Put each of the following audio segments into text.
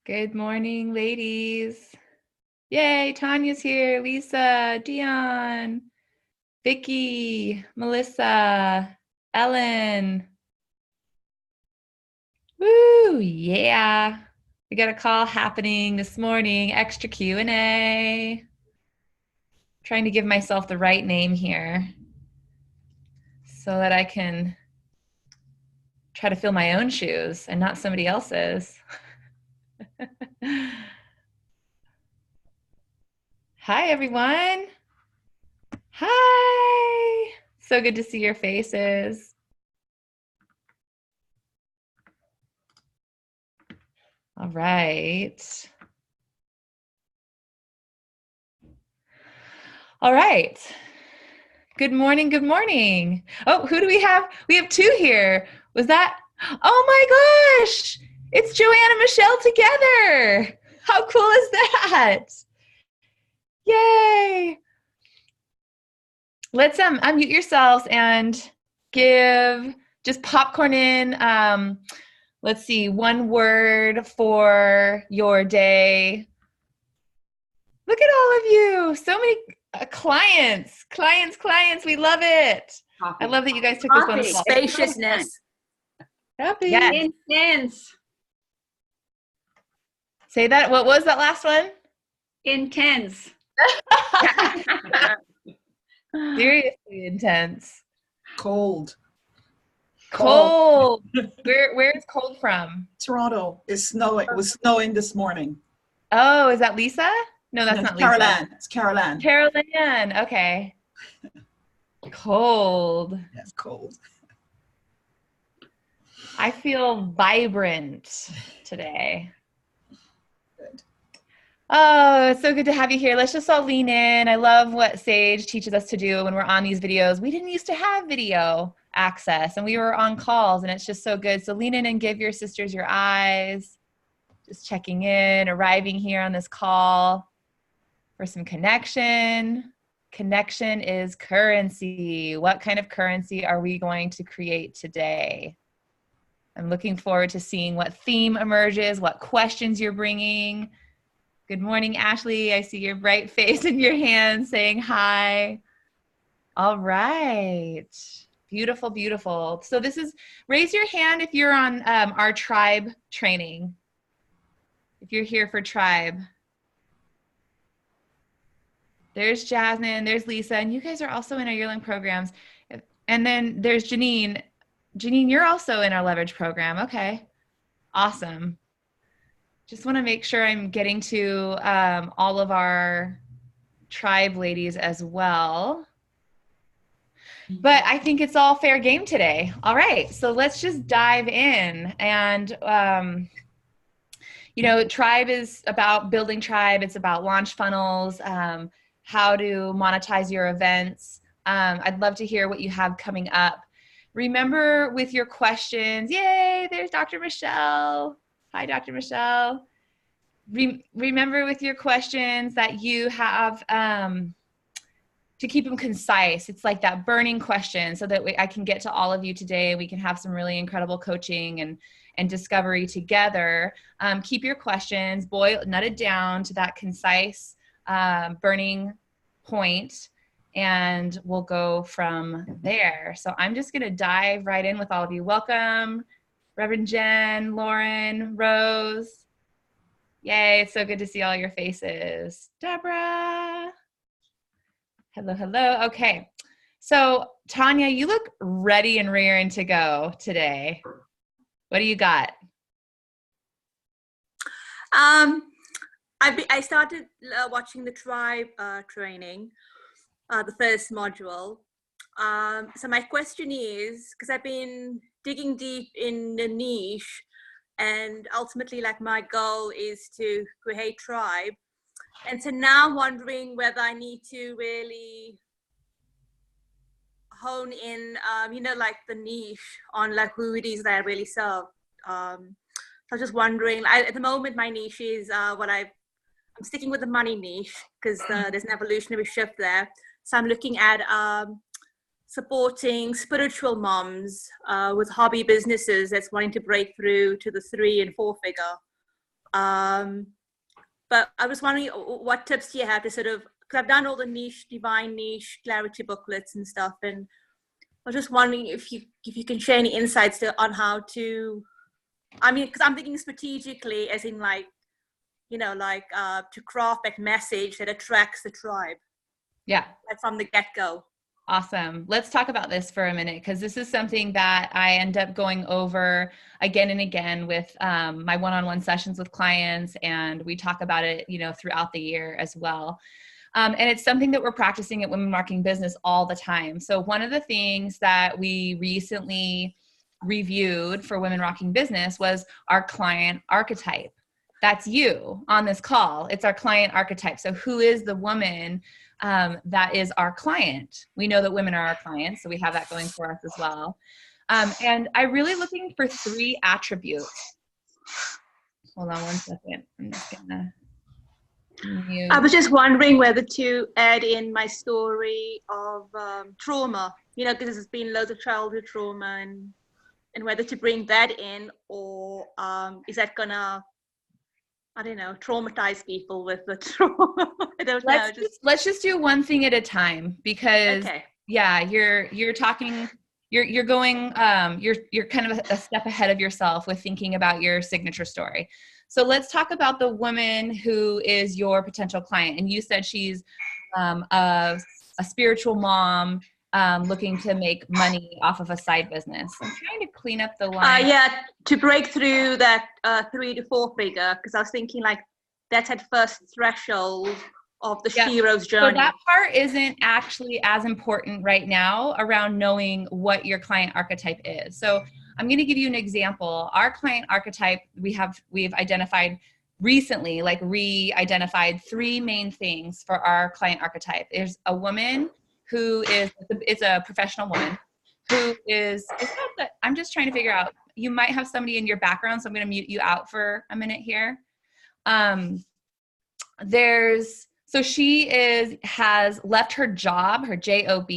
Good morning, ladies. Yay, Tanya's here, Lisa, Dion, Vicky, Melissa, Ellen. Woo, yeah. We got a call happening this morning, extra Q&A. Trying to give myself the right name here so that I can try to fill my own shoes and not somebody else's. Hi, everyone. Hi. So good to see your faces. All right. All right. Good morning. Good morning. Oh, who do we have? We have two here. Was that? Oh my gosh. It's Joanne and Michelle together. How cool is that? Yay. Let's unmute yourselves and give just popcorn in. Let's see, one word for your day. Look at all of you. So many clients. We love it. Coffee. I love that you guys took this one. Spaciousness. Happy. Yes. Intense. Say that. What was that last one? Intense. Seriously intense. Cold. Cold. Where is cold from? Toronto is snowing. It was snowing this morning. Oh, is that Lisa? No, that's not Lisa. Caroline. It's Caroline. Caroline. Okay. Cold. Yes, cold. I feel vibrant today. Good. Oh, it's so good to have you here. Let's just all lean in. I love what Sage teaches us to do when we're on these videos. We didn't used to have video access and we were on calls and it's just so good. So lean in and give your sisters your eyes. Just checking in, arriving here on this call for some connection. Connection is currency. What kind of currency are we going to create today? I'm looking forward to seeing what theme emerges, what questions you're bringing. Good morning, Ashley. I see your bright face and your hand saying hi. All right. Beautiful, beautiful. So this is, raise your hand if you're on our tribe training. If you're here for tribe. There's Jasmine, there's Lisa, and you guys are also in our yearling programs. And then there's Janine. Janine, you're also in our leverage program. Okay, awesome. Just want to make sure I'm getting to all of our tribe ladies as well. But I think it's all fair game today. All right, so let's just dive in. And, you know, tribe is about building tribe. It's about launch funnels, how to monetize your events. I'd love to hear what you have coming up. Remember with your questions, yay, there's Dr. Michelle. Hi, Dr. Michelle. Remember with your questions that you have to keep them concise. It's like that burning question so that I can get to all of you today. We can have some really incredible coaching and discovery together. Keep your questions, nut it down to that concise burning point, and we'll go from there. So I'm just gonna dive right in with all of you. Welcome, Reverend Jen, Lauren, Rose. Yay, it's so good to see all your faces. Deborah. Hello, hello. Okay, so Tanya, you look ready and raring to go today. What do you got? I started watching the tribe training, the first module. So my question is, because I've been digging deep in the niche, and ultimately, like, my goal is to create tribe. And so now I'm wondering whether I need to really hone in, you know, like the niche on like who it is that I really serve. So I was just wondering, at the moment, my niche is I'm sticking with the money niche because there's an evolutionary shift there. So I'm looking at supporting spiritual moms with hobby businesses that's wanting to break through to the 3 and 4 figure But I was wondering what tips do you have to sort of, because I've done all the niche, divine niche, clarity booklets and stuff, and I was just wondering if you can share any insights on how to, I mean, because I'm thinking strategically, as in like, you know, like to craft that message that attracts the tribe. Yeah. Like from the get-go. Awesome. Let's talk about this for a minute, because this is something that I end up going over again and again with my one-on-one sessions with clients, and we talk about it, you know, throughout the year as well. And it's something that we're practicing at Women Marketing Business all the time. So one of the things that we recently reviewed for Women Rocking Business was our client archetype. That's you on this call. It's our client archetype. So who is the woman that is our client? We know that women are our clients, so we have that going for us as well. And I'm really looking for 3 attributes. Hold on one second. I'm just gonna mute. I was just wondering whether to add in my story of trauma, you know, because there's been loads of childhood trauma, and whether to bring that in, or is that gonna, I don't know, traumatize people with the trauma? I don't know. Let's just do one thing at a time, because okay. Yeah, you're talking, you're going, you're kind of a step ahead of yourself with thinking about your signature story. So let's talk about the woman who is your potential client. And you said she's a spiritual mom looking to make money off of a side business. I'm trying to clean up the line. Yeah, to break through that 3 to 4 figure, because I was thinking like that's at first threshold of the hero's journey. So that part isn't actually as important right now around knowing what your client archetype is. So I'm going to give you an example. Our client archetype, we've identified recently, like re-identified 3 main things for our client archetype. There's a woman who is a professional woman who is I'm just trying to figure out, you might have somebody in your background, so I'm going to mute you out for a minute here. So she has left her job, her job,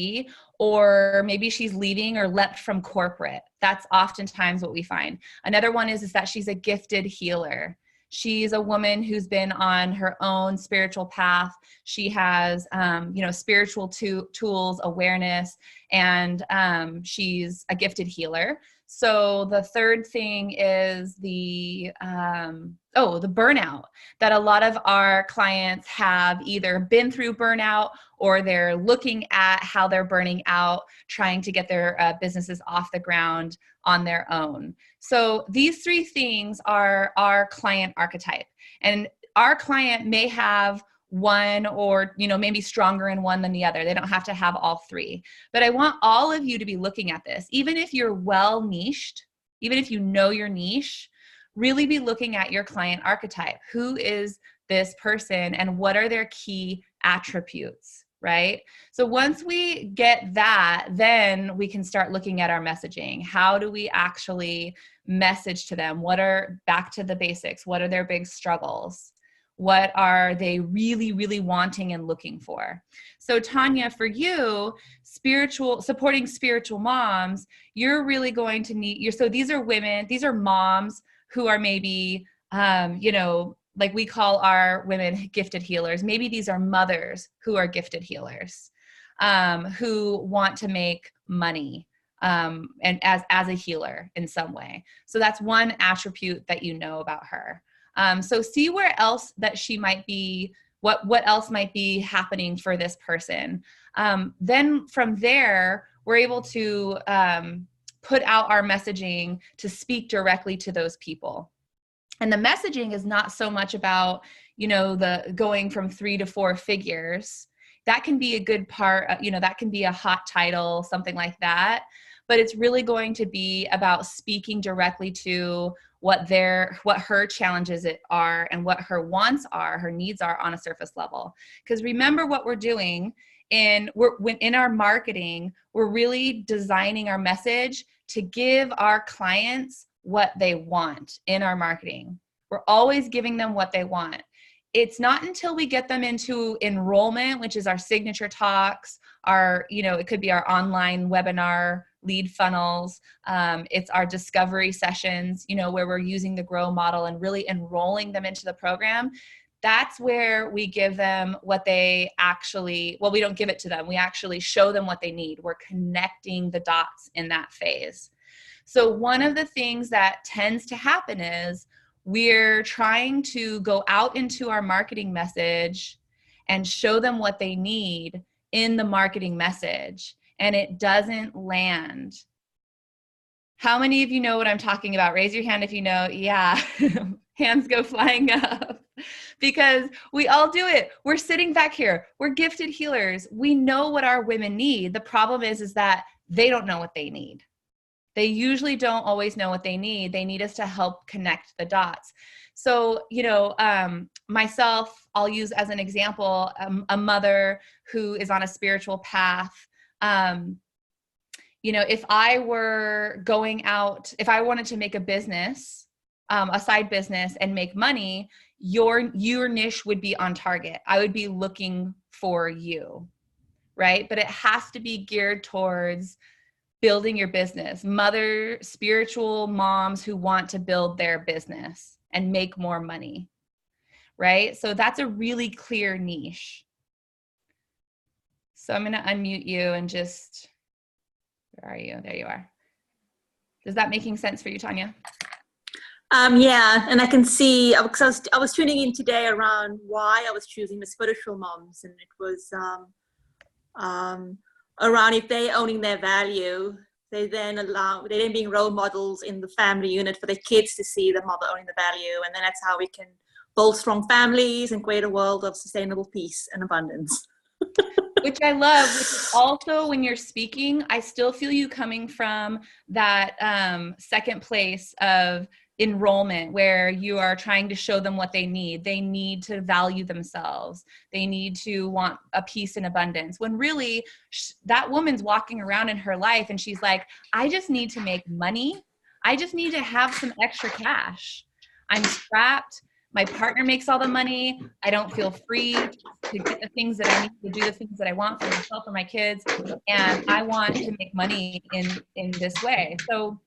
or maybe she's leaving or left from corporate. That's oftentimes what we find. Another one is that she's a gifted healer. She's a woman who's been on her own spiritual path. She has, spiritual tools, awareness, and she's a gifted healer. So the third thing is the burnout, that a lot of our clients have either been through burnout or they're looking at how they're burning out, trying to get their businesses off the ground on their own. So these 3 things are our client archetype. And our client may have one, or maybe stronger in one than the other. They don't have to have all 3. But I want all of you to be looking at this, even if you're well niched, even if you know your niche, really be looking at your client archetype. Who is this person and what are their key attributes, right? So once we get that, then we can start looking at our messaging. How do we actually message to them? Back to the basics, what are their big struggles? What are they really, really wanting and looking for? So Tanya, for you, supporting spiritual moms, you're really going to need, so these are women, these are moms who are maybe, like we call our women gifted healers. Maybe these are mothers who are gifted healers, who want to make money, and as a healer in some way. So that's one attribute that you know about her. So see where else that she might be, what else might be happening for this person. Then from there, we're able to put out our messaging to speak directly to those people. And the messaging is not so much about, the going from 3 to 4 figures. That can be a good part, that can be a hot title, something like that. But it's really going to be about speaking directly to what her challenges are and what her wants are, her needs are on a surface level. Because remember what we're doing in our marketing, we're really designing our message to give our clients what they want in our marketing. We're always giving them what they want. It's not until we get them into enrollment, which is our signature talks, it could be our online webinar lead funnels. It's our discovery sessions, you know, where we're using the GROW model and really enrolling them into the program. That's where we give them what they actually, well, we don't give it to them. We actually show them what they need. We're connecting the dots in that phase. So one of the things that tends to happen is we're trying to go out into our marketing message and show them what they need in the marketing message, and it doesn't land. How many of you know what I'm talking about? Raise your hand if you know. Yeah, hands go flying up. Because we all do it. We're sitting back here. We're gifted healers. We know what our women need. The problem is that they don't know what they need. They usually don't always know what they need. They need us to help connect the dots. So, you know, myself, I'll use as an example, a mother who is on a spiritual path. You know, if I were going out, if I wanted to make a business, a side business and make money, your niche would be on target. I would be looking for you, right? But it has to be geared towards building your business. Spiritual moms who want to build their business and make more money, right? So that's a really clear niche. So I'm going to unmute you and just, where are you? There you are. Is that making sense for you, Tanya? Yeah, and I can see, because I was tuning in today around why I was choosing the spiritual moms, and it was around if they owning their value, they then being role models in the family unit for their kids to see the mother owning the value, and then that's how we can build strong families and create a world of sustainable peace and abundance. Which I love, which is also when you're speaking, I still feel you coming from that second place of enrollment, where you are trying to show them what they need. They need to value themselves. They need to want a peace and abundance. When really that woman's walking around in her life and she's like, I just need to make money. I just need to have some extra cash. I'm strapped. My partner makes all the money. I don't feel free to get the things that I need to do, the things that I want for myself or my kids. And I want to make money in this way. So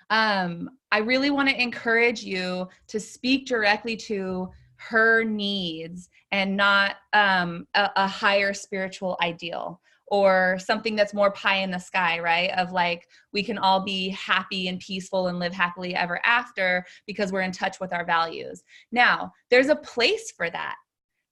I really want to encourage you to speak directly to her needs and not a higher spiritual ideal or something that's more pie in the sky, right? Of like, we can all be happy and peaceful and live happily ever after because we're in touch with our values. Now, there's a place for that.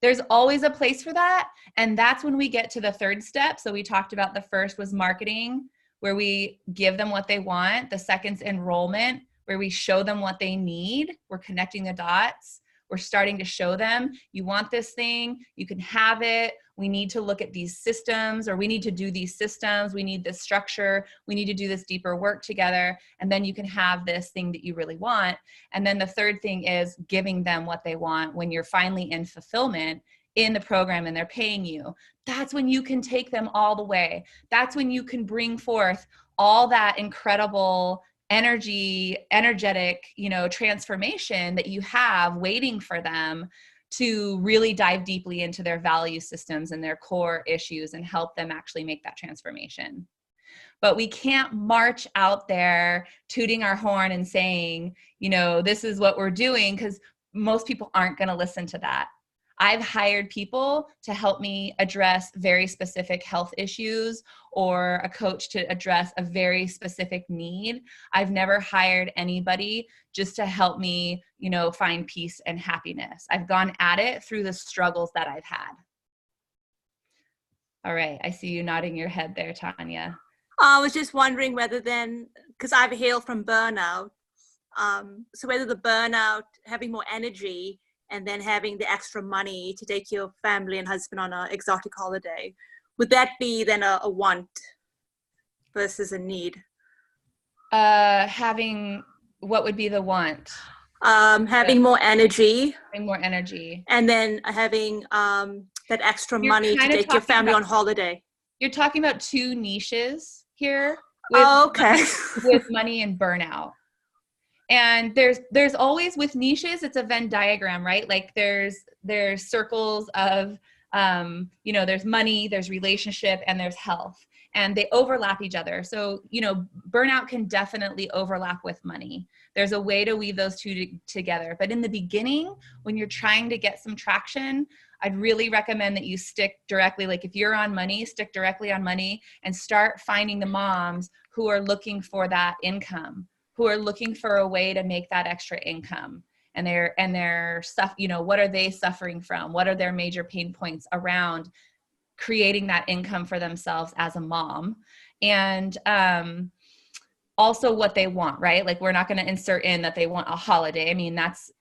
There's always a place for that. And that's when we get to the third step. So we talked about the first was marketing, where we give them what they want. The second's enrollment, where we show them what they need. We're connecting the dots. We're starting to show them, you want this thing, you can have it. We need to look at these systems, or we need to do these systems. We need this structure. We need to do this deeper work together. And then you can have this thing that you really want. And then the third thing is giving them what they want when you're finally in fulfillment in the program and they're paying you. That's when you can take them all the way. That's when you can bring forth all that incredible energetic, transformation that you have waiting for them to really dive deeply into their value systems and their core issues and help them actually make that transformation. But we can't march out there tooting our horn and saying, this is what we're doing, because most people aren't going to listen to that. I've hired people to help me address very specific health issues or a coach to address a very specific need. I've never hired anybody just to help me, find peace and happiness. I've gone at it through the struggles that I've had. All right. I see you nodding your head there, Tanya. I was just wondering whether then, because I've healed from burnout, so whether the burnout, having more energy, and then having the extra money to take your family and husband on an exotic holiday, would that be then a want versus a need? Having, what would be the want? Having more energy. Having more energy. And then having that extra money to take your family on holiday. You're talking about two niches here. Okay. With money and burnout. And there's always, with niches, it's a Venn diagram, right? Like there's circles of, there's money, there's relationship, and there's health. and they overlap each other. So, you know, burnout can definitely overlap with money. There's a way to weave those two together. But in the beginning, when you're trying to get some traction, I'd really recommend that you stick directly, like if you're on money, stick directly on money and start finding the moms who are looking for that income, who are looking for a way to make that extra income. And they're stuff, you know, what are they suffering from? What are their major pain points around creating that income for themselves as a mom? And also what they want, right? Like we're not going to insert in that they want a holiday. I mean, that's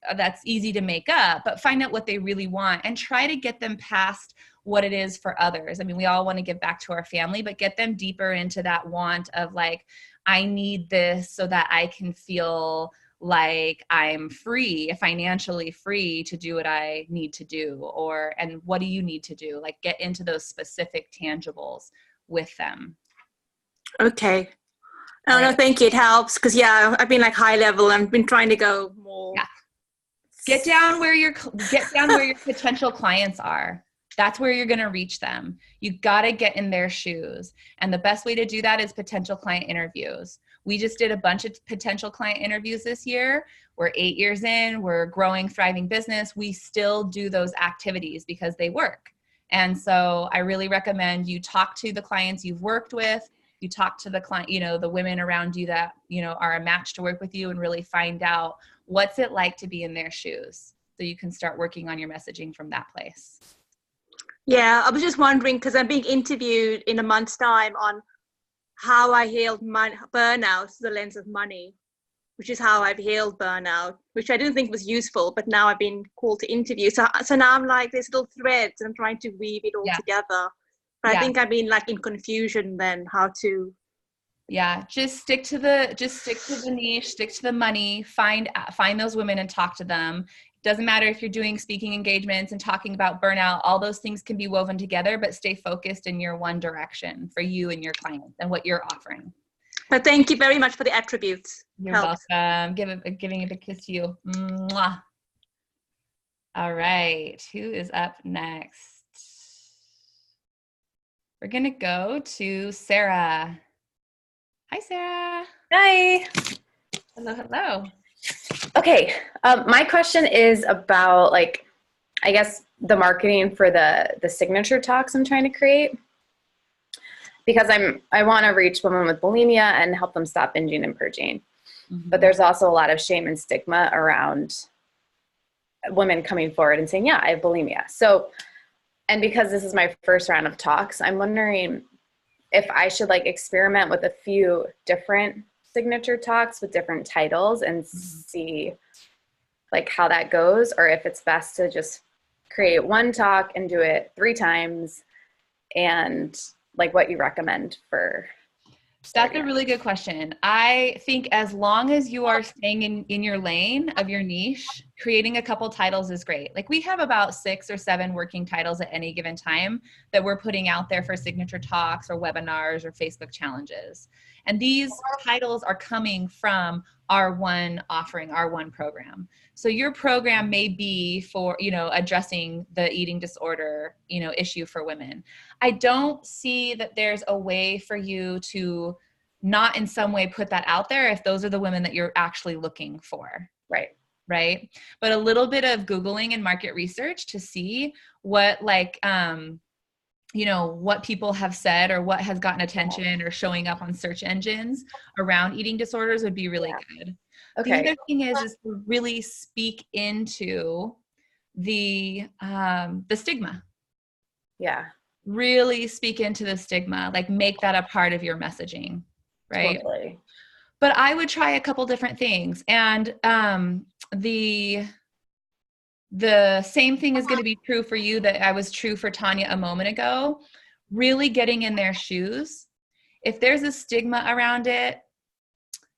easy to make up, but find out what they really want and try to get them past what it is for others. I mean, we all want to give back to our family, but get them deeper into that want of like, I need this so that I can feel like I'm free, financially free to do what I need to do, and what do you need to do? Like get into those specific tangibles with them. Okay. Oh, no, thank you. It helps because, yeah, I've been like high level and been trying to go more. Yeah. Get down where your potential clients are. That's where you're going to reach them. You got to get in their shoes. And the best way to do that is potential client interviews. We just did a bunch of potential client interviews this year. We're 8 years in, we're growing, thriving business. We still do those activities because they work. And so I really recommend you talk to the clients you've worked with. You talk to the client, you know, the women around you that, you know, are a match to work with you, and really find out what's it like to be in their shoes. So you can start working on your messaging from that place. Yeah, I was just wondering because I'm being interviewed in a month's time on how I healed burnout through the lens of money, which is how I've healed burnout, which I didn't think was useful, but now I've been called to interview. So now I'm like, there's little threads and I'm trying to weave it all together. But I think I've been like in confusion then how to. Yeah, just stick to the niche, stick to the money, find those women and talk to them. Doesn't matter if you're doing speaking engagements and talking about burnout, all those things can be woven together, but stay focused in your one direction for you and your clients and what you're offering. But thank you very much for the attributes. You're welcome. Giving a big kiss to you. Mwah. All right, who is up next? We're gonna go to Sarah. Hi, Sarah. Hi. Hello. Okay. My question is about, like, I guess the marketing for the signature talks I'm trying to create, because I want to reach women with bulimia and help them stop binging and purging. Mm-hmm. But there's also a lot of shame and stigma around women coming forward and saying, yeah, I have bulimia. So, and because this is my first round of talks, I'm wondering if I should like experiment with a few different signature talks with different titles and see like how that goes, or if it's best to just create one talk and do it 3 times, and like what you recommend for. That's a really good question. I think as long as you are staying in your lane of your niche, creating a couple titles is great. Like we have about 6 or 7 working titles at any given time that we're putting out there for signature talks or webinars or Facebook challenges. And these titles are coming from our one offering, our one program. So your program may be for, you know, addressing the eating disorder, you know, issue for women. I don't see that there's a way for you to not in some way put that out there if those are the women that you're actually looking for. Right. But a little bit of Googling and market research to see what like, you know, what people have said or what has gotten attention or showing up on search engines around eating disorders would be really good. Okay. The other thing is to really speak into the stigma. Yeah. Really speak into the stigma, like make that a part of your messaging, right? Totally. But I would try a couple different things. And the same thing is going to be true for you that I was true for Tanya a moment ago. Really getting in their shoes. If there's a stigma around it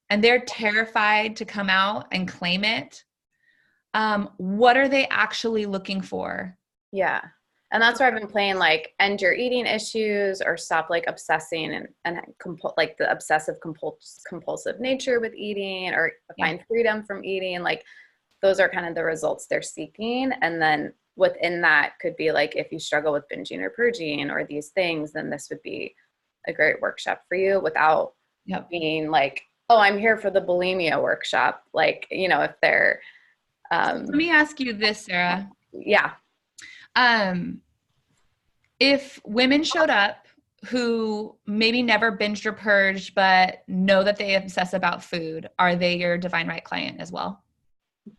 and they're terrified to come out and claim it, what are they actually looking for? Yeah. And that's where I've been playing like end your eating issues or stop like obsessing and like the obsessive compulsive nature with eating, or find freedom from eating. Like those are kind of the results they're seeking. And then within that could be like, if you struggle with binging or purging or these things, then this would be a great workshop for you without Yep. being like, oh, I'm here for the bulimia workshop. Like, you know, if they're, Let me ask you this, Sarah. yeah. If women showed up who maybe never binged or purged, but know that they obsess about food, are they your Divine Right client as well?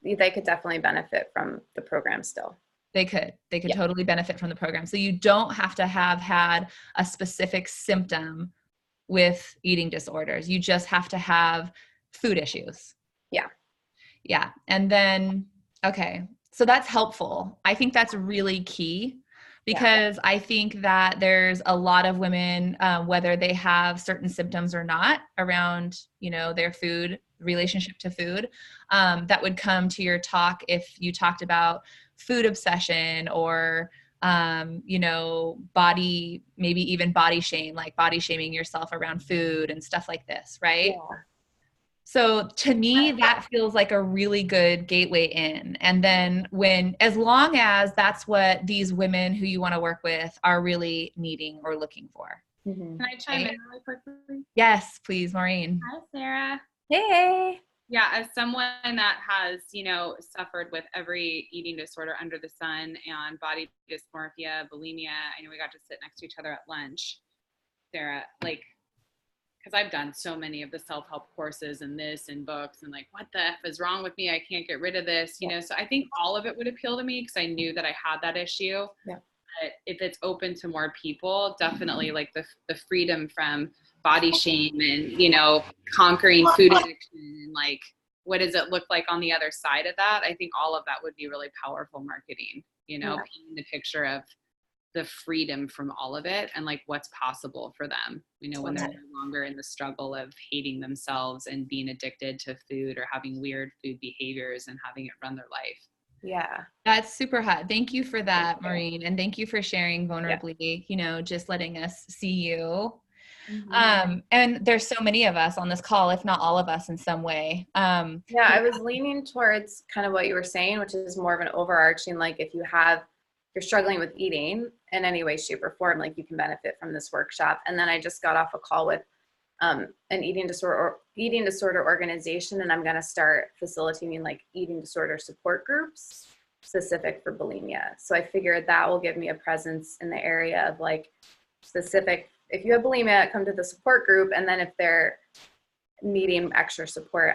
They could definitely benefit from the program still. They could Yeah. totally benefit from the program. So you don't have to have had a specific symptom with eating disorders. You just have to have food issues. Yeah. Yeah. And then, okay. So that's helpful. I think that's really key because I think that there's a lot of women, whether they have certain symptoms or not around, you know, their food relationship to food, that would come to your talk if you talked about food obsession or, you know, body, maybe even body shame, like body shaming yourself around food and stuff like this, right? Yeah. So to me, that feels like a really good gateway in. And then as long as that's what these women who you want to work with are really needing or looking for. Mm-hmm. Can I chime in really quickly? Yes, please, Maureen. Hi, Sarah. Hey. Yeah, as someone that has, you know, suffered with every eating disorder under the sun and body dysmorphia, bulimia, I know we got to sit next to each other at lunch, Sarah, like, because I've done so many of the self-help courses and this and books and like, what the F is wrong with me? I can't get rid of this, you know? So I think all of it would appeal to me because I knew that I had that issue. Yeah. But if it's open to more people, definitely like the freedom from body shame and, you know, conquering food addiction and like, what does it look like on the other side of that? I think all of that would be really powerful marketing, you know, painting the picture of the freedom from all of it and like what's possible for them, you know, when they're no longer in the struggle of hating themselves and being addicted to food or having weird food behaviors and having it run their life. Yeah. That's super hot. Thank you for that, Maureen. And thank you for sharing vulnerably, you know, just letting us see you. Mm-hmm. And there's so many of us on this call, if not all of us in some way. Yeah, I was leaning towards kind of what you were saying, which is more of an overarching, like if you're struggling with eating in any way, shape, or form, like you can benefit from this workshop. And then I just got off a call with an eating disorder organization, and I'm going to start facilitating like eating disorder support groups specific for bulimia. So I figured that will give me a presence in the area of like specific, if you have bulimia, come to the support group, and then if they're needing extra support,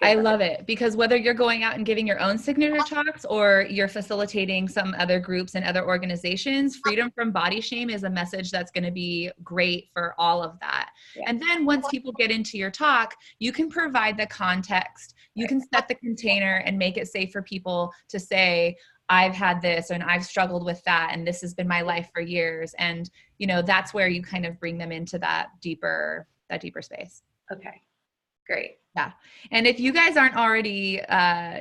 I love it because whether you're going out and giving your own signature talks or you're facilitating some other groups and other organizations, freedom from body shame is a message that's going to be great for all of that. Yeah. And then once people get into your talk, you can provide the context, you can set the container and make it safe for people to say, I've had this and I've struggled with that and this has been my life for years. And, you know, that's where you kind of bring them into that deeper space. Okay, great. Yeah. And if you guys aren't already,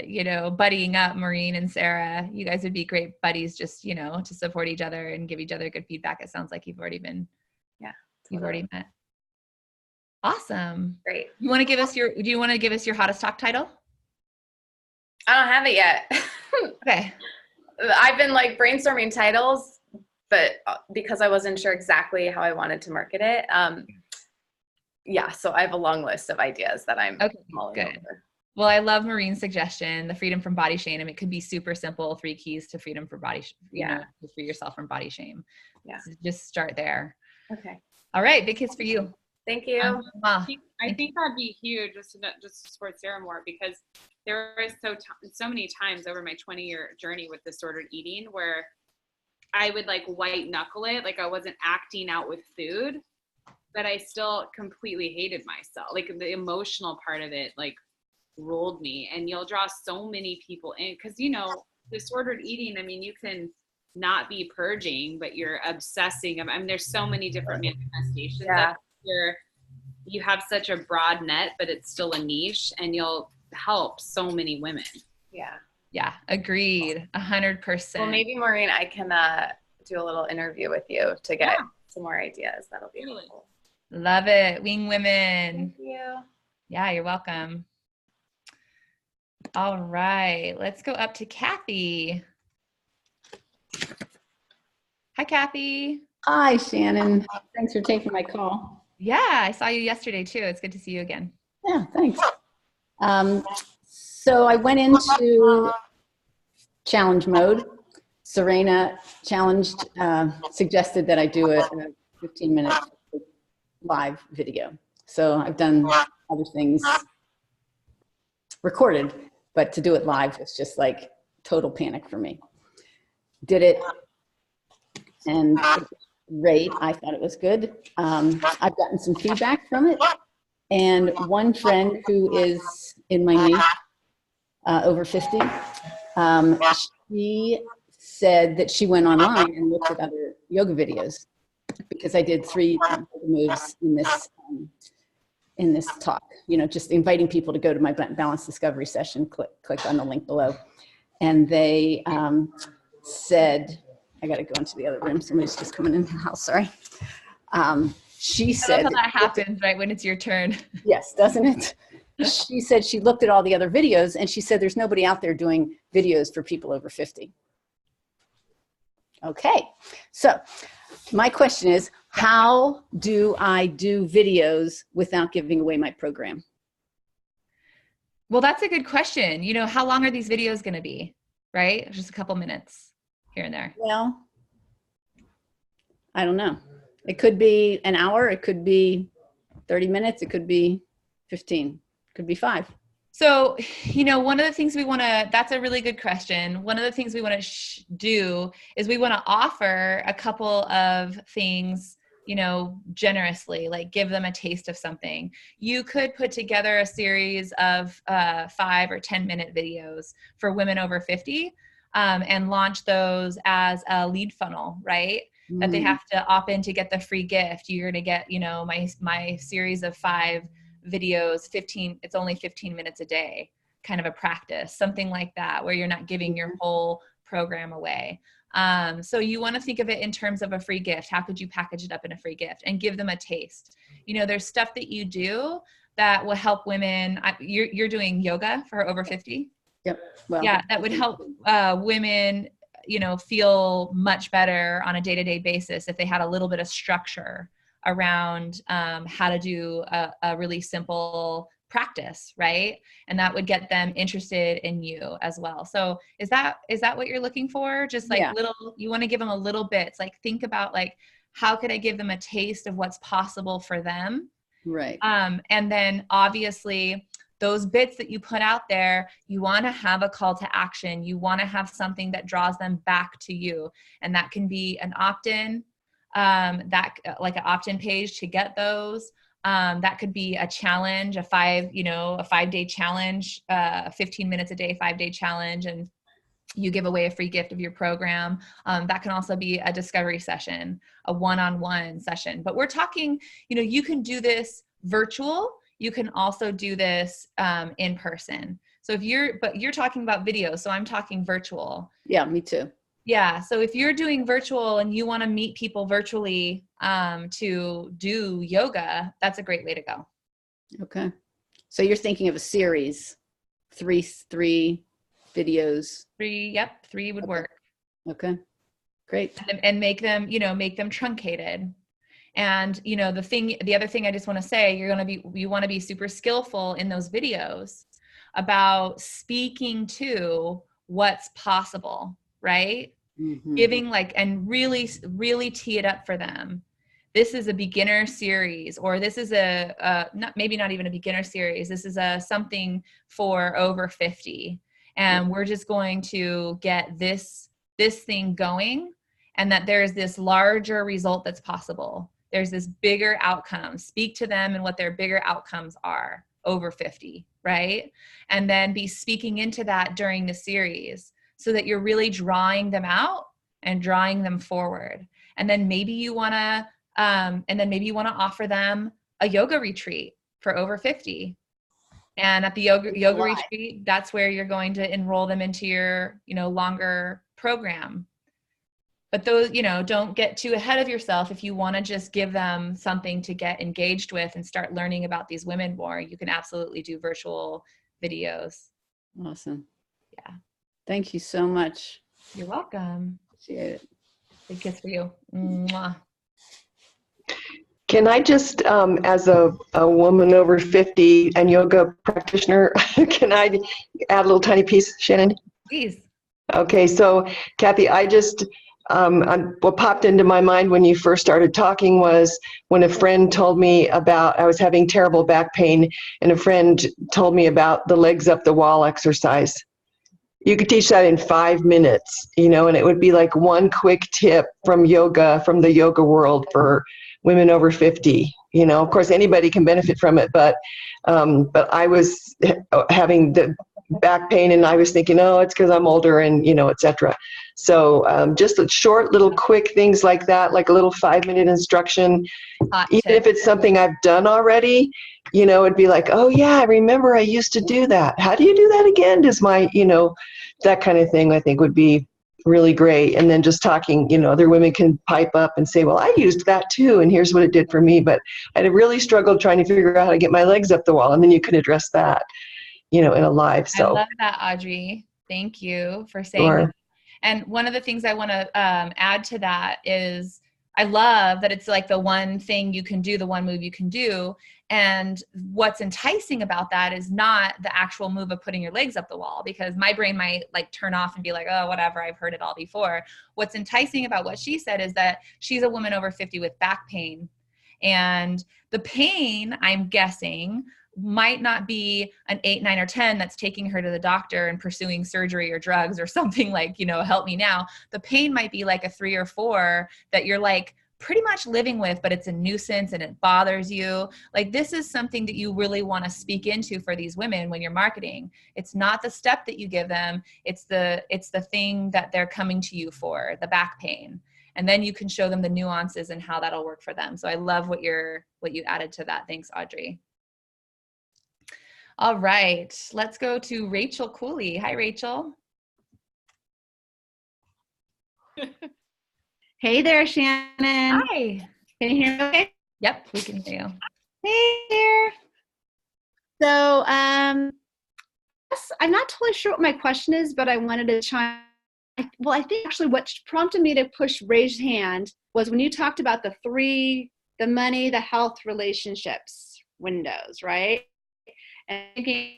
you know, buddying up, Maureen and Sarah, you guys would be great buddies just, you know, to support each other and give each other good feedback. It sounds like you've already been, you've already met. Awesome. Great. Do you want to give us your hottest talk title? I don't have it yet. Okay. I've been like brainstorming titles, but because I wasn't sure exactly how I wanted to market it. Yeah, so I have a long list of ideas that I'm mulling over. Well, I love Maureen's suggestion, the freedom from body shame. It could be super simple, 3 keys to freedom from body shame, you know, to free yourself from body shame. Yeah. So just start there. Okay. All right, big kiss for you. Thank you. I think that'd be huge just to support Sarah more because there was so many times over my 20-year journey with disordered eating where I would like white knuckle it, like I wasn't acting out with food, but I still completely hated myself. Like the emotional part of it, like ruled me. And you'll draw so many people in because, you know, disordered eating, I mean, you can not be purging, but you're obsessing. I mean, there's so many different manifestations. Yeah. You have such a broad net, but it's still a niche and you'll help so many women. Yeah. Yeah, agreed. 100%. Well, maybe Maureen, I can do a little interview with you to get some more ideas. That'll be helpful. Love it. Wing women. Thank you. Yeah, you're welcome. All right, let's go up to Kathy. Hi, Kathy. Hi, Shannon. Thanks for taking my call. Yeah, I saw you yesterday too. It's good to see you again. Yeah, thanks. So I went into challenge mode. Serena suggested that I do a 15-minute live video. So I've done other things recorded, but to do it live was just like total panic for me. Did it, and it was great. I thought it was good. I've gotten some feedback from it. And one friend who is in my niche, over 50, she said that she went online and looked at other yoga videos because I did 3 yoga moves in this talk. You know, just inviting people to go to my Balance Discovery session. Click on the link below, and they said, I got to go into the other room. Somebody's just coming in the house. Sorry. She I said love how that happens right when it's your turn. yes, doesn't it? She said she looked at all the other videos and she said there's nobody out there doing videos for people over 50. Okay, so my question is, how do I do videos without giving away my program? Well, that's a good question. You know, how long are these videos going to be? Right? Just a couple minutes here and there. Well, I don't know. It could be an hour. It could be 30 minutes. It could be 15. It could be 5. So, you know, one of the things we want to, that's a really good question. One of the things we want to do is we want to offer a couple of things, you know, generously, like give them a taste of something. You could put together a series of 5 or 10-minute videos for women over 50 and launch those as a lead funnel, right? That they have to opt in to get the free gift. You're going to get, you know, my series of 5 videos, it's only 15 minutes a day, kind of a practice, something like that, where you're not giving your whole program away. So you want to think of it in terms of a free gift. How could you package it up in a free gift and give them a taste? You know, there's stuff that you do that will help women. You're doing yoga for over 50. Yep. Well, yeah, that would help women, you know, feel much better on a day-to-day basis if they had a little bit of structure around how to do a really simple practice, right? And that would get them interested in you as well. So is that what you're looking for? Just like you want to give them a little bit. It's like, think about like, how could I give them a taste of what's possible for them? Right. And then obviously those bits that you put out there, you want to have a call to action. You want to have something that draws them back to you. And that can be an opt-in, like an opt-in page to get those. That could be a challenge, a 5-day challenge, 15 minutes a day, 5-day challenge. And you give away a free gift of your program. That can also be a discovery session, a one-on-one session. But we're talking, you know, you can do this virtual. You can also do this in person. So but you're talking about video, so I'm talking virtual. Yeah, me too. Yeah. So if you're doing virtual and you want to meet people virtually to do yoga, that's a great way to go. Okay. So you're thinking of a series, three videos. 3 would work. Okay. Great. And make them truncated. And, you know, the other thing I just want to say, you want to be super skillful in those videos about speaking to what's possible, right? Mm-hmm. Giving and really, really tee it up for them. This is a beginner series, or this is maybe not even a beginner series. This is something for over 50. And we're just going to get this thing going, and that there's this larger result that's possible. There's this bigger outcome. Speak to them and what their bigger outcomes are over 50, right? And then be speaking into that during the series so that you're really drawing them out and drawing them forward. And then maybe you want to offer them a yoga retreat for over 50. And at the yoga retreat, that's where you're going to enroll them into your, you know, longer program. But those, you know, don't get too ahead of yourself. If you want to just give them something to get engaged with and start learning about these women more, you can absolutely do virtual videos. Awesome. Yeah. Thank you so much. You're welcome. Appreciate it. Big kiss for you. Mwah. Can I just, as a woman over 50 and yoga practitioner, can I add a little tiny piece, Shannon? Please. Okay, so Kathy, I just, what popped into my mind when you first started talking was when a friend told me about, I was having terrible back pain, and a friend told me about the legs up the wall exercise. You could teach that in 5 minutes, you know, and it would be like one quick tip from yoga, from the yoga world for women over 50. You know, of course, anybody can benefit from it, but I was having the back pain, and I was thinking, oh, it's because I'm older, and you know, etc. So just a short, little, quick things like that, like a little 5-minute instruction, Hot even tip. if it's something I've done already. You know, it'd be like, oh yeah, I remember I used to do that. How do you do that again? Does my, you know, that kind of thing I think would be really great. And then just talking, you know, other women can pipe up and say, well, I used that too, and here's what it did for me. But I really struggled trying to figure out how to get my legs up the wall, and then you can address that, you know, in a live. I So love that, Audrey. Thank you for saying sure. that. And one of the things I want to add to that is I love that it's like the one thing you can do, the one move you can do. And what's enticing about that is not the actual move of putting your legs up the wall, because my brain might like turn off and be like, oh, whatever, I've heard it all before. What's enticing about what she said is that she's a woman over 50 with back pain. And the pain, I'm guessing, might not be an 8, 9, or 10 that's taking her to the doctor and pursuing surgery or drugs or something like, you know, help me now. The pain might be like a 3 or 4 that you're like pretty much living with, but it's a nuisance and it bothers you. Like, this is something that you really want to speak into for these women when you're marketing. It's not the step that you give them. It's the thing that they're coming to you for, the back pain. And then you can show them the nuances and how that'll work for them. So I love what you added to that. Thanks, Audrey. All right, let's go to Rachel Cooley. Hi, Rachel. Hey there, Shannon. Hi. Can you hear me okay? Yep, we can hear you. Hey there. So, yes, I'm not totally sure what my question is, but I wanted to chime. Well, I think actually what prompted me to push raise hand was when you talked about the money, the health, relationships windows, right? And thinking,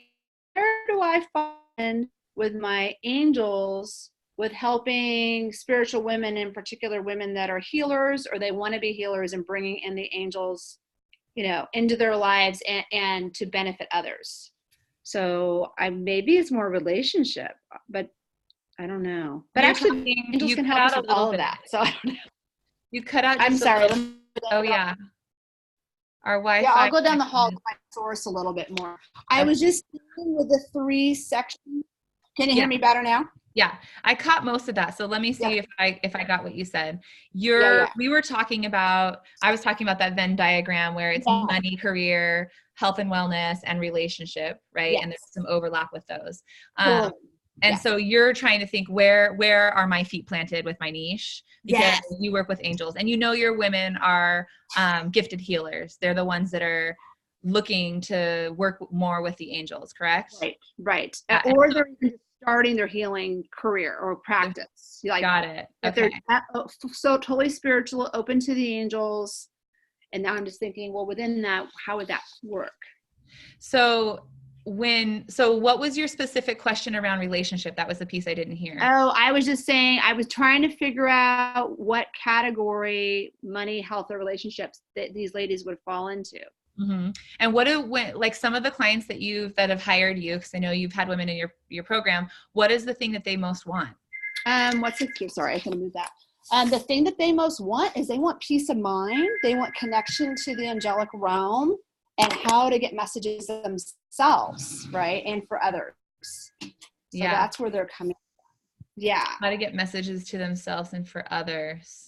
where do I find with my angels with helping spiritual women, in particular women that are healers or they want to be healers, and bringing in the angels, you know, into their lives and to benefit others. So maybe it's more relationship, but I don't know. But You're actually, talking, angels you can cut help out us a with little all bit. of that. So I don't know. You cut out. I'm just sorry. A little. Oh yeah. Our Wi-Fi. Yeah, I'll go down the hall to my source a little bit more. I was just thinking with the 3 sections. Can you hear me better now? Yeah, I caught most of that. So let me see if I got what you said. We were talking about, I was talking about that Venn diagram where it's money, career, health and wellness, and relationship, right? Yes. And there's some overlap with those. Totally. And so you're trying to think, where are my feet planted with my niche? Because you work with angels, and you know your women are gifted healers. They're the ones that are looking to work more with the angels, correct? Right. Or they're even starting their healing career or practice. Like, got it. If they're so totally spiritual, open to the angels. And now I'm just thinking, well, within that, how would that work? So what was your specific question around relationship? That was the piece I didn't hear. Oh, I was just saying, I was trying to figure out what category, money, health, or relationships that these ladies would fall into. Mm-hmm. And like some of the clients that have hired you, because I know you've had women in your program, what is the thing that they most want? What's the key? Sorry, I couldn't move that. The thing that they most want is they want peace of mind. They want connection to the angelic realm and how to get messages themselves, right? And for others. So that's where they're coming from. Yeah. How to get messages to themselves and for others.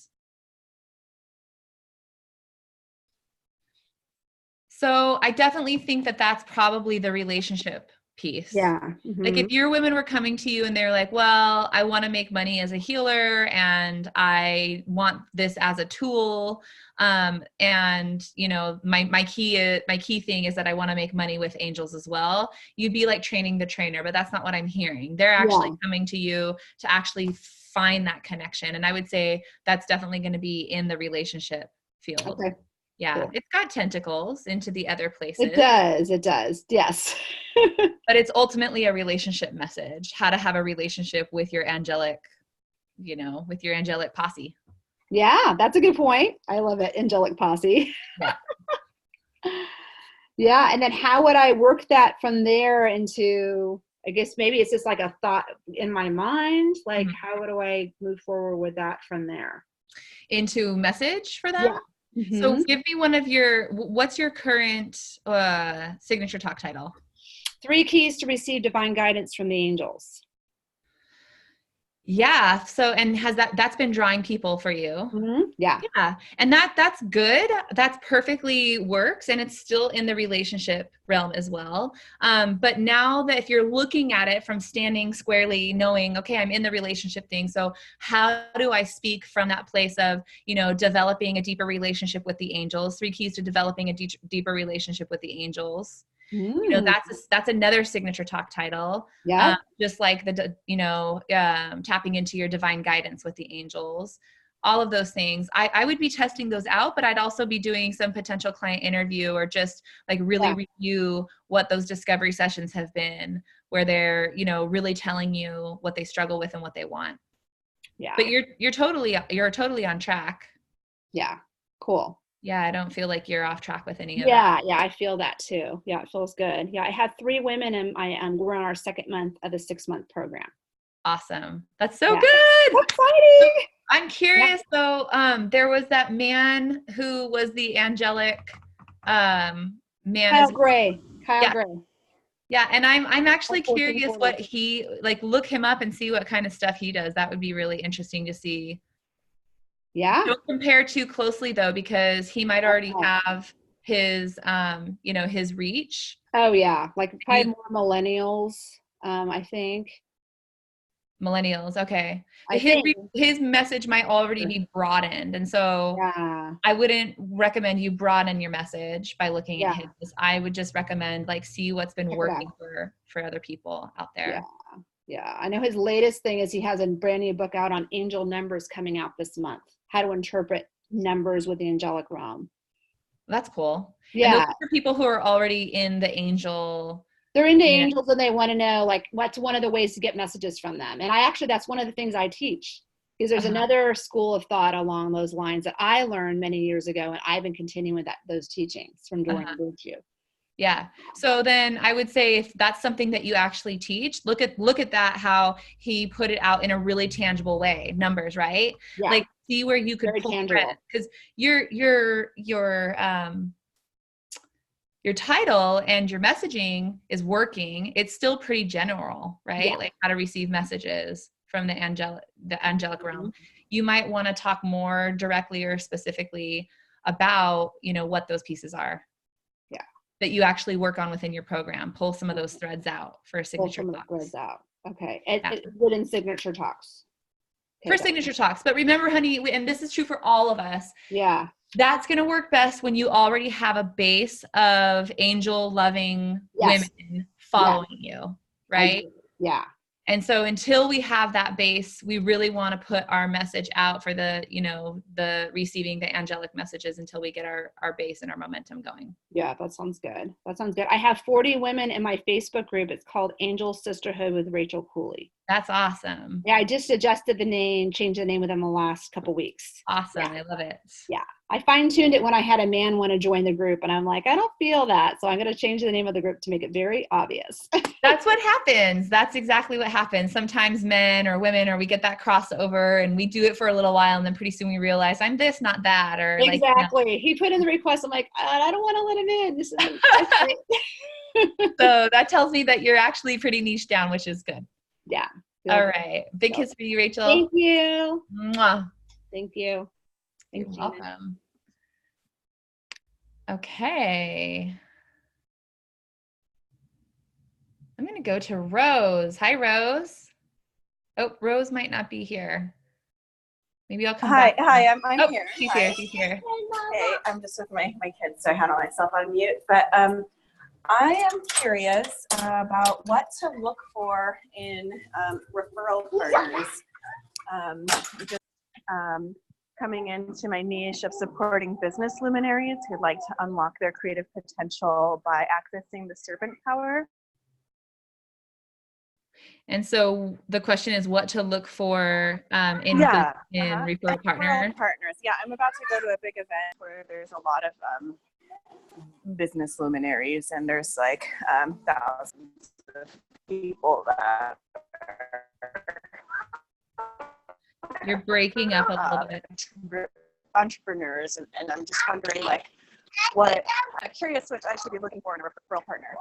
So I definitely think that that's probably the relationship piece. Yeah. Mm-hmm. Like if your women were coming to you and they're like, well, I want to make money as a healer and I want this as a tool. And you know, my key thing is that I want to make money with angels as well. You'd be like training the trainer, but that's not what I'm hearing. They're actually coming to you to actually find that connection. And I would say that's definitely going to be in the relationship field. Okay. Yeah. Cool. It's got tentacles into the other places. It does. Yes. But it's ultimately a relationship message, how to have a relationship with your angelic, with your angelic posse. Yeah, that's a good point. I love it. Angelic posse. Yeah. Yeah. And then how would I work that from there into, I guess maybe it's just like a thought in my mind, like how do I move forward with that from there? Into message for them? Yeah. So give me what's your current signature talk title? 3 keys to receive divine guidance from the angels. Yeah. So, and that's been drawing people for you? Yeah. Yeah. And that's good. That's perfectly works. And it's still in the relationship realm as well. But now that if you're looking at it from standing squarely, knowing, okay, I'm in the relationship thing. So how do I speak from that place of, developing a deeper relationship with the angels? 3 keys to developing a deeper relationship with the angels. That's another signature talk title. Yeah. Just like tapping into your divine guidance with the angels, all of those things. I would be testing those out, but I'd also be doing some potential client interview or just like really review what those discovery sessions have been, where they're, really telling you what they struggle with and what they want. Yeah. But you're totally on track. Yeah. Cool. Yeah, I don't feel like you're off track with any of that. Yeah, I feel that too. Yeah, it feels good. Yeah, I have 3 women and we're on our 2nd month of the 6-month program. Awesome. That's so good. That's exciting. I'm curious though, there was that man who was the angelic man. Kyle Gray. Gray. Yeah, and I'm actually curious what he, look him up and see what kind of stuff he does. That would be really interesting to see. Yeah. Don't compare too closely though, because he might already have his, his reach. Oh yeah, like probably more millennials. I think. Millennials, okay. His message might already be broadened, and so I wouldn't recommend you broaden your message by looking at his. I would just recommend see what's been working for other people out there. Yeah. I know his latest thing is he has a brand new book out on angel numbers coming out this month. How to interpret numbers with the angelic realm. That's cool. Yeah. And those are for people who are already in the angel. They're into angels and they want to know what's one of the ways to get messages from them. And that's one of the things I teach, because there's another school of thought along those lines that I learned many years ago, and I've been continuing those teachings from Dorian Virtue. Yeah. So then I would say if that's something that you actually teach, look at that, how he put it out in a really tangible way, numbers, right? Yeah. See where you could pull thread, because your title and your messaging is working. It's still pretty general, right? Yeah. Like how to receive messages from the angelic realm. You might want to talk more directly or specifically about, what those pieces are. Yeah. That you actually work on within your program. Pull some of those threads out for signature talks. Threads out. Okay. Within signature talks. For signature talks. But remember, honey, and this is true for all of us. Yeah. That's going to work best when you already have a base of angel loving women following you, right? Yeah. And so until we have that base, we really want to put our message out for the receiving the angelic messages until we get our base and our momentum going. Yeah, that sounds good. I have 40 women in my Facebook group. It's called Angel Sisterhood with Rachel Cooley. That's awesome. Yeah, I just adjusted the name, changed the name of them the last couple weeks. Awesome. Yeah. I love it. Yeah. I fine-tuned it when I had a man want to join the group, and I'm like, I don't feel that. So I'm going to change the name of the group to make it very obvious. That's what happens. That's exactly what happens. Sometimes men or women, or we get that crossover and we do it for a little while, and then pretty soon we realize I'm this, not that. Or exactly. He put in the request. I'm like, I don't want to let him in. This is So that tells me that you're actually pretty niche down, which is good. Yeah. All right. Big kiss for you, Rachel. Thank you. Mwah. Thank you. You're welcome. Okay. I'm going to go to Rose. Hi, Rose. Oh, Rose might not be here. Maybe I'll come back. Hi, I'm here. She's here. She's here. Hey, I'm just with my kids, so I had myself on mute. But I am curious about what to look for in referral partners. just coming into my niche of supporting business luminaries who'd like to unlock their creative potential by accessing the servant power. And so the question is what to look for in Yeah, referral partners. Yeah, I'm about to go to a big event where there's a lot of business luminaries, and there's like thousands of people that You're breaking up a little bit. entrepreneurs, and I'm just wondering like I'm curious what I should be looking for in a referral partner.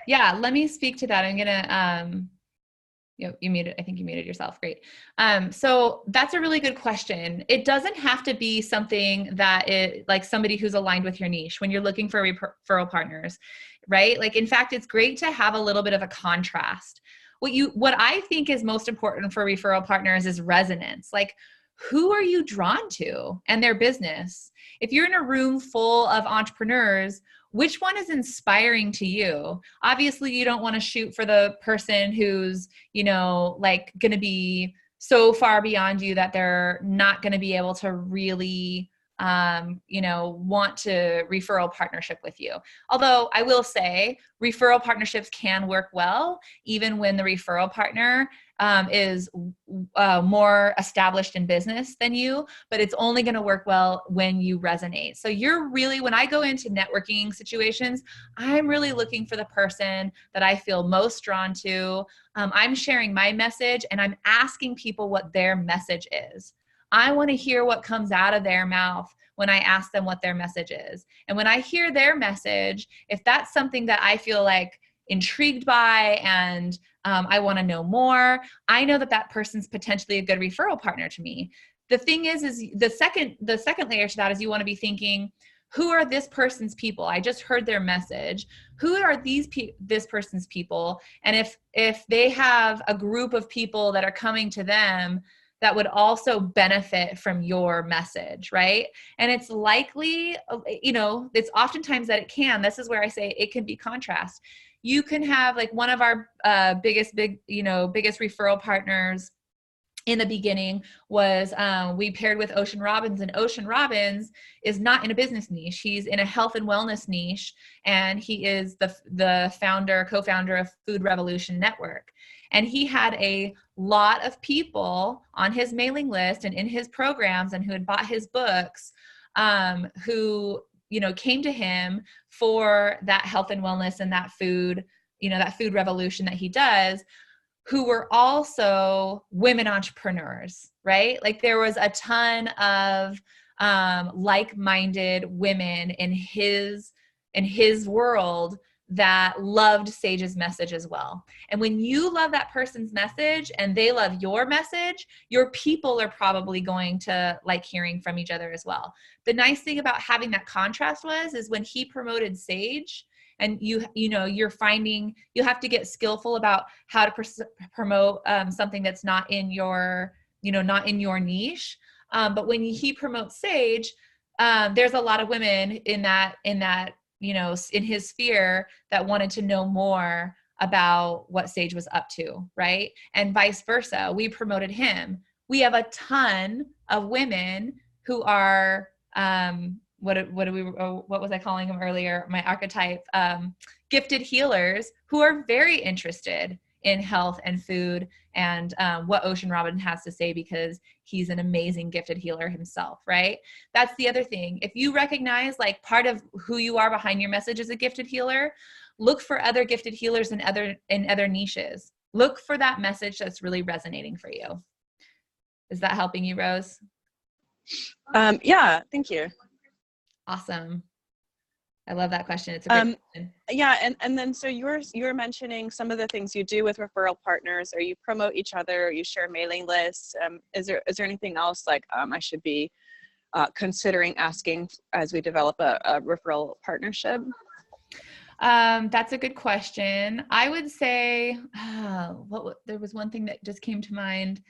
Yeah, let me speak to that. I'm gonna you muted, I think you muted yourself. Great. So that's a really good question. It doesn't have to be something that it like somebody who's aligned with your niche when you're looking for referral partners, right? Like, in fact, it's great to have a little bit of a contrast. What I think is most important for referral partners is resonance. Like, who are you drawn to and their business? If you're in a room full of entrepreneurs, which one is inspiring to you? Obviously, you don't want to shoot for the person who's, like going to be so far beyond you that they're not going to be able to really, want to referral partnership with you. Although I will say referral partnerships can work well, even when the referral partner is more established in business than you, but it's only going to work well when you resonate. So when I go into networking situations, I'm really looking for the person that I feel most drawn to. I'm sharing my message and I'm asking people what their message is. I want to hear what comes out of their mouth when I ask them what their message is. And when I hear their message, if that's something that I feel like intrigued by and I want to know more, I know that person's potentially a good referral partner to me. The thing is the second layer to that is you want to be thinking, who are this person's people? I just heard their message. Who are this person's people? And if they have a group of people that are coming to them that would also benefit from your message, right? And it's likely, it's oftentimes that it can. This is where I say it can be contrast. You can have like one of our biggest referral partners in the beginning was we paired with Ocean Robbins, and Ocean Robbins is not in a business niche. He's in a health and wellness niche, and he is the co-founder of Food Revolution Network. And he had a lot of people on his mailing list and in his programs and who had bought his books who came to him for that health and wellness and that food revolution that he does, who were also women entrepreneurs, right? Like there was a ton of like-minded women in his world that loved Sage's message as well. And when you love that person's message and they love your message, your people are probably going to like hearing from each other as well. The nice thing about having that contrast is when he promoted Sage, and you're finding you have to get skillful about how to promote something that's not in your niche. But when he promotes Sage, there's a lot of women in that in his sphere that wanted to know more about what Sage was up to, right? And vice versa. We promoted him. We have a ton of women who are what was I calling them earlier? My archetype, gifted healers who are very interested in health and food and what Ocean Robin has to say, because he's an amazing gifted healer himself, right? That's the other thing. If you recognize like part of who you are behind your message is a gifted healer, look for other gifted healers in other niches. Look for that message that's really resonating for you. Is that helping you, Rose? Yeah, thank you. Awesome. I love that question. It's a great question. Yeah, and then so you were mentioning some of the things you do with referral partners, or you promote each other, or you share mailing lists. Is there anything else like I should be considering asking as we develop a referral partnership? That's a good question. I would say there was one thing that just came to mind.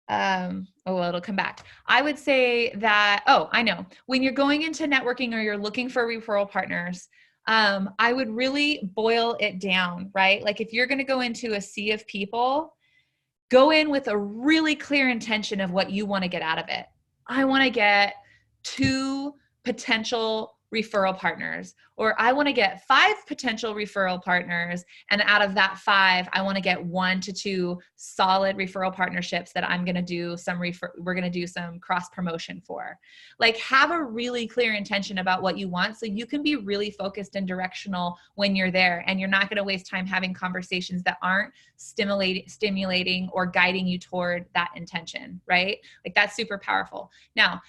It'll come back. I would say that, I know. When you're going into networking or you're looking for referral partners, I would really boil it down, right? Like if you're going to go into a sea of people, go in with a really clear intention of what you want to get out of it. I want to get 2 potential referral partners, or I want to get 5 potential referral partners. And out of that 5, I want to get 1 to 2 solid referral partnerships that I'm going to do we're going to do some cross promotion for. Like, have a really clear intention about what you want so you can be really focused and directional when you're there, and you're not going to waste time having conversations that aren't stimulating or guiding you toward that intention, right? Like, that's super powerful. Now,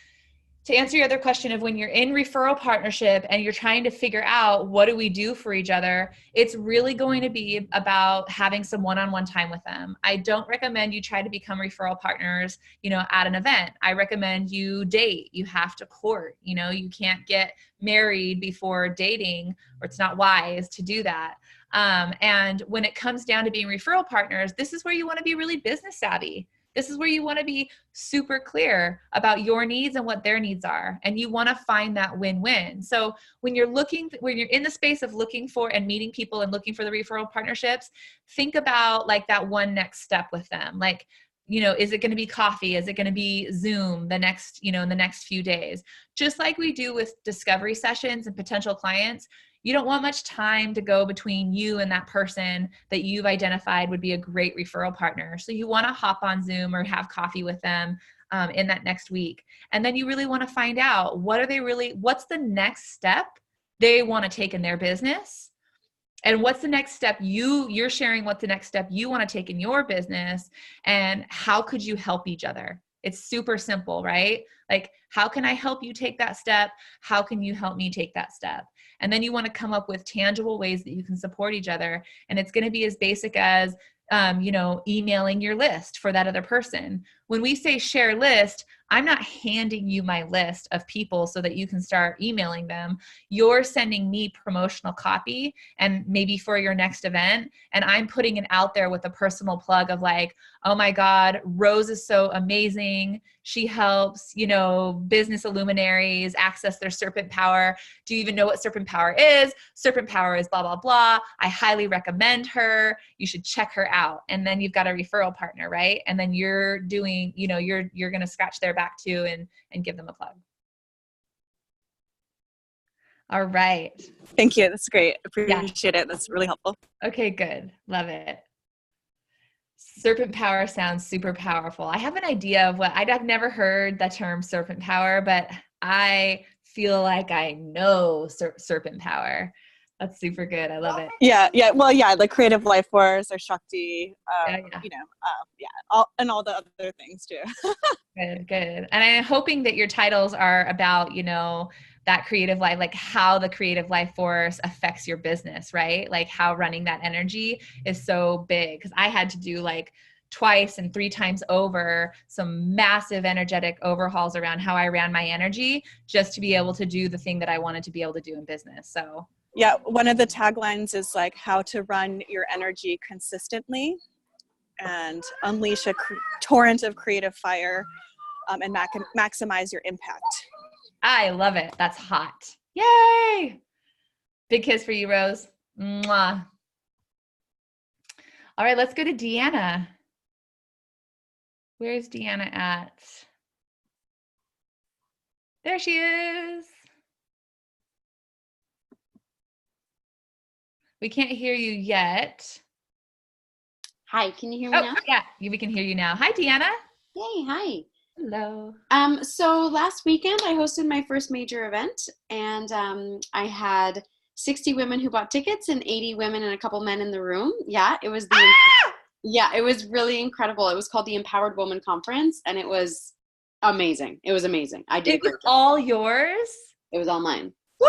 to answer your other question of when you're in referral partnership and you're trying to figure out what do we do for each other, it's really going to be about having some one-on-one time with them. I don't recommend you try to become referral partners, at an event. I recommend you date. You have to court. You can't get married before dating, or it's not wise to do that. And when it comes down to being referral partners, this is where you want to be really business savvy. This is where you want to be super clear about your needs and what their needs are. And you want to find that win-win. So when you're in the space of looking for and meeting people and looking for the referral partnerships, think about like that one next step with them. Like, is it going to be coffee? Is it going to be Zoom in the next few days? Just like we do with discovery sessions and potential clients, you don't want much time to go between you and that person that you've identified would be a great referral partner. So you want to hop on Zoom or have coffee with them in that next week. And then you really want to find out what's the next step they want to take in their business, and what's the next step you're sharing what's the next step you want to take in your business, and how could you help each other? It's super simple, right? Like, how can I help you take that step? How can you help me take that step? And then you want to come up with tangible ways that you can support each other. And it's going to be as basic as, emailing your list for that other person. When we say share list, I'm not handing you my list of people so that you can start emailing them. You're sending me promotional copy and maybe for your next event. And I'm putting it out there with a personal plug of like, oh my God, Rose is so amazing. She helps, business luminaries access their serpent power. Do you even know what serpent power is? Serpent power is blah, blah, blah. I highly recommend her. You should check her out. And then you've got a referral partner, right? And then you're doing, you're going to scratch their back too and give them a plug. All right. Thank you. That's great. Appreciate it. That's really helpful. Okay, good. Love it. Serpent power sounds super powerful. I have an idea of I've never heard the term serpent power, but I feel like I know serpent power. That's super good. I love it. Yeah. Well, yeah, like creative life force or Shakti, all the other things too. Good. And I'm hoping that your titles are about, that creative life, like how the creative life force affects your business, right? Like how running that energy is so big. Because I had to do like twice and 3 times over some massive energetic overhauls around how I ran my energy just to be able to do the thing that I wanted to be able to do in business. So yeah, one of the taglines is like how to run your energy consistently and unleash a torrent of creative fire and maximize your impact. I love it. That's hot. Yay! Big kiss for you, Rose. Mwah. All right, let's go to Deanna. Where's Deanna at? There she is. We can't hear you yet. Hi, can you hear me now? Yeah, we can hear you now. Hi, Deanna. Hey, hi. Hello. So last weekend I hosted my first major event, and I had 60 women who bought tickets and 80 women and a couple men in the room. Yeah, it was it was really incredible. It was called the Empowered Woman Conference, and it was amazing. It was amazing. I did. It was all yours? It was all mine. Woo!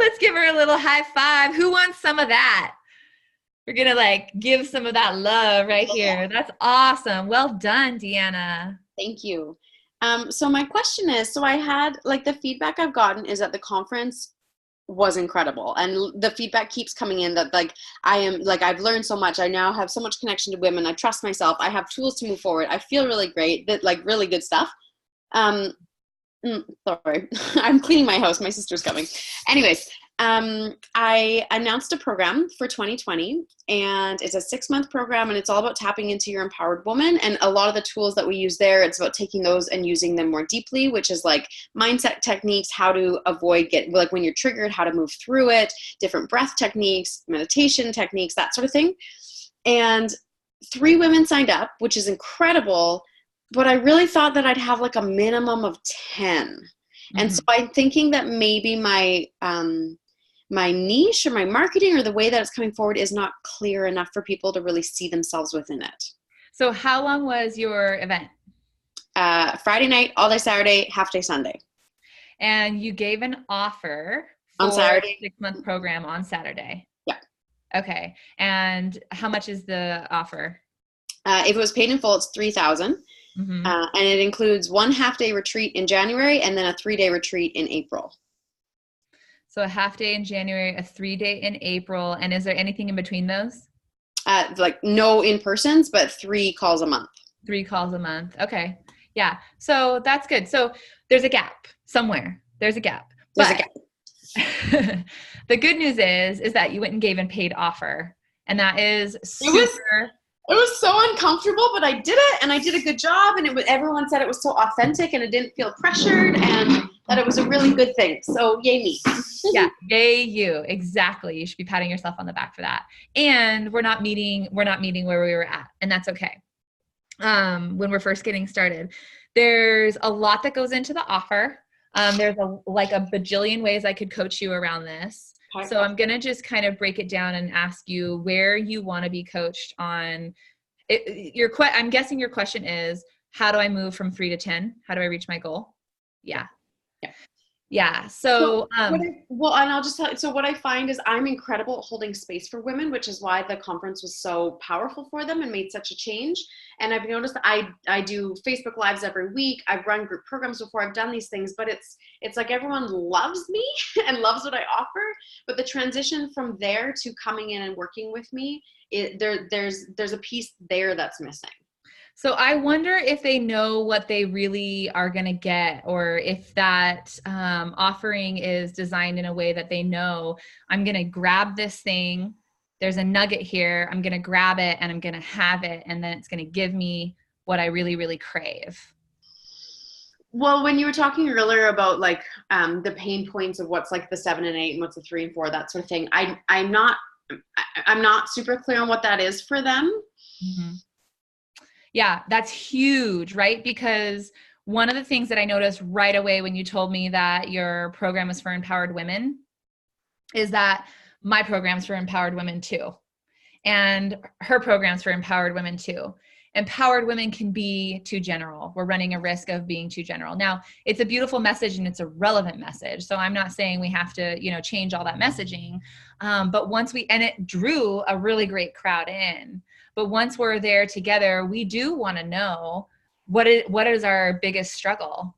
Let's give her a little high five. Who wants some of that? We're going to give some of that love right here. That's awesome. Well done, Deanna. Thank you. So my question is, I had the feedback I've gotten is that the conference was incredible. And the feedback keeps coming in that I've learned so much. I now have so much connection to women. I trust myself. I have tools to move forward. I feel really great. That really good stuff. Sorry, I'm cleaning my house. My sister's coming. Anyways, I announced a program for 2020, and it's a 6-month program, and it's all about tapping into your empowered woman. And a lot of the tools that we use there, it's about taking those and using them more deeply, which is like mindset techniques, how to avoid like when you're triggered, how to move through it, different breath techniques, meditation techniques, that sort of thing. And 3 women signed up, which is incredible, but I really thought that I'd have like a minimum of 10. And so I'm thinking that maybe my niche or my marketing or the way that it's coming forward is not clear enough for people to really see themselves within it. So how long was your event? Friday night, all day Saturday, half day Sunday. And you gave an offer for On Saturday. a 6-month program on Saturday. Yeah. Okay. And how much is the offer? If it was paid in full, it's $3,000. And it includes 1 half-day retreat in January and then a 3-day retreat in April. So a half day in January, a 3-day in April. And is there anything in between those? Like no in-persons, but 3 calls a month. 3 calls a month. Okay. Yeah. So that's good. So there's a gap somewhere. There's a gap. There's a gap. The good news is that you went and gave a paid offer. And that is super. It was so uncomfortable, but I did it, and I did a good job, and everyone said it was so authentic, and it didn't feel pressured, and that it was a really good thing. So yay me. Yeah, yay you. Exactly. You should be patting yourself on the back for that. And we're not meeting where we were at, and that's okay. When we're first getting started, there's a lot that goes into the offer. There's a bajillion ways I could coach you around this. So I'm going to just kind of break it down and ask you where you want to be coached on it. I'm guessing your question is, how do I move from 3 to 10? How do I reach my goal? Yeah. So, and I'll just tell you, so what I find is I'm incredible at holding space for women, which is why the conference was so powerful for them and made such a change. And I've noticed that I do Facebook Lives every week. I've run group programs before. I've done these things, but it's like everyone loves me and loves what I offer. But the transition from there to coming in and working with me, there's a piece there that's missing. So I wonder if they know what they really are going to get, or if that offering is designed in a way that they know, I'm going to grab this thing. There's a nugget here. I'm going to grab it and I'm going to have it. And then it's going to give me what I really, really crave. Well, when you were talking earlier about like the pain points of what's like the 7 and 8 and what's the 3 and 4, that sort of thing, I'm not super clear on what that is for them. Mm-hmm. Yeah, that's huge, right? Because one of the things that I noticed right away when you told me that your program is for empowered women is that my program's for empowered women too. And her program's for empowered women too. Empowered women can be too general. We're running a risk of being too general. Now, it's a beautiful message and it's a relevant message. So I'm not saying we have to, change all that messaging. But once and it drew a really great crowd in. But once we're there together, we do want to know what is our biggest struggle?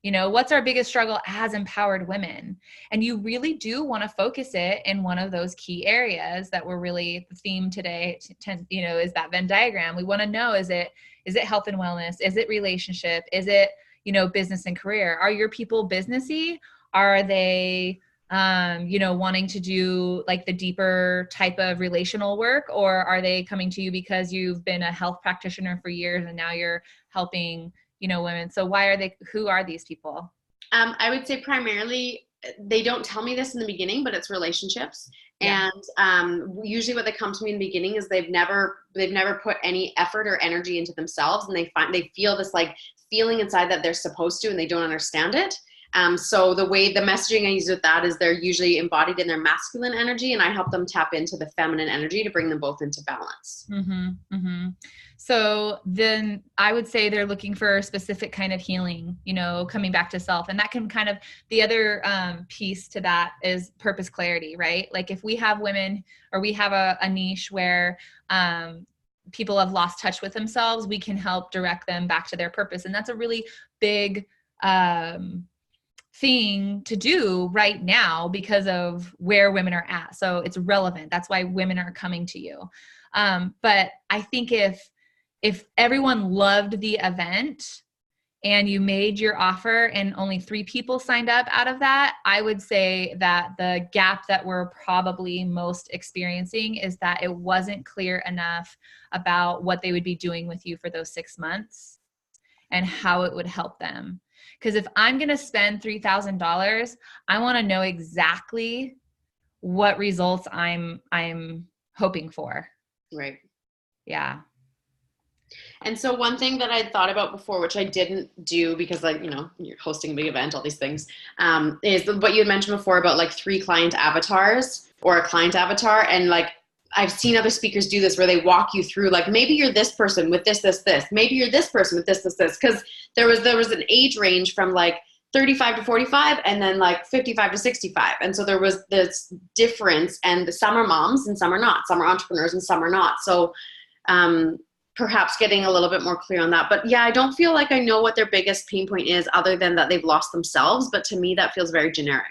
What's our biggest struggle as empowered women? And you really do want to focus it in one of those key areas that were really the theme today, is that Venn diagram. We want to know, is it health and wellness? Is it relationship? Is it, business and career? Are your people businessy? Are they, wanting to do like the deeper type of relational work, or are they coming to you because you've been a health practitioner for years and now you're helping, women? So who are these people? I would say primarily, they don't tell me this in the beginning, but it's relationships. Yeah. And usually what they come to me in the beginning is they've never put any effort or energy into themselves, and they feel this like feeling inside that they're supposed to, and they don't understand it. So the messaging I use with that is they're usually embodied in their masculine energy, and I help them tap into the feminine energy to bring them both into balance. Mm-hmm, mm-hmm. So then I would say they're looking for a specific kind of healing, coming back to self. And that can kind of, the other piece to that is purpose clarity, right? Like if we have women, or we have a niche where people have lost touch with themselves, we can help direct them back to their purpose. And that's a really big thing to do right now because of where women are at. So it's relevant. That's why women are coming to you. But I think if everyone loved the event and you made your offer and only 3 people signed up out of that, I would say that the gap that we're probably most experiencing is that it wasn't clear enough about what they would be doing with you for those 6 months and how it would help them. Because if I'm going to spend $3,000, I want to know exactly what results I'm hoping for. Right. Yeah. And so one thing that I'd thought about before, which I didn't do because, like, you know, you're hosting a big event, all these things, is what you had mentioned before about like 3 client avatars or a client avatar. And like, I've seen other speakers do this where they walk you through, like, maybe you're this person with this, this, this. Maybe you're this person with this, this, this. Because there was an age range from like 35 to 45 and then like 55 to 65. And so there was this difference, and some are moms and some are not. Some are entrepreneurs and some are not. So perhaps getting a little bit more clear on that. But yeah, I don't feel like I know what their biggest pain point is other than that they've lost themselves. But to me, that feels very generic.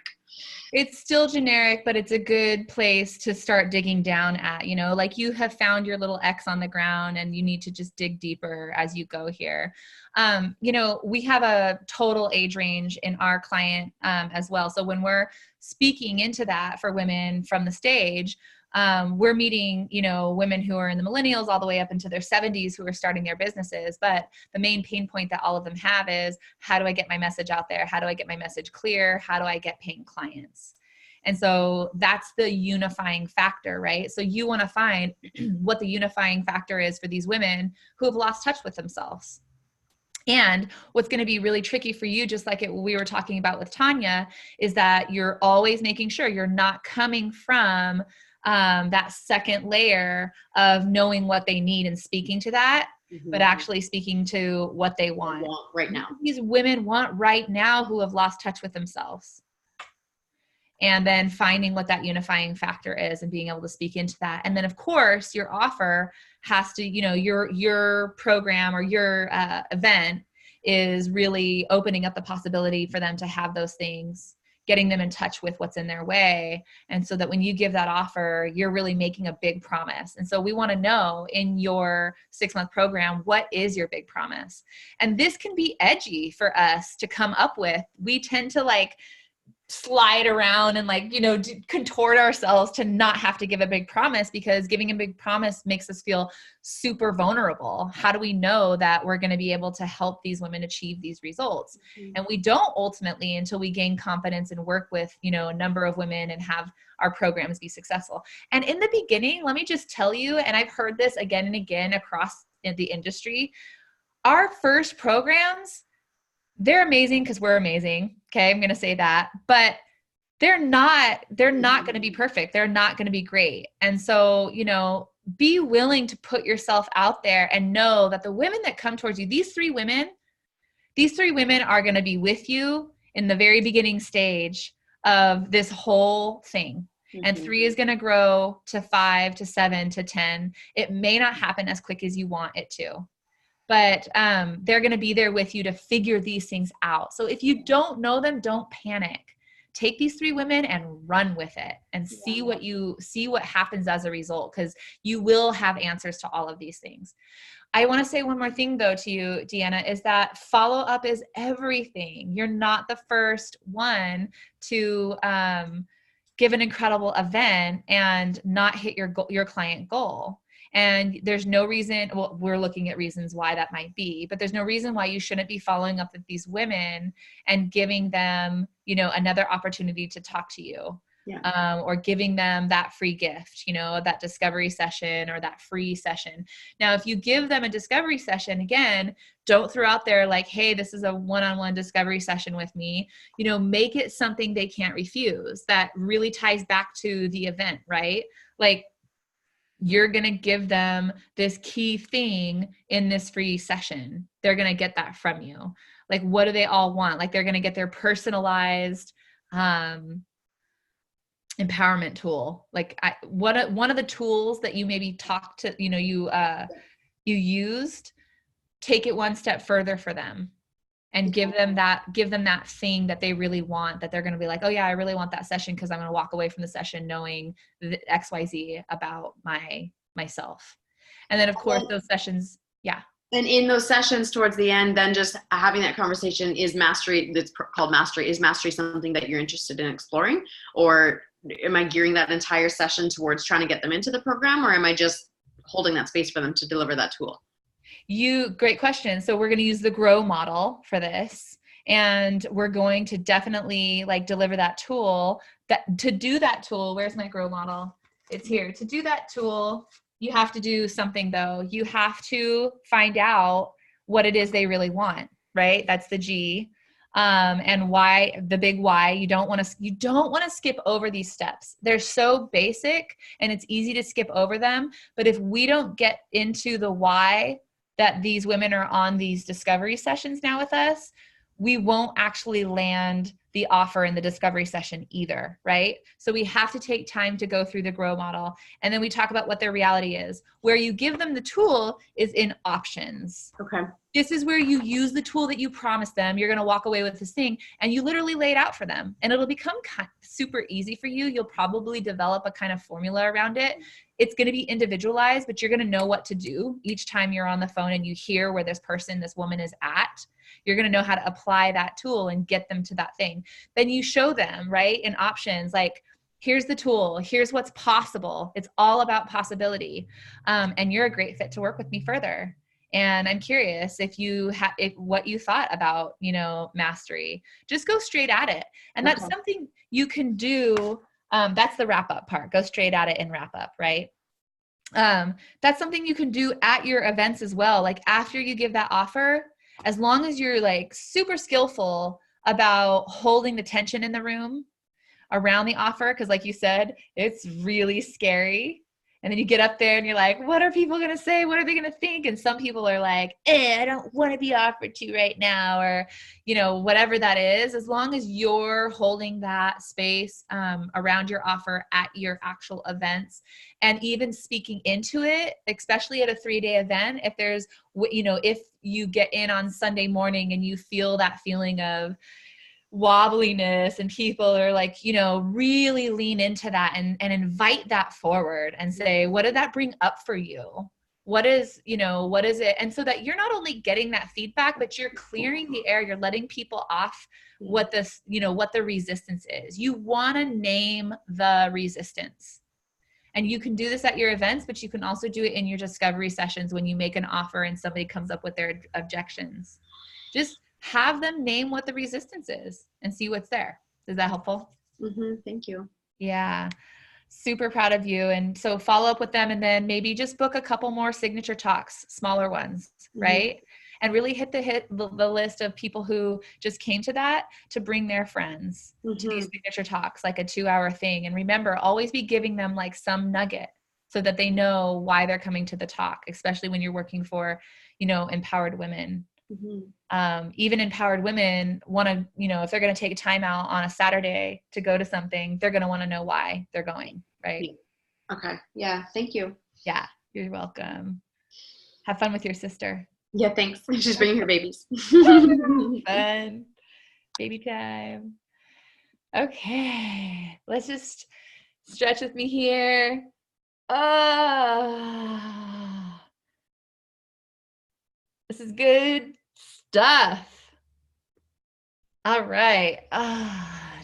It's still generic, but it's a good place to start digging down at, you know, like you have found your little X on the ground and you need to just dig deeper as you go here. You know, we have a total age range in our client as well. So when we're speaking into that for women from the stage, we're meeting, you know, women who are in the millennials all the way up into their 70s who are starting their businesses. But the main pain point that all of them have is, how do I get my message out there? How do I get my message clear? How do I get paying clients? And so that's the unifying factor, right? So you want to find what the unifying factor is for these women who have lost touch with themselves. And what's going to be really tricky for you, just like we were talking about with Tanya, is that you're always making sure you're not coming from that second layer of knowing what they need and speaking to that, but actually speaking to what they want right now. These women want right now who have lost touch with themselves. And then finding what that unifying factor is and being able to speak into that. And then of course your offer has to, you know, your program or your event is really opening up the possibility for them to have those things, getting them in touch with what's in their way. And so that when you give that offer, you're really making a big promise. And so we want to know in your 6-month program, what is your big promise? And this can be edgy for us to come up with. We tend to like slide around and like, you know, contort ourselves to not have to give a big promise, because giving a big promise makes us feel super vulnerable. How do we know that we're going to be able to help these women achieve these results? And we don't ultimately until we gain confidence and work with, you know, a number of women and have our programs be successful. And in the beginning, let me just tell you, and I've heard this again and again across the industry, our first programs, they're amazing because we're amazing. Okay. I'm going to say that, but they're not going to be perfect. They're not going to be great. And so, you know, be willing to put yourself out there and know that the women that come towards you, these three women are going to be with you in the very beginning stage of this whole thing. And 3 is going to grow to 5 to 7 to 10. It may not happen as quick as you want it to. But they're going to be there with you to figure these things out. So if you don't know them, don't panic. Take these 3 women and run with it and see what happens as a result, because you will have answers to all of these things. I want to say one more thing though to you, Deanna, is that follow up is everything. You're not the first one to give an incredible event and not hit your client goal. And there's no reason, well, we're looking at reasons why that might be, but there's no reason why you shouldn't be following up with these women and giving them, you know, another opportunity to talk to you. Yeah. Or giving them that free gift, you know, that discovery session or that free session. Now, if you give them a discovery session, again, don't throw out there like, hey, this is a one-on-one discovery session with me. You know, make it something they can't refuse. That really ties back to the event, right? Like, you're going to give them this key thing in this free session. They're going to get that from you. Like, what do they all want? Like, they're going to get their personalized empowerment tool. Like, one of the tools that you maybe talked to, you know, you used, take it one step further for them and give them that thing that they really want, that they're going to be like, oh yeah, I really want that session because I'm going to walk away from the session knowing XYZ about myself. And then of course those sessions, yeah. And in those sessions towards the end, then just having that conversation, is mastery, that's called mastery, is mastery something that you're interested in exploring? Or am I gearing that entire session towards trying to get them into the program, or am I just holding that space for them to deliver that tool? Great question. So we're going to use the GROW model for this. And we're going to definitely like deliver that tool. To do that tool, where's my GROW model? It's here. To do that tool, you have to do something though. You have to find out what it is they really want, right? That's the G. And why, the big why. You don't want to skip over these steps. They're so basic and it's easy to skip over them. But if we don't get into the why that these women are on these discovery sessions now with us, we won't actually land the offer in the discovery session either, right? So we have to take time to go through the GROW model. And then we talk about what their reality is. Where you give them the tool is in options. Okay. This is where you use the tool that you promised them. You're going to walk away with this thing and you literally lay it out for them. And it'll become super easy for you. You'll probably develop a kind of formula around it. It's going to be individualized, but you're going to know what to do each time you're on the phone and you hear where this woman is at. You're going to know how to apply that tool and get them to that thing. Then you show them, right, in options, like, here's the tool, here's what's possible. It's all about possibility. And you're a great fit to work with me further. And I'm curious if what you thought about, mastery. Just go straight at it. And that's something you can do. That's the wrap up part. Go straight at it and wrap up, right? That's something you can do at your events as well. Like after you give that offer, as long as you're like super skillful about holding the tension in the room around the offer, because like you said, it's really scary. And then you get up there and you're like, what are people going to say? What are they going to think? And some people are like, I don't want to be offered to right now, or, whatever that is. As long as you're holding that space around your offer at your actual events and even speaking into it, especially at a 3-day event, if you get in on Sunday morning and you feel that feeling of wobbliness and people are like, really lean into that and invite that forward and say, what did that bring up for you? What is it? And so that you're not only getting that feedback, but you're clearing the air. You're letting people off what the resistance is. You want to name the resistance. And you can do this at your events, but you can also do it in your discovery sessions when you make an offer and somebody comes up with their objections. Just have them name what the resistance is and see what's there. Is that helpful? Mm-hmm. Thank you. Yeah. Super proud of you. And so follow up with them and then maybe just book a couple more signature talks, smaller ones, right? And really hit the list of people who just came to that to bring their friends to these signature talks, like a 2-hour thing. And remember, always be giving them like some nugget so that they know why they're coming to the talk, especially when you're working for, empowered women. Even empowered women want to, if they're going to take a time out on a Saturday to go to something, they're going to want to know why they're going, right? Okay. Yeah. Thank you. Yeah. You're welcome. Have fun with your sister. Yeah. Thanks. She's bringing her babies. Fun. Baby time. Okay. Let's just stretch with me here. This is good stuff. All right.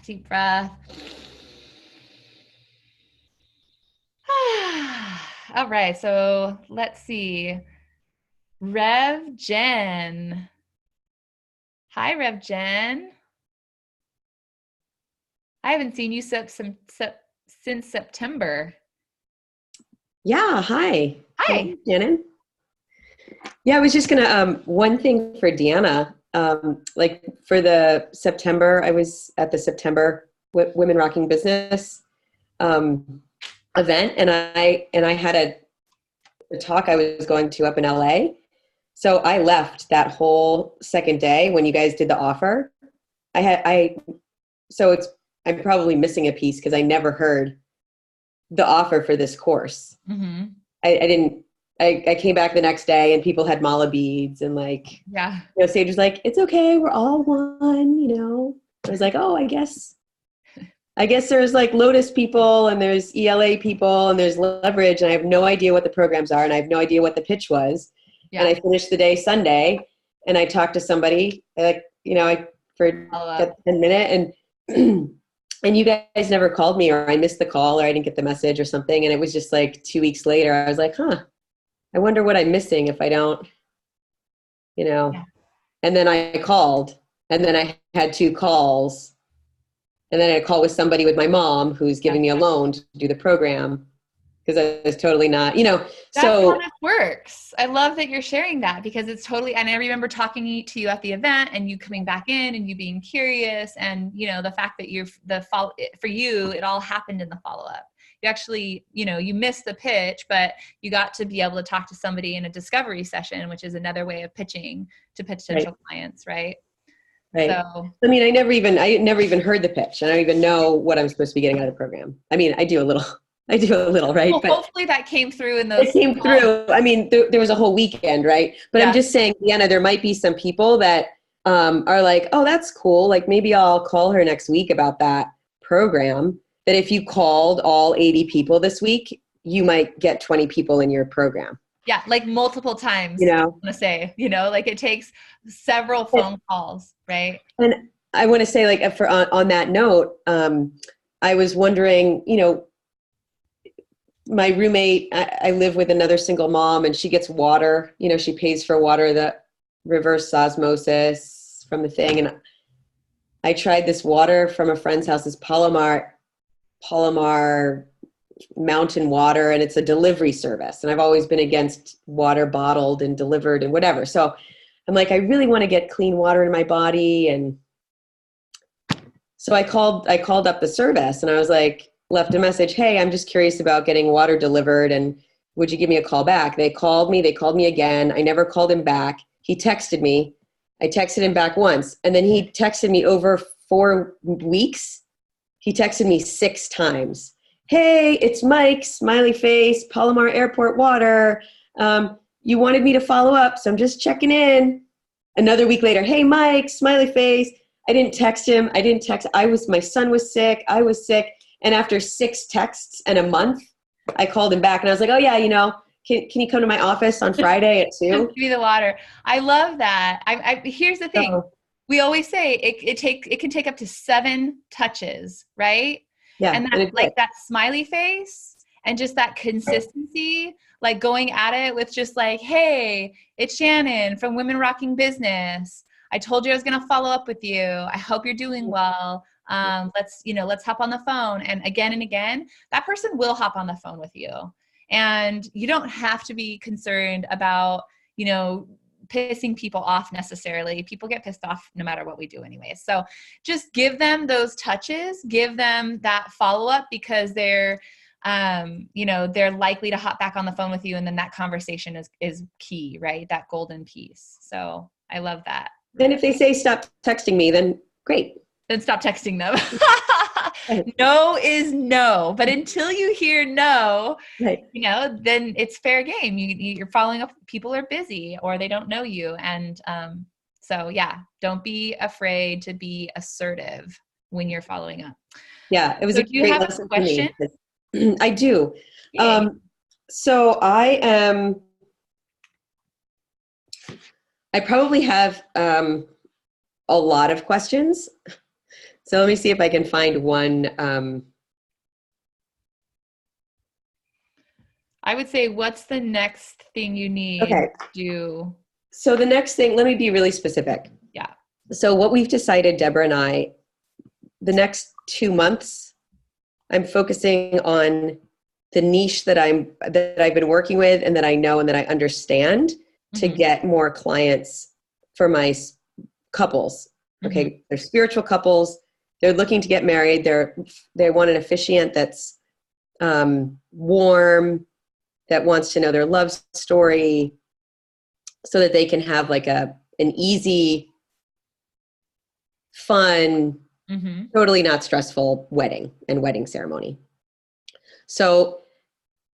Deep breath. All right. So let's see. Rev Jen. Hi, Rev Jen. I haven't seen you since September. Yeah. Hi. Hi, Shannon. Yeah, I was just gonna, one thing for Deanna, like for the September, I was at the September Women Rocking Business event, and I had a talk I was going to up in LA. So I left that whole second day when you guys did the offer. I'm probably missing a piece because I never heard the offer for this course. Mm-hmm. I came back the next day and people had mala beads and Sage was like, it's okay. We're all one, I was like, oh, I guess there's like Lotus people and there's ELA people and there's Leverage. And I have no idea what the programs are. And I have no idea what the pitch was. And I finished the day Sunday, and I talked to somebody, like, you know, for a 10-minute, and you guys never called me, or I missed the call, or I didn't get the message or something. And it was just like 2 weeks later, I was like, I wonder what I'm missing if I don't, you know. Yeah. And then I called, and then I had 2 calls, and then I had a call with somebody, with my mom, who's giving me a loan to do the program, because I was totally not, you know. That's how this works. I love that you're sharing that, because it's totally, and I remember talking to you at the event and you coming back in and you being curious, and, you know, the fact that for you, it all happened in the follow-up. You actually, you know, you missed the pitch, but you got to be able to talk to somebody in a discovery session, which is another way of pitching to potential clients, right? Right. So, I mean, I never even heard the pitch. I don't even know what I'm supposed to be getting out of the program. I mean, I do a little, right? Well, but hopefully that came through in those. It came through. I mean, there was a whole weekend, right? But I'm just saying, Deanna, there might be some people that are like, oh, that's cool. Like, maybe I'll call her next week about that program. That if you called all 80 people this week, you might get 20 people in your program. Yeah, like multiple times. You know, I want to say, you know, like it takes several phone calls, right? And I want to say, like, on that note, I was wondering, you know, my roommate, I live with another single mom, and she gets water. You know, she pays for water, the reverse osmosis from the thing. And I tried this water from a friend's house, this Palomar mountain water, and it's a delivery service. And I've always been against water bottled and delivered and whatever. So I'm like, I really want to get clean water in my body. And so I called up the service, and I was like, left a message, hey, I'm just curious about getting water delivered, and would you give me a call back? They called me again. I never called him back. He texted me. I texted him back once, and then he texted me over 4 weeks. He texted me 6 times. Hey, it's Mike, smiley face, Palomar Airport water. You wanted me to follow up, so I'm just checking in. Another week later, hey, Mike, smiley face. I didn't text him. My son was sick. I was sick. And after 6 texts and a month, I called him back, and I was like, oh yeah, you know, can you come to my office on Friday at 2? Give me the water. I love that. Here's the thing. We always say it can take up to 7 touches, right? Yeah. And that, like that smiley face and just that consistency, like going at it with just like, hey, it's Shannon from Women Rocking Business. I told you I was going to follow up with you. I hope you're doing well. Let's hop on the phone. And again, that person will hop on the phone with you. And you don't have to be concerned about, you know, pissing people off necessarily. People get pissed off no matter what we do anyway. So just give them those touches, give them that follow-up, because they're likely to hop back on the phone with you. And then that conversation is key, right? That golden piece. So I love that. Then if they say, stop texting me, then great. Then stop texting them. No is no. But until you hear no, right, you know, then it's fair game. You're following up. People are busy or they don't know you. And so, yeah, don't be afraid to be assertive when you're following up. Yeah, it was so a great lesson for me. I do. Yay. So I probably have a lot of questions. So let me see if I can find one. I would say, what's the next thing you need to do? So the next thing, let me be really specific. Yeah. So what we've decided, Deborah and I, the next 2 months, I'm focusing on the niche that I've been working with and that I know and that I understand to get more clients for my couples. Okay. They're spiritual couples. They're looking to get married. They want an officiant that's warm, that wants to know their love story, so that they can have like an easy, fun, totally not stressful wedding and wedding ceremony. So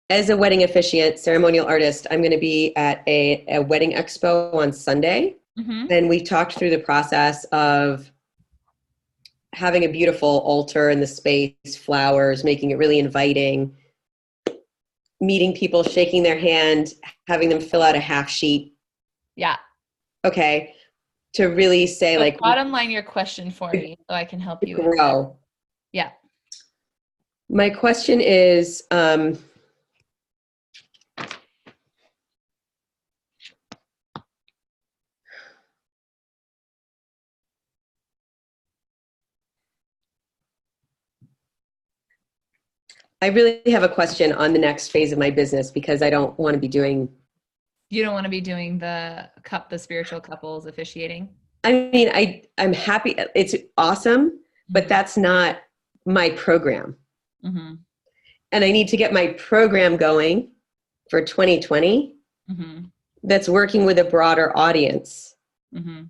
as a wedding officiant, ceremonial artist, I'm going to be at a wedding expo on Sunday. And we talked through the process of having a beautiful altar in the space, flowers, making it really inviting, meeting people, shaking their hand, having them fill out a half sheet Yeah. Okay. To really say So like bottom line your question for me so I can help you with it. grow. Yeah. My question is, I really have a question on the next phase of my business because I don't want to be doing. You don't want to be doing the spiritual couples officiating? I mean, I'm happy. It's awesome, but that's not my program. Mm-hmm. And I need to get my program going for 2020 that's working with a broader audience. Mm-hmm.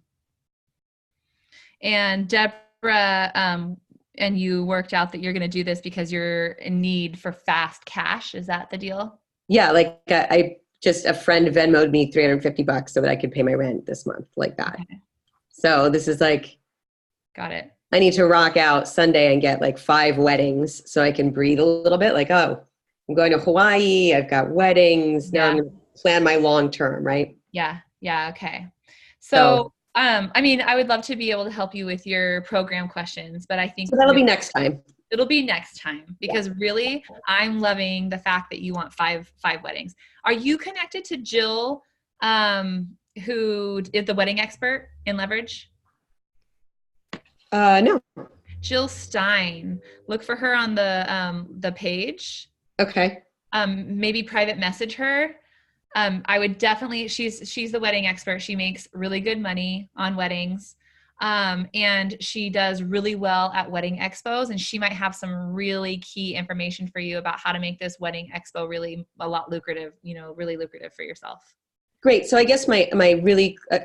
And Deborah, and you worked out that you're going to do this because you're in need for fast cash. Is that the deal? Yeah. Like I just, a friend Venmo'd me $350 so that I could pay my rent this month, like that. Okay. So this is like, got it. I need to rock out Sunday and get like 5 weddings so I can breathe a little bit. Like, oh, I'm going to Hawaii. I've got weddings. Now I'm going to plan my long term, right? Yeah. Yeah. Okay. So I mean, I would love to be able to help you with your program questions, but I think so that'll be next time. It'll be next time because really I'm loving the fact that you want five weddings. Are you connected to Jill, who is the wedding expert in Leverage? No. Jill Stein. Look for her on the page. Okay. Maybe private message her. I would definitely, she's the wedding expert. She makes really good money on weddings. And she does really well at wedding expos, and she might have some really key information for you about how to make this wedding expo really a lot lucrative, really lucrative for yourself. Great. So I guess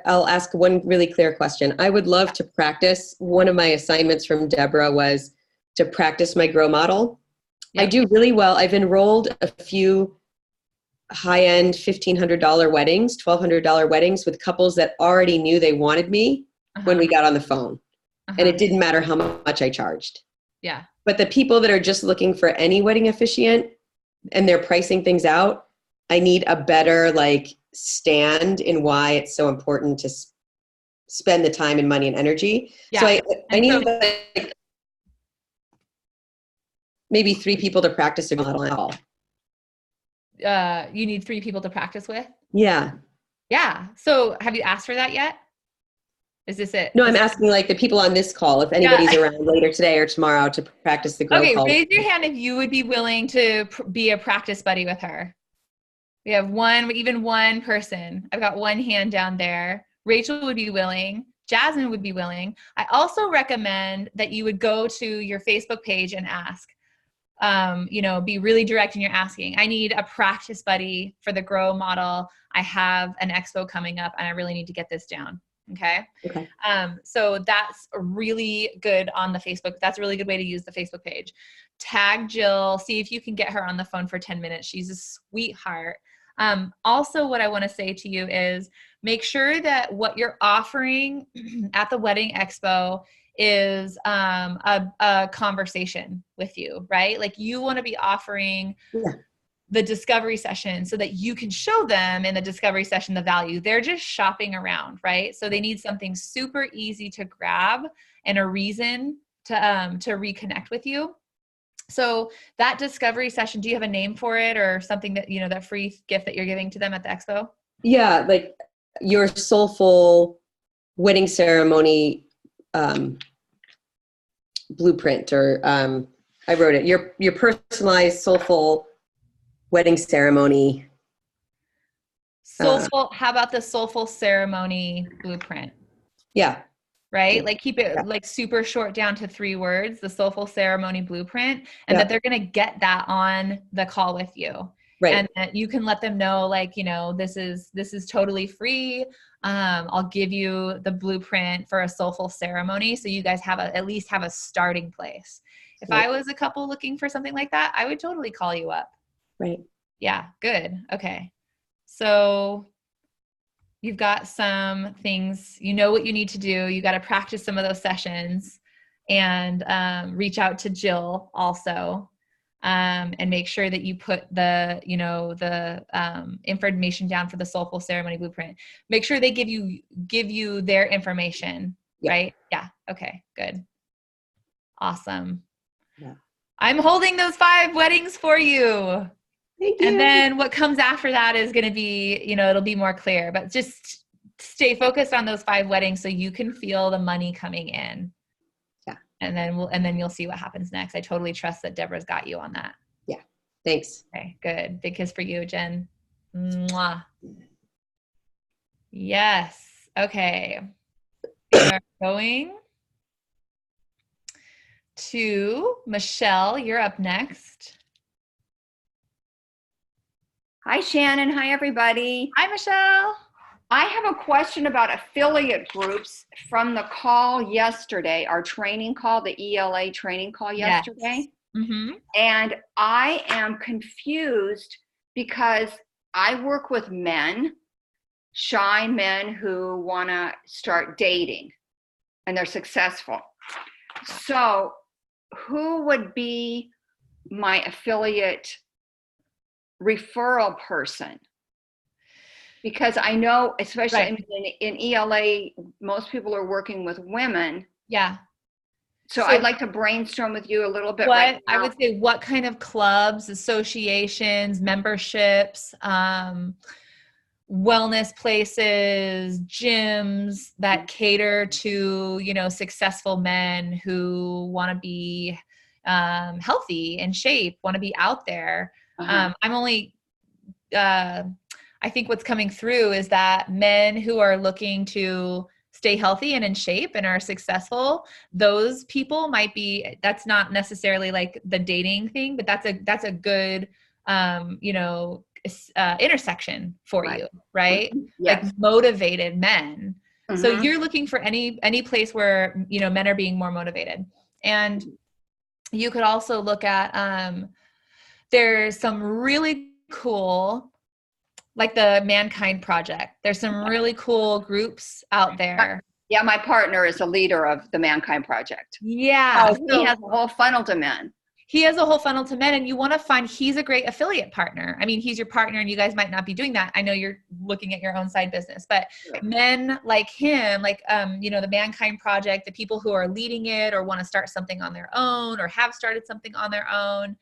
I'll ask one really clear question. I would love to practice. One of my assignments from Deborah was to practice my grow model. Yep. I do really well. I've enrolled a few high-end $1,500 weddings, $1,200 weddings with couples that already knew they wanted me when we got on the phone. And it didn't matter how much I charged. Yeah. But the people that are just looking for any wedding officiant and they're pricing things out, I need a better stand in why it's so important to spend the time and money and energy. Yeah. So I need maybe 3 people to practice a model at all. You need 3 people to practice with? Yeah. Yeah. So have you asked for that yet? Is this it? No, I'm asking the people on this call, if anybody's around later today or tomorrow to practice the grow call. Raise your hand if you would be willing to be a practice buddy with her. We have even one person. I've got one hand down there. Rachel would be willing. Jasmine would be willing. I also recommend that you would go to your Facebook page and ask. Be really direct in your asking. I need a practice buddy for the grow model. I have an expo coming up and I really need to get this down. Okay. So that's really good on the Facebook. That's a really good way to use the Facebook page. Tag Jill, see if you can get her on the phone for 10 minutes. She's a sweetheart. Also, what I want to say to you is make sure that what you're offering at the wedding expo is a conversation with you, right? Like you want to be offering the discovery session so that you can show them in the discovery session the value. They're just shopping around, right? So they need something super easy to grab and a reason to reconnect with you. So that discovery session, do you have a name for it or something that, that free gift that you're giving to them at the expo? Yeah, like your soulful wedding ceremony blueprint, or I wrote it. Your personalized soulful wedding ceremony. Soulful. How about the soulful ceremony blueprint? Yeah. Right? Like keep it super short down to 3 words, the soulful ceremony blueprint, and that they're going to get that on the call with you. Right. And that you can let them know, this is totally free. I'll give you the blueprint for a soulful ceremony. So you guys at least have a starting place. If I was a couple looking for something like that, I would totally call you up. Right. Yeah. Good. Okay. So you've got some things, what you need to do. You got to practice some of those sessions and reach out to Jill also. and make sure that you put the, you know, the information down for the Soulful Ceremony Blueprint. Make sure they give you their information, right? Yeah. Okay, good. Awesome. Yeah. I'm holding those 5 weddings for you. Thank you. And then what comes after that is going to be, you know, it'll be more clear, but just stay focused on those 5 weddings so you can feel the money coming in. Yeah. And then you'll see what happens next. I totally trust that Deborah's got you on that. Yeah. Thanks. Okay, good. Big kiss for you, Jen. Mwah. Yes. Okay. We are going to Michelle. You're up next. Hi, Shannon. Hi, everybody. Hi, Michelle. I have a question about affiliate groups from the call yesterday, our training call, the ELA training call yesterday. Yes. Mm-hmm. And I am confused because I work with men, shy men who want to start dating and they're successful. So who would be my affiliate referral person? Because I know, especially in ELA, most people are working with women. Yeah. So I'd like to brainstorm with you a little bit right now. I would say what kind of clubs, associations, memberships, wellness places, gyms that cater to, you know, successful men who want to be healthy, in shape, want to be out there. I'm only, I think what's coming through is that men who are looking to stay healthy and in shape and are successful, those people might be, that's not necessarily like the dating thing, but that's a good, you know, intersection for you, right? Yes. Like motivated men. So you're looking for any place where, you know, men are being more motivated. And you could also look at, there's some really cool, like the Mankind Project. There's some really cool groups out there. Yeah, my partner is a leader of the Mankind Project. Yeah. He has a whole funnel to men. He has a whole funnel to men, and you want to find, he's a great affiliate partner. I mean, he's your partner and you guys might not be doing that. I know you're looking at your own side business, but men like him, like, you know, the Mankind Project, the people who are leading it or want to start something on their own or have started something on their own,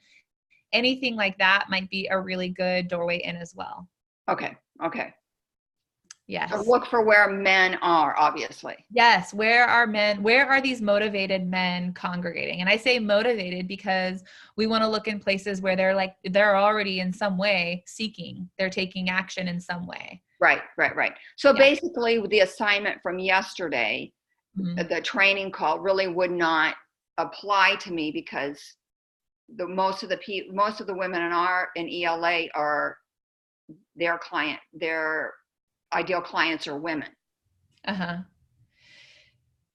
anything like that might be a really good doorway in as well. Okay. Yes. So look for where men are, obviously. Yes. Where are these motivated men congregating? And I say motivated because we want to look in places where they're already in some way seeking, they're taking action in some way. Right. So basically the assignment from yesterday, the training call really would not apply to me because most of the women in ELA are their ideal clients are women.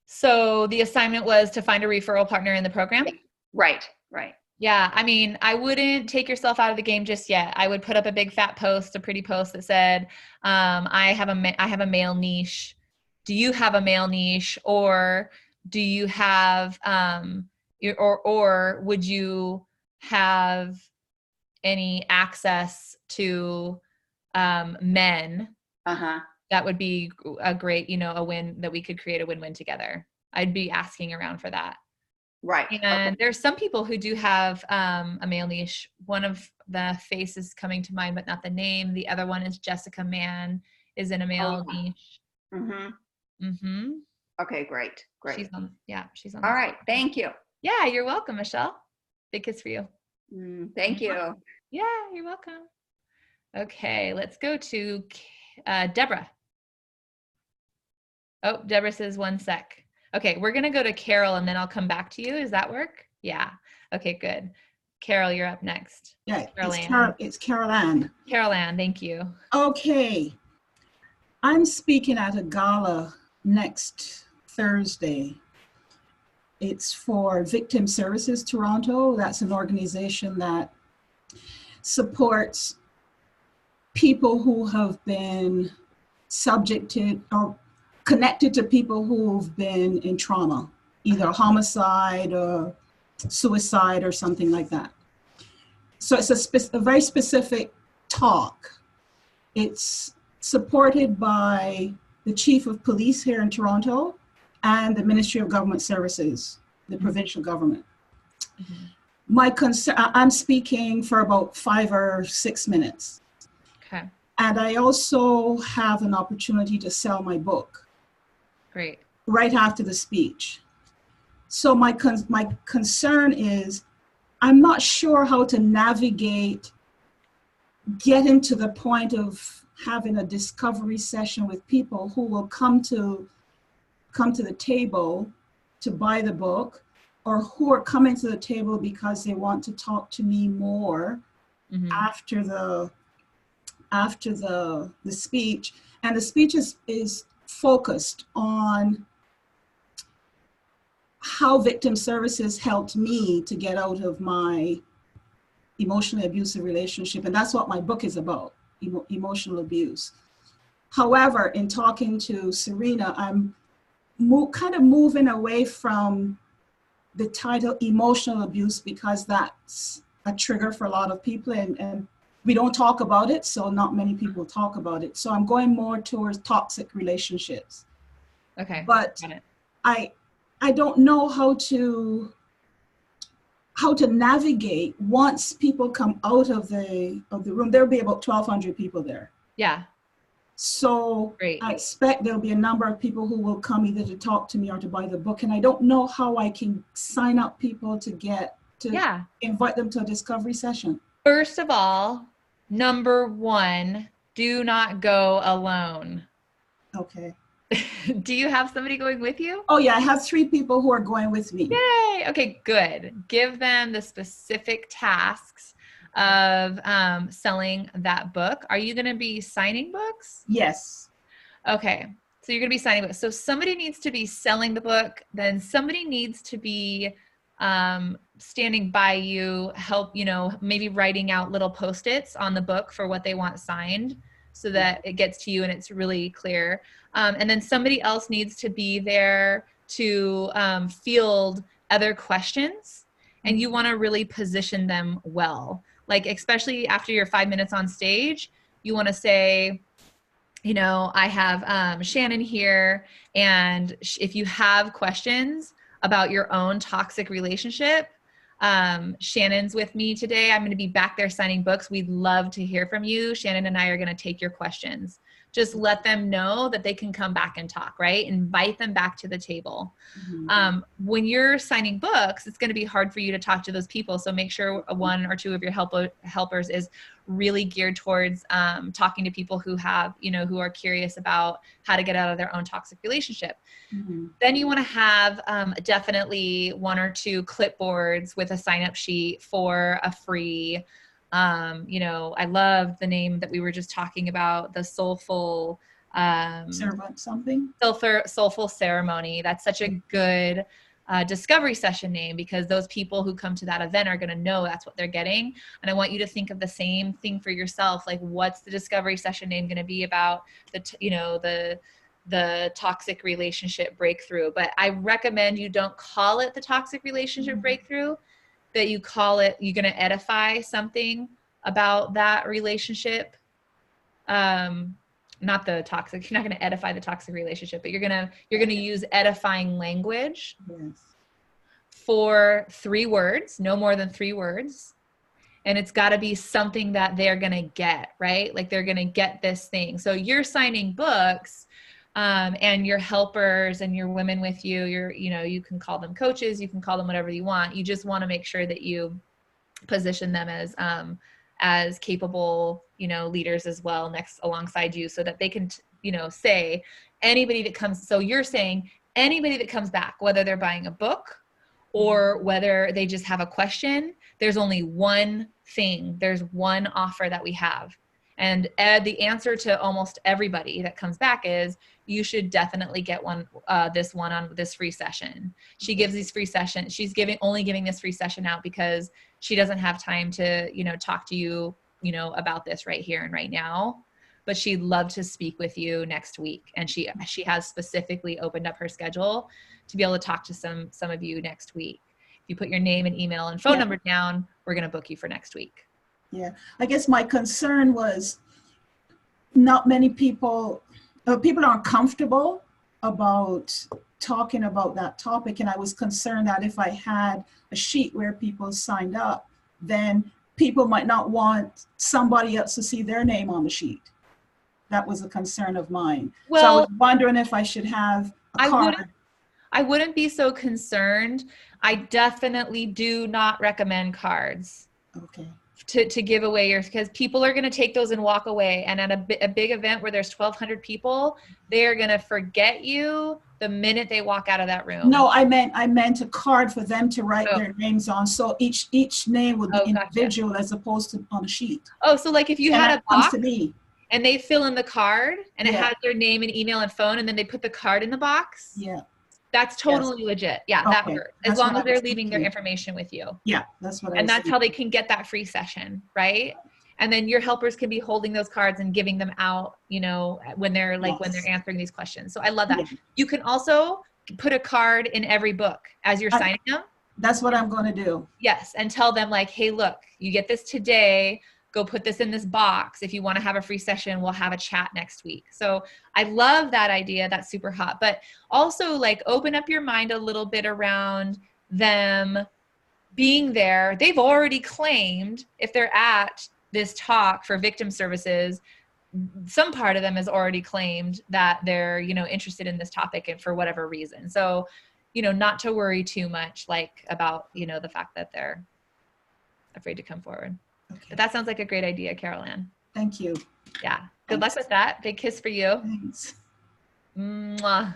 So the assignment was to find a referral partner in the program? Right. Yeah. I mean, I wouldn't take yourself out of the game just yet. I would put up a big fat post, a pretty post that said, I have a male niche. Do you have a male niche? Or do you have, or would you have any access to men? That would be a great, you know, a win that we could create a win-win together. I'd be asking around for that. Right. And there's some people who do have a male niche. One of the faces coming to mind, but not the name. The other one is Jessica Mann, is in a male niche. Okay, great. She's on. All right. Thank you. Yeah, you're welcome, Michelle. Big kiss for you. Thank you. Yeah, you're welcome. Okay, let's go to Deborah. Oh, Deborah says 1 sec. Okay, we're going to go to Carol and then I'll come back to you. Does that work? Yeah. Okay, good. Carol, you're up next. Yeah, Carol it's Carol Ann. Carol Ann, thank you. Okay. I'm speaking at a gala next Thursday. It's for Victim Services Toronto. That's an organization that supports people who have been subjected or connected to people who've been in trauma, either homicide or suicide or something like that. So it's a very specific talk. It's supported by the chief of police here in Toronto and the Ministry of Government Services, the provincial government. My concern, I'm speaking for about 5 or 6 minutes. Okay. And I also have an opportunity to sell my book. Great. Right after the speech. So my concern is, I'm not sure how to navigate getting to the point of having a discovery session with people who will come to the table to buy the book, or who are coming to the table because they want to talk to me more after the speech. And the speech is focused on how victim services helped me to get out of my emotionally abusive relationship. And that's what my book is about, emotional abuse. However, in talking to Serena, I'm kind of moving away from the title emotional abuse, because that's a trigger for a lot of people, and we don't talk about it, so not many people talk about it. So I'm going more towards toxic relationships. Okay. But I don't know how to navigate once people come out of the room. There'll be about 1,200 people there. Yeah. So great. I expect there'll be a number of people who will come either to talk to me or to buy the book. And I don't know how I can sign up people to invite them to a discovery session. First of all, number 1, do not go alone. Okay. Do you have somebody going with you? Oh yeah, I have 3 people who are going with me. Yay. Okay, good. Give them the specific tasks of selling that book. Are you going to be signing books? Yes. Okay. So you're going to be signing books. So somebody needs to be selling the book. Then somebody needs to be standing by you, help, maybe writing out little Post-its on the book for what they want signed, so that it gets to you and it's really clear. And then somebody else needs to be there to field other questions, and you want to really position them well. Like, especially after your 5 minutes on stage, you want to say, I have Shannon here, and if you have questions about your own toxic relationship, Shannon's with me today. I'm going to be back there signing books. We'd love to hear from you. Shannon and I are going to take your questions. Just let them know that they can come back and talk, right? Invite them back to the table. When you're signing books, it's going to be hard for you to talk to those people. So make sure 1 or 2 of your helpers is really geared towards talking to people who have, who are curious about how to get out of their own toxic relationship. Then you want to have definitely 1 or 2 clipboards with a sign-up sheet for a free, I love the name that we were just talking about, the soulful soulful ceremony. That's such a good discovery session name, because those people who come to that event are going to know that's what they're getting. And I want you to think of the same thing for yourself. Like, what's the discovery session name going to be about? The toxic relationship breakthrough. But I recommend you don't call it the toxic relationship breakthrough, that you call it, you're going to edify something about that relationship. Not the toxic, you're not going to edify the toxic relationship, but you're going to use edifying language for 3 words, no more than 3 words. And it's got to be something that they're going to get, right? Like, they're going to get this thing. So you're signing books, and your helpers and your women with you, you can call them coaches, you can call them whatever you want. You just want to make sure that you position them as capable, leaders as well alongside you, so that they can, say anybody that comes. So you're saying anybody that comes back, whether they're buying a book or whether they just have a question, there's only one thing. There's one offer that we have. And Ed, the answer to almost everybody that comes back is, you should definitely get this one on this free session. She gives these free sessions. She's only giving this free session out because she doesn't have time to, talk to you, about this right here and right now. But she'd love to speak with you next week. And she has specifically opened up her schedule to be able to talk to some of you next week. If you put your name and email and phone number down, we're going to book you for next week. Yeah, I guess my concern was not many people aren't comfortable about talking about that topic, and I was concerned that if I had a sheet where people signed up, then people might not want somebody else to see their name on the sheet. That was a concern of mine. So I was wondering if I should have a card. I wouldn't be so concerned. I definitely do not recommend cards. Okay. To give away yours, because people are going to take those and walk away. And at a big event where there's 1,200 people, they are going to forget you the minute they walk out of that room. No, I meant a card for them to write their names on. So each name would be individual as opposed to on a sheet. Oh, so like if you had a box to me. And they fill in the card and it has their name and email and phone, and then they put the card in the box. Yeah. That's totally legit. Yeah, that works. As long as they're leaving their information with you. Yeah, that's what I was And that's thinking. how they can get that free session, right? And then your helpers can be holding those cards and giving them out, you know, when they're when they're answering these questions. So I love that. Yeah. You can also put a card in every book as you're signing them. That's what I'm going to do. Yes, and tell them like, hey, look, you get this today. Go put this in this box. If you want to have a free session, we'll have a chat next week. So I love that idea. That's super hot. But also like open up your mind a little bit around them being there. They've already claimed if they're at this talk for victim services, some part of them has already claimed that they're, you know, interested in this topic and for whatever reason. So, you know, not to worry too much like about, you know, the fact that they're afraid to come forward. Okay. But that sounds like a great idea, Carol Ann. Thank you. Yeah. Good luck with that. Big kiss for you. Thanks. Mwah.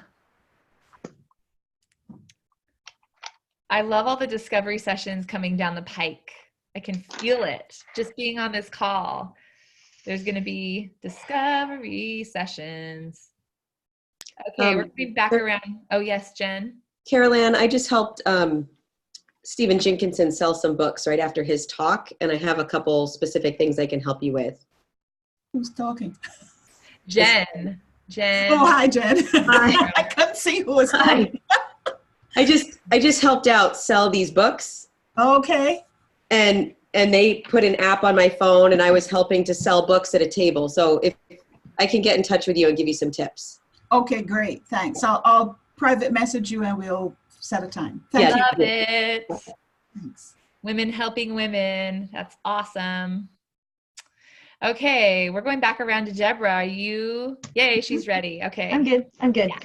I love all the discovery sessions coming down the pike. I can feel it just being on this call. There's going to be discovery sessions. Okay, we're coming back around. Oh, yes, Jen. Carol Ann, I just helped Stephen Jenkinson sell some books right after his talk, and I have a couple specific things I can help you with. Who's talking? Jen. Jen. Oh, hi, Jen. Hi. I couldn't see who was talking. I just helped out sell these books. Okay. And they put an app on my phone, and I was helping to sell books at a table. So if I can get in touch with you and give you some tips. Okay, great. Thanks. I'll private message you and we'll set a time. Thank you. Love it. Thanks. Women helping women. That's awesome. Okay, we're going back around to Deborah. Are you? Yay, she's ready. Okay. I'm good. Yeah.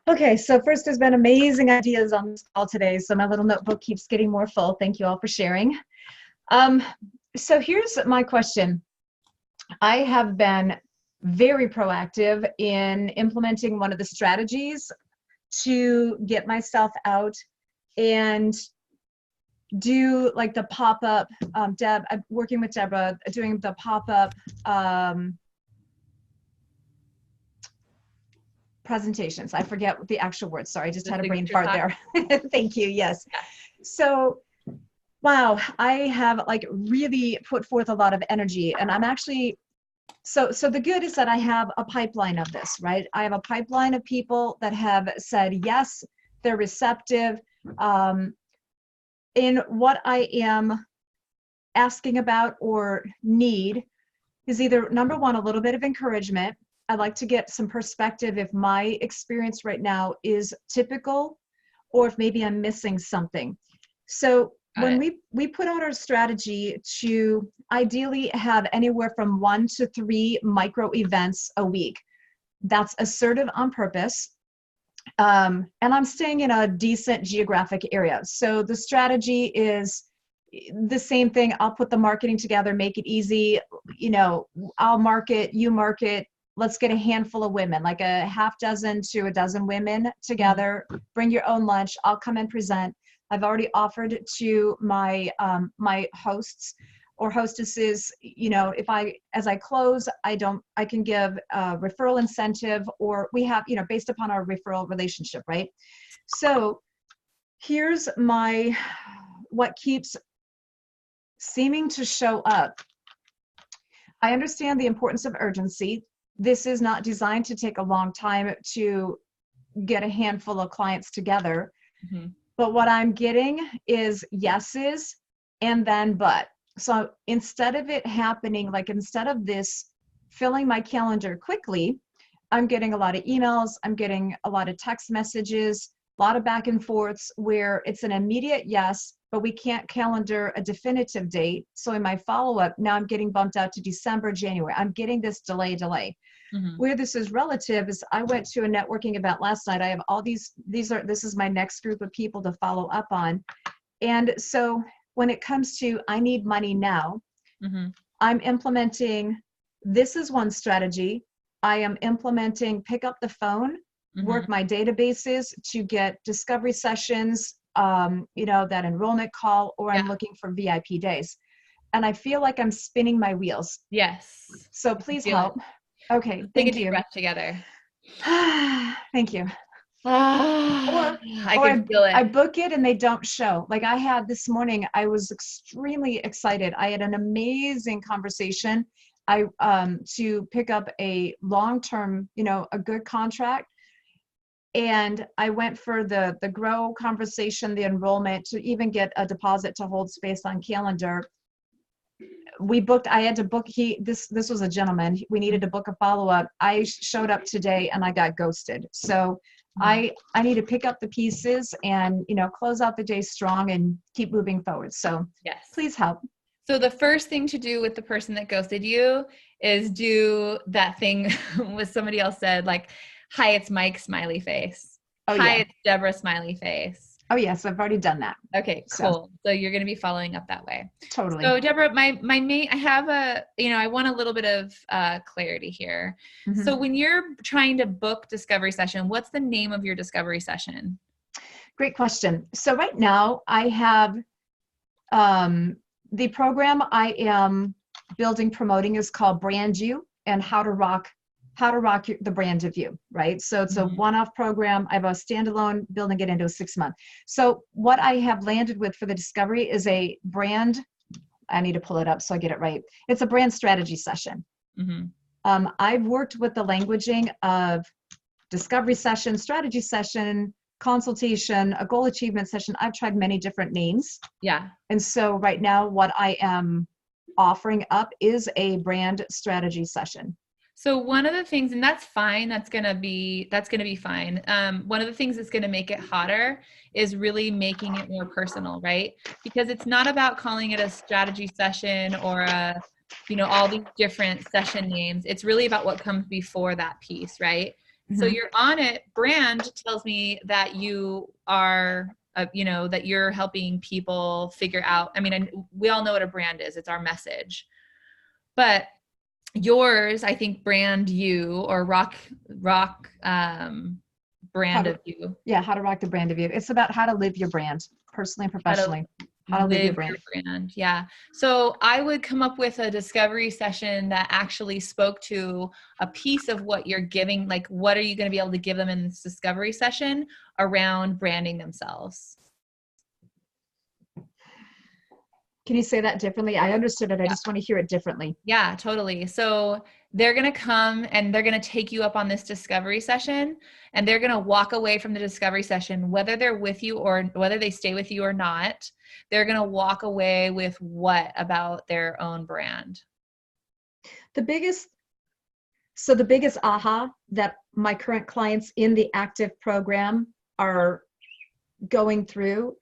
Okay, so first, there's been amazing ideas on this call today, so my little notebook keeps getting more full. Thank you all for sharing. So here's my question. I have been very proactive in implementing one of the strategies to get myself out and do like the pop-up, I'm working with Deborah, doing the pop-up presentations. I forget the actual words. Sorry, I just had a brain fart there. Thank you. Yes. So, wow, I have like really put forth a lot of energy, and I'm actually, so the good is that I have a pipeline of this, right? I have a pipeline of people that have said, yes, they're receptive. In what I am asking about or need is either number one, a little bit of encouragement. I'd like to get some perspective if my experience right now is typical or if maybe I'm missing something. So when we put out our strategy to ideally have anywhere from 1 to 3 micro events a week, that's assertive on purpose. And I'm staying in a decent geographic area. So the strategy is the same thing. I'll put the marketing together, make it easy. You know, I'll market, you market. Let's get a handful of women, like a half dozen to a dozen women together. Bring your own lunch. I'll come and present. I've already offered to my my hosts or hostesses, you know, as I close, I can give a referral incentive, or we have, you know, based upon our referral relationship, right? So here's what keeps seeming to show up. I understand the importance of urgency. This is not designed to take a long time to get a handful of clients together. Mm-hmm. But what I'm getting is yeses and then but. So instead of it happening, like instead of this filling my calendar quickly, I'm getting a lot of emails, I'm getting a lot of text messages, a lot of back and forths where it's an immediate yes, but we can't calendar a definitive date. So in my follow-up, now I'm getting bumped out to December, January. I'm getting this delay. Mm-hmm. Where this is relative is I went to a networking event last night. I have all this is my next group of people to follow up on. And so when it comes to I need money now, mm-hmm. I'm implementing, this is one strategy. I am implementing pick up the phone, mm-hmm. work my databases to get discovery sessions, that enrollment call, or I'm looking for VIP days. And I feel like I'm spinning my wheels. Yes. So please help. Okay, thank you. Breath together. Thank you. I can feel it. I book it and they don't show. Like I had this morning, I was extremely excited. I had an amazing conversation. To pick up a long-term, a good contract. And I went for the grow conversation, the enrollment, to even get a deposit to hold space on calendar. I had to book, this was a gentleman, we needed to book a follow-up. I showed up today and I got ghosted. So I need to pick up the pieces and, close out the day strong and keep moving forward. So yes, please help. So the first thing to do with the person that ghosted you is do that thing with somebody else said, like, hi, it's Mike, smiley face. Oh, hi, yeah. it's Deborah, smiley face. Oh, yes, I've already done that. Okay, cool. So you're going to be following up that way. Totally. So Deborah, my main, I have I want a little bit of clarity here. Mm-hmm. So when you're trying to book discovery session, what's the name of your discovery session? Great question. So right now I have the program I am promoting is called Brand You and How to Rock the brand of you, right? So it's a one-off program. I have a standalone, building it into a 6-month. So what I have landed with for the discovery is a brand, I need to pull it up so I get it right. It's a brand strategy session. Mm-hmm. I've worked with the languaging of discovery session, strategy session, consultation, a goal achievement session. I've tried many different names. Yeah. And so right now what I am offering up is a brand strategy session. So one of the things, and that's fine, that's going to be fine. One of the things that's going to make it hotter is really making it more personal, right? Because it's not about calling it a strategy session or all these different session names. It's really about what comes before that piece, right? Mm-hmm. So you're on it. Brand tells me that you are, that you're helping people figure out, we all know what a brand is. It's our message. But yours, I think, Brand You or rock brand of you. Yeah, how to rock the brand of you. It's about how to live your brand personally and professionally. How to live your brand. Yeah. So I would come up with a discovery session that actually spoke to a piece of what you're giving. Like, what are you going to be able to give them in this discovery session around branding themselves? Can you say that differently? I understood it. I just want to hear it differently. Yeah, totally. So they're going to come and they're going to take you up on this discovery session, and they're going to walk away from the discovery session, whether they're with you or whether they stay with you or not. They're going to walk away with what about their own brand? The biggest aha that my current clients in the active program are going through,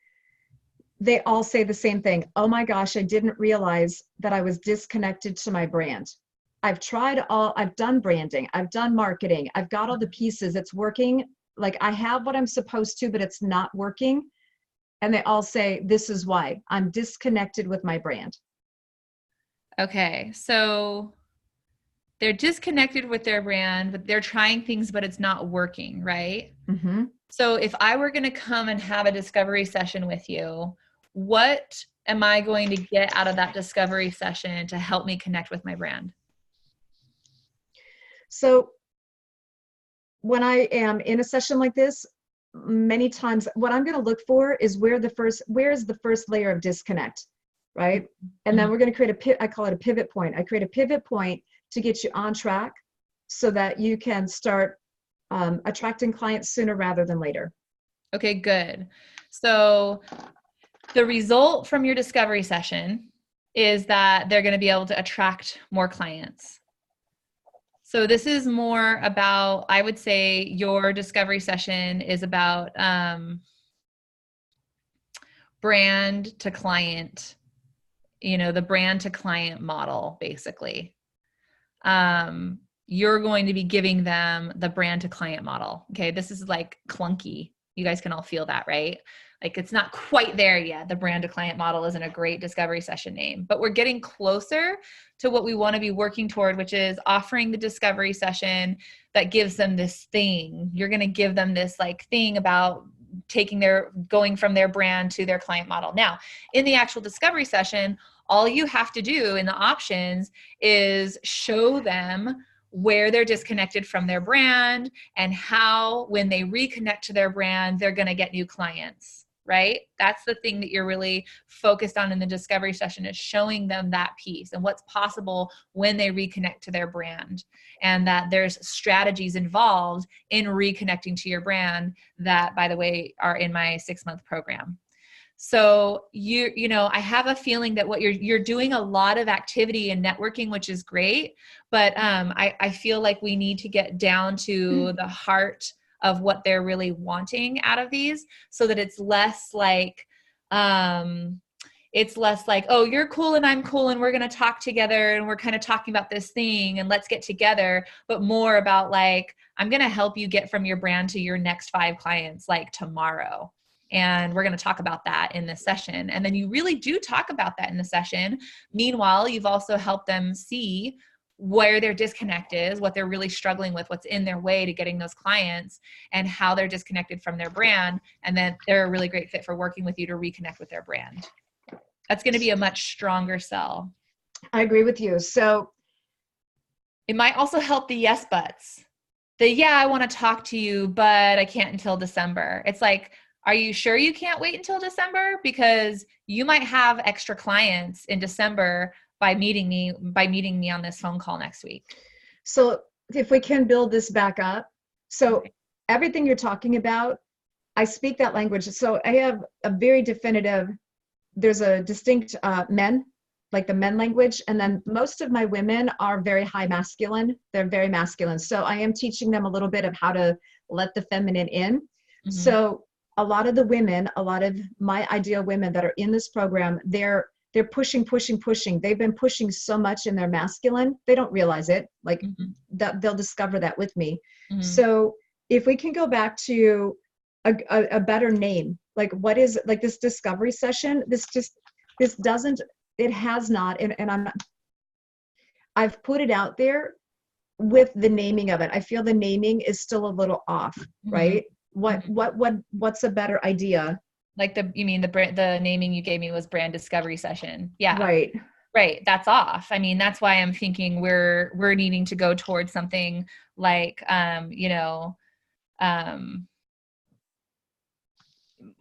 they all say the same thing. Oh my gosh, I didn't realize that I was disconnected to my brand. I've done branding, I've done marketing, I've got all the pieces, it's working. Like I have what I'm supposed to, but it's not working. And they all say, this is why I'm disconnected with my brand. Okay. So they're disconnected with their brand, but they're trying things, but it's not working, right? Mm-hmm. So if I were going to come and have a discovery session with you, what am I going to get out of that discovery session to help me connect with my brand? So when I am in a session like this, many times what I'm going to look for is where is the first layer of disconnect, right? And then we're going to create I call it a pivot point. I create a pivot point to get you on track so that you can start attracting clients sooner rather than later. Okay, good. So the result from your discovery session is that they're going to be able to attract more clients. So this is more about, I would say your discovery session is about brand to client, the brand to client model, basically. You're going to be giving them the brand to client model. Okay. This is like clunky. You guys can all feel that, right? Like it's not quite there yet. The brand to client model isn't a great discovery session name, but we're getting closer to what we want to be working toward, which is offering the discovery session that gives them this thing. You're going to give them this like thing about going from their brand to their client model. Now, in the actual discovery session, all you have to do in the options is show them where they're disconnected from their brand and how, when they reconnect to their brand, they're going to get new clients, right? That's the thing that you're really focused on in the discovery session, is showing them that piece and what's possible when they reconnect to their brand, and that there's strategies involved in reconnecting to your brand that, by the way, are in my 6-month program. So I have a feeling that what you're doing a lot of activity and networking, which is great, but I feel like we need to get down to the heart of what they're really wanting out of these, so that it's less like, oh, you're cool and I'm cool and we're going to talk together and we're kind of talking about this thing and let's get together, but more about like, I'm going to help you get from your brand to your next 5 clients like tomorrow. And we're going to talk about that in this session. And then you really do talk about that in the session. Meanwhile, you've also helped them see where their disconnect is, what they're really struggling with, what's in their way to getting those clients, and how they're disconnected from their brand. And then they're a really great fit for working with you to reconnect with their brand. That's going to be a much stronger sell. I agree with you. So it might also help the yes buts. I want to talk to you, but I can't until December. It's like, are you sure you can't wait until December? Because you might have extra clients in December by meeting me on this phone call next week. So if we can build this back up. So everything you're talking about, I speak that language. So I have a very definitive, there's a distinct men, like the men language. And then most of my women are very high masculine. They're very masculine. So I am teaching them a little bit of how to let the feminine in. Mm-hmm. So a lot of the women, a lot of my ideal women that are in this program, they're pushing. They've been pushing so much in their masculine. They don't realize it. Like that, they'll discover that with me. Mm-hmm. So if we can go back to a better name, like what is like this discovery session, it has not, and I've put it out there with the naming of it. I feel the naming is still a little off, mm-hmm. right? What's a better idea? Like the naming you gave me was brand discovery session. Yeah. Right. That's off. I mean, that's why I'm thinking we're needing to go towards something like,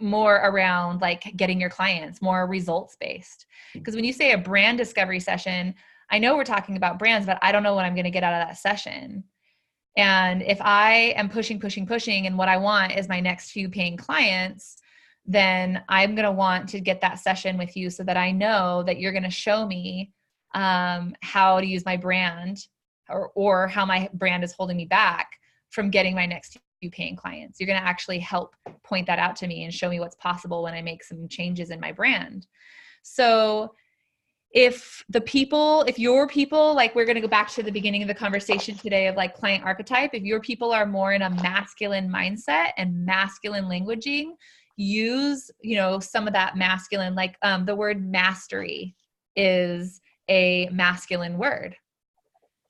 more around like getting your clients, more results based. Because when you say a brand discovery session, I know we're talking about brands, but I don't know what I'm going to get out of that session. And if I am pushing, and what I want is my next few paying clients, then I'm going to want to get that session with you so that I know that you're going to show me how to use my brand or how my brand is holding me back from getting my next few paying clients. You're going to actually help point that out to me and show me what's possible when I make some changes in my brand. So if your people, like we're going to go back to the beginning of the conversation today of like client archetype, if your people are more in a masculine mindset and masculine languaging, use, some of that masculine, like the word mastery is a masculine word.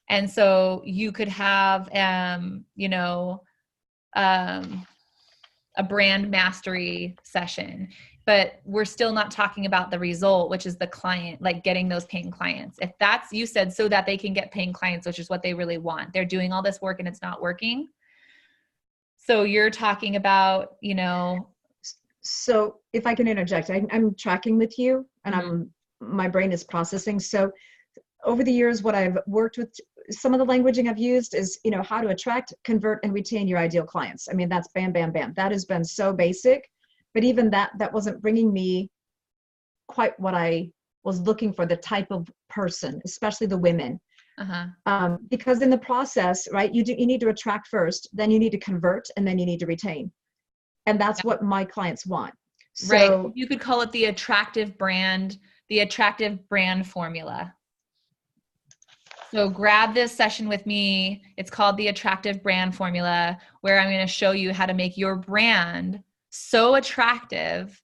And so you could have, a brand mastery session, but we're still not talking about the result, which is the client, like getting those paying clients. If that's, you said, so that they can get paying clients, which is what they really want. They're doing all this work and it's not working. So you're talking about, So if I can interject, I'm tracking with you and my brain is processing. So over the years, what I've worked with, some of the languaging I've used is, how to attract, convert, and retain your ideal clients. I mean, that's bam, bam, bam. That has been so basic, but even that wasn't bringing me quite what I was looking for, the type of person, especially the women. Uh-huh. Because in the process, right, you need to attract first, then you need to convert, and then you need to retain. And that's what my clients want. So, right. You could call it the attractive brand formula. So grab this session with me. It's called the attractive brand formula, where I'm going to show you how to make your brand so attractive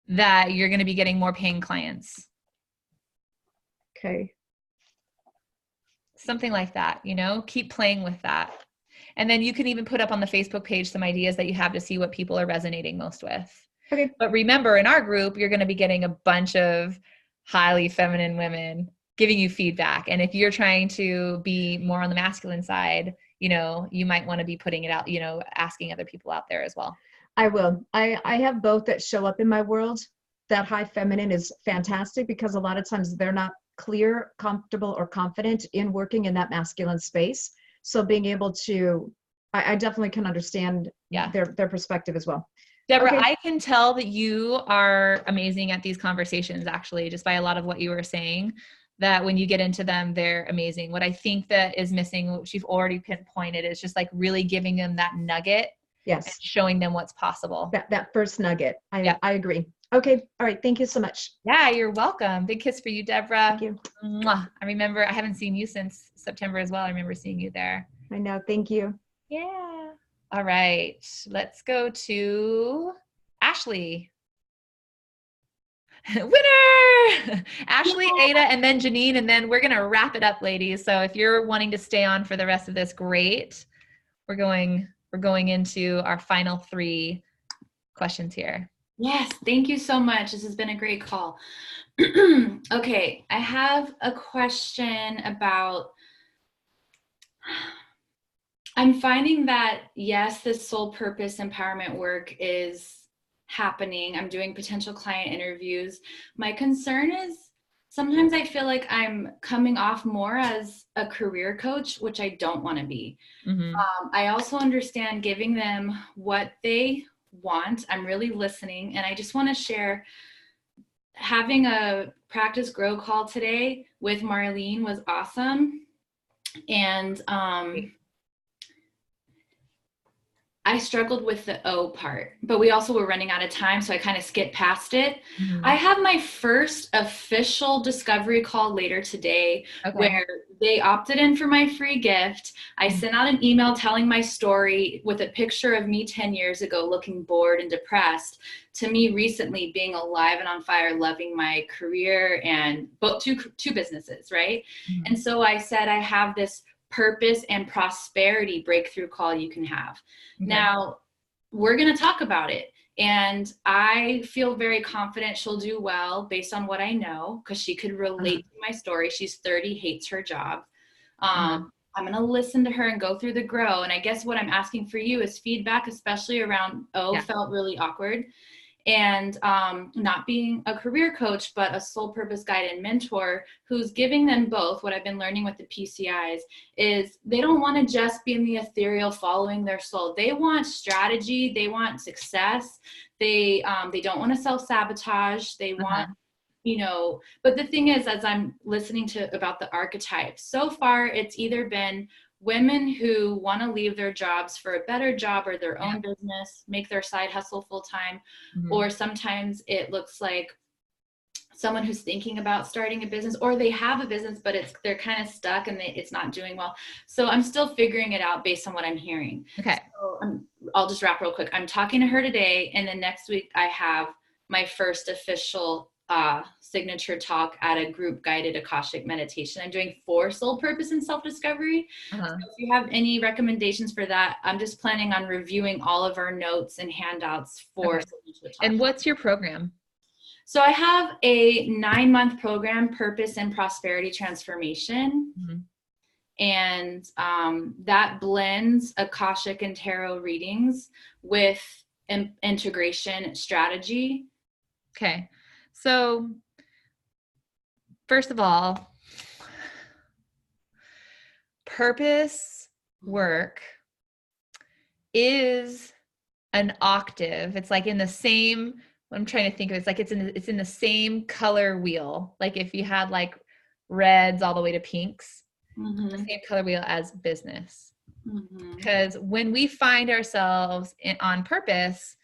that you're going to be getting more paying clients. Okay. Something like that, you know, keep playing with that. And then you can even put up on the Facebook page some ideas that you have to see what people are resonating most with. Okay. But remember, in our group, you're going to be getting a bunch of highly feminine women giving you feedback. And if you're trying to be more on the masculine side, you know, you might want to be putting it out, you know, asking other people out there as well. I will. I have both that show up in my world. That high feminine is fantastic because a lot of times they're not clear, comfortable, or confident in working in that masculine space. So being able to, I definitely can understand their perspective as well. Deborah, Okay. I can tell that you are amazing at these conversations, actually, just by a lot of what you were saying, that when you get into them, they're amazing. What I think that is missing, which you've already pinpointed, is just like really giving them that nugget. Yes. And showing them what's possible. That first nugget. I agree. Okay. All right. Thank you so much. Yeah, you're welcome. Big kiss for you, Deborah. Thank you. Mwah. I remember, I haven't seen you since September as well. I remember seeing you there. I know. Thank you. Yeah. All right. Let's go to Ashley. Winner! Ashley, Ada, and then Janine, and then we're going to wrap it up, ladies. So if you're wanting to stay on for the rest of this, great. We're going into our final 3 questions here. Yes, thank you so much. This has been a great call. Okay, I have a question about, I'm finding that, yes, this soul purpose empowerment work is happening. I'm doing potential client interviews. My concern is sometimes I feel like I'm coming off more as a career coach, which I don't want to be. Mm-hmm. I also understand giving them what they want. I'm really listening. And I just want to share, having a practice grow call today with Marlene was awesome. And I struggled with the O part, but we also were running out of time, so I kind of skipped past it. Mm-hmm. I have my first official discovery call later today, where they opted in for my free gift. I sent out an email telling my story with a picture of me 10 years ago looking bored and depressed, to me recently being alive and on fire, loving my career and both two businesses, right? Mm-hmm. And so I said, I have this purpose and prosperity breakthrough call you can have. Okay. Now, we're going to talk about it. And I feel very confident she'll do well based on what I know, because she could relate to my story. She's 30, hates her job. I'm going to listen to her and go through the grow. And I guess what I'm asking for you is feedback, especially around felt really awkward. And not being a career coach, but a soul purpose guide and mentor who's giving them both. What I've been learning with the PCIs is they don't want to just be in the ethereal following their soul. They want strategy. They want success. They don't want to self-sabotage. They want, you know, but the thing is, as I'm listening to about the archetypes, so far it's either been women who want to leave their jobs for a better job or their own business, make their side hustle full time, or sometimes it looks like someone who's thinking about starting a business, or they have a business, but they're kind of stuck and it's not doing well. So I'm still figuring it out based on what I'm hearing. Okay. So I'll just wrap real quick. I'm talking to her today, and then next week I have my first official signature talk at a group guided Akashic meditation. I'm doing 4 soul purpose and self-discovery. So if you have any recommendations for that, I'm just planning on reviewing all of our notes and handouts for signature talk. And what's your program? So I have a 9-month program, Purpose and Prosperity Transformation. And that blends Akashic and tarot readings with integration strategy. Okay. So first of all, purpose work is an octave. It's like in the same, I'm trying to think of, it's like, it's in the same color wheel. Like if you had like reds all the way to pinks, the same color wheel as business. Because when we find ourselves on purpose,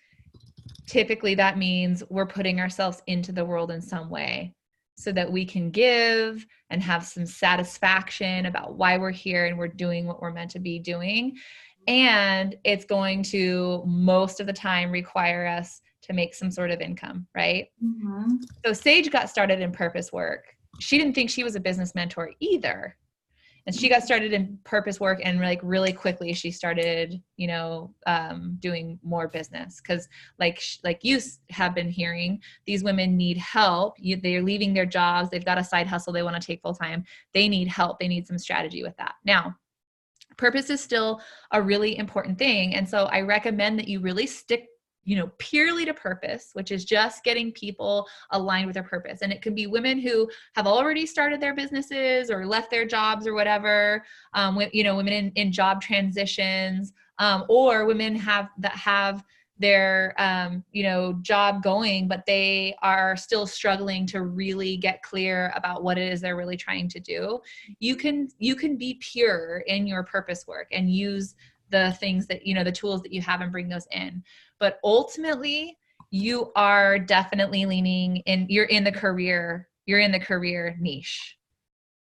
typically that means we're putting ourselves into the world in some way so that we can give and have some satisfaction about why we're here and we're doing what we're meant to be doing. And it's going to most of the time require us to make some sort of income, right? So Sage got started in purpose work. She didn't think she was a business mentor either. And she got started in purpose work, and like really quickly she started, you know, doing more business. Cause like you have been hearing, these women need help. They're leaving their jobs. They've got a side hustle they want to take full time. They need help. They need some strategy with that. Now, purpose is still a really important thing. And so I recommend that you really stick, you know, purely to purpose, which is just getting people aligned with their purpose. And it could be women who have already started their businesses or left their jobs or whatever, you know, women in job transitions, or women that have their, you know, job going, but they are still struggling to really get clear about what it is they're really trying to do. You can be pure in your purpose work and use the things that, you know, the tools that you have and bring those in. But ultimately, you are definitely leaning in, you're in the career niche.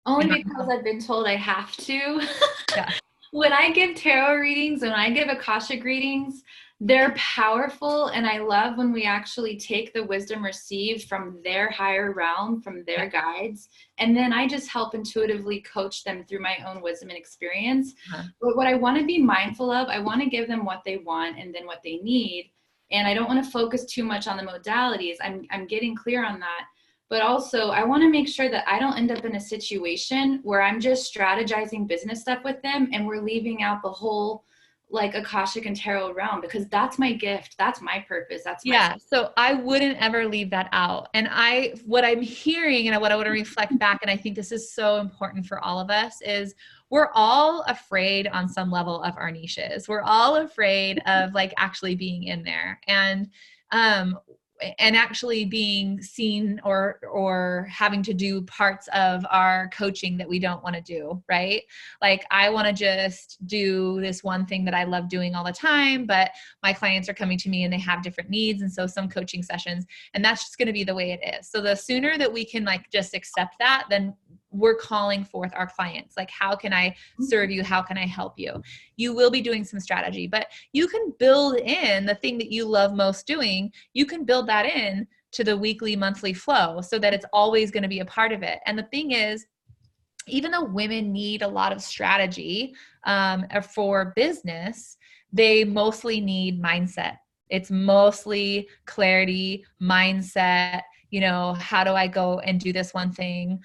Only because I've been told I have to. Yeah. When I give tarot readings, when I give Akashic readings, they're powerful. And I love when we actually take the wisdom received from their higher realm, from their guides. And then I just help intuitively coach them through my own wisdom and experience. But what I want to be mindful of, I want to give them what they want and then what they need. And I don't want to focus too much on the modalities. I'm getting clear on that. But also I want to make sure that I don't end up in a situation where I'm just strategizing business stuff with them and we're leaving out the whole like Akashic and tarot realm, because that's my gift. That's my purpose. That's my So I wouldn't ever leave that out. And what I'm hearing and what I want to reflect back, and I think this is so important for all of us, is we're all afraid on some level of our niches. We're all afraid of like actually being in there and actually being seen or having to do parts of our coaching that we don't want to do, right? Like I want to just do this one thing that I love doing all the time, but my clients are coming to me and they have different needs. And so some coaching sessions, and that's just going to be the way it is. So the sooner that we can like just accept that, then we're calling forth our clients. Like, how can I serve you? How can I help you? You will be doing some strategy, but you can build in the thing that you love most doing. You can build that in to the weekly, monthly flow so that it's always going to be a part of it. And the thing is, even though women need a lot of strategy for business, they mostly need mindset. It's mostly clarity, mindset. You know, how do I go and do this one thing,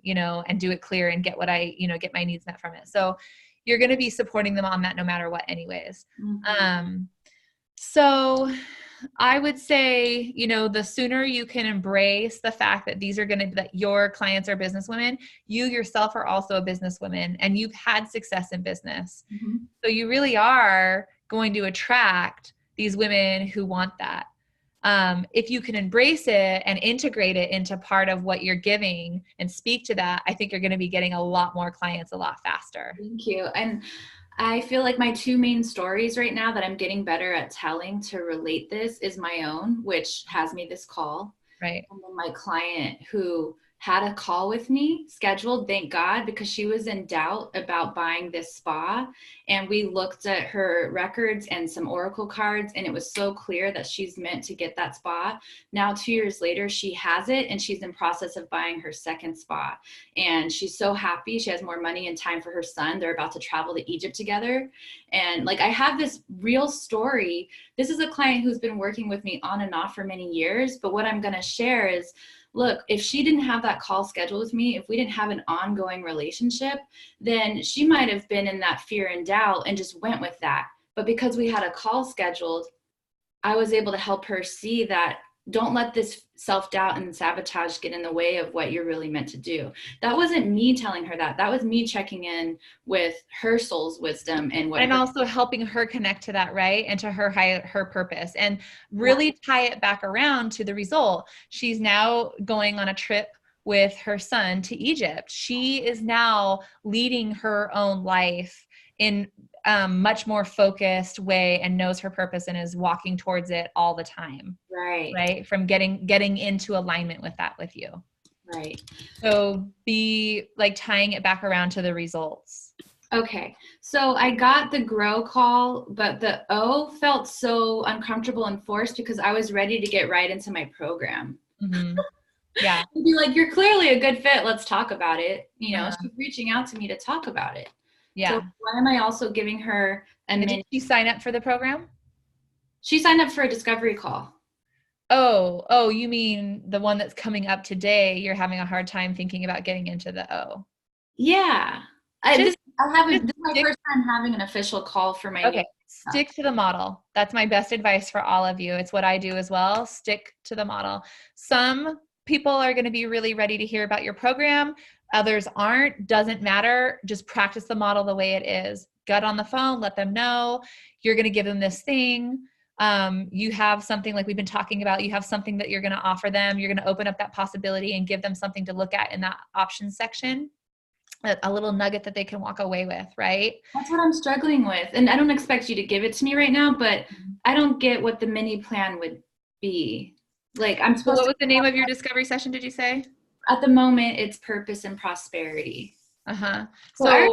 you know, and do it clear and get what I, you know, get my needs met from it. So you're going to be supporting them on that no matter what anyways. So I would say, you know, the sooner you can embrace the fact that that your clients are businesswomen, you yourself are also a businesswoman and you've had success in business. So you really are going to attract these women who want that. If you can embrace it and integrate it into part of what you're giving and speak to that, I think you're going to be getting a lot more clients a lot faster. Thank you. And I feel like my two main stories right now that I'm getting better at telling to relate this is my own, which has me this call. Right. And then my client who had a call with me scheduled, thank God, because she was in doubt about buying this spa. And we looked at her records and some oracle cards, and it was so clear that she's meant to get that spa. Now, 2 years later, she has it, and she's in process of buying her second spa. And she's so happy. She has more money and time for her son. They're about to travel to Egypt together. And like, I have this real story. This is a client who's been working with me on and off for many years. But what I'm going to share is, look, if she didn't have that call scheduled with me, if we didn't have an ongoing relationship, then she might have been in that fear and doubt and just went with that. But because we had a call scheduled, I was able to help her see that don't let this self-doubt and sabotage get in the way of what you're really meant to do. That wasn't me telling her that. That was me checking in with her soul's wisdom and what. And also helping her connect to that, right? And to her purpose, and really tie it back around to the result. She's now going on a trip with her son to Egypt. She is now leading her own life in much more focused way, and knows her purpose and is walking towards it all the time. Right. From getting into alignment with that with you. Right. So be like tying it back around to the results. Okay. So I got the grow call, but the O felt so uncomfortable and forced because I was ready to get right into my program. Mm-hmm. Yeah. I'd be like, you're clearly a good fit. Let's talk about it. You know, she's reaching out to me to talk about it. Yeah. So why am I also giving her a minute? Did she sign up for the program? She signed up for a discovery call. Oh, you mean the one that's coming up today? You're having a hard time thinking about getting into the O. Yeah. This is my first time having an official call for my Okay. Stick to the model. That's my best advice for all of you. It's what I do as well. Stick to the model. Some people are going to be really ready to hear about your program. Others aren't. Doesn't matter. Just practice the model the way it is. Get on the phone. Let them know you're going to give them this thing. You have something like we've been talking about. You have something that you're going to offer them. You're going to open up that possibility and give them something to look at in that options section. A little nugget that they can walk away with, right? That's what I'm struggling with. And I don't expect you to give it to me right now, but I don't get what the mini plan would be. Like I'm supposed What was the name of your discovery session, did you say? At the moment, it's purpose and prosperity. Uh-huh. So I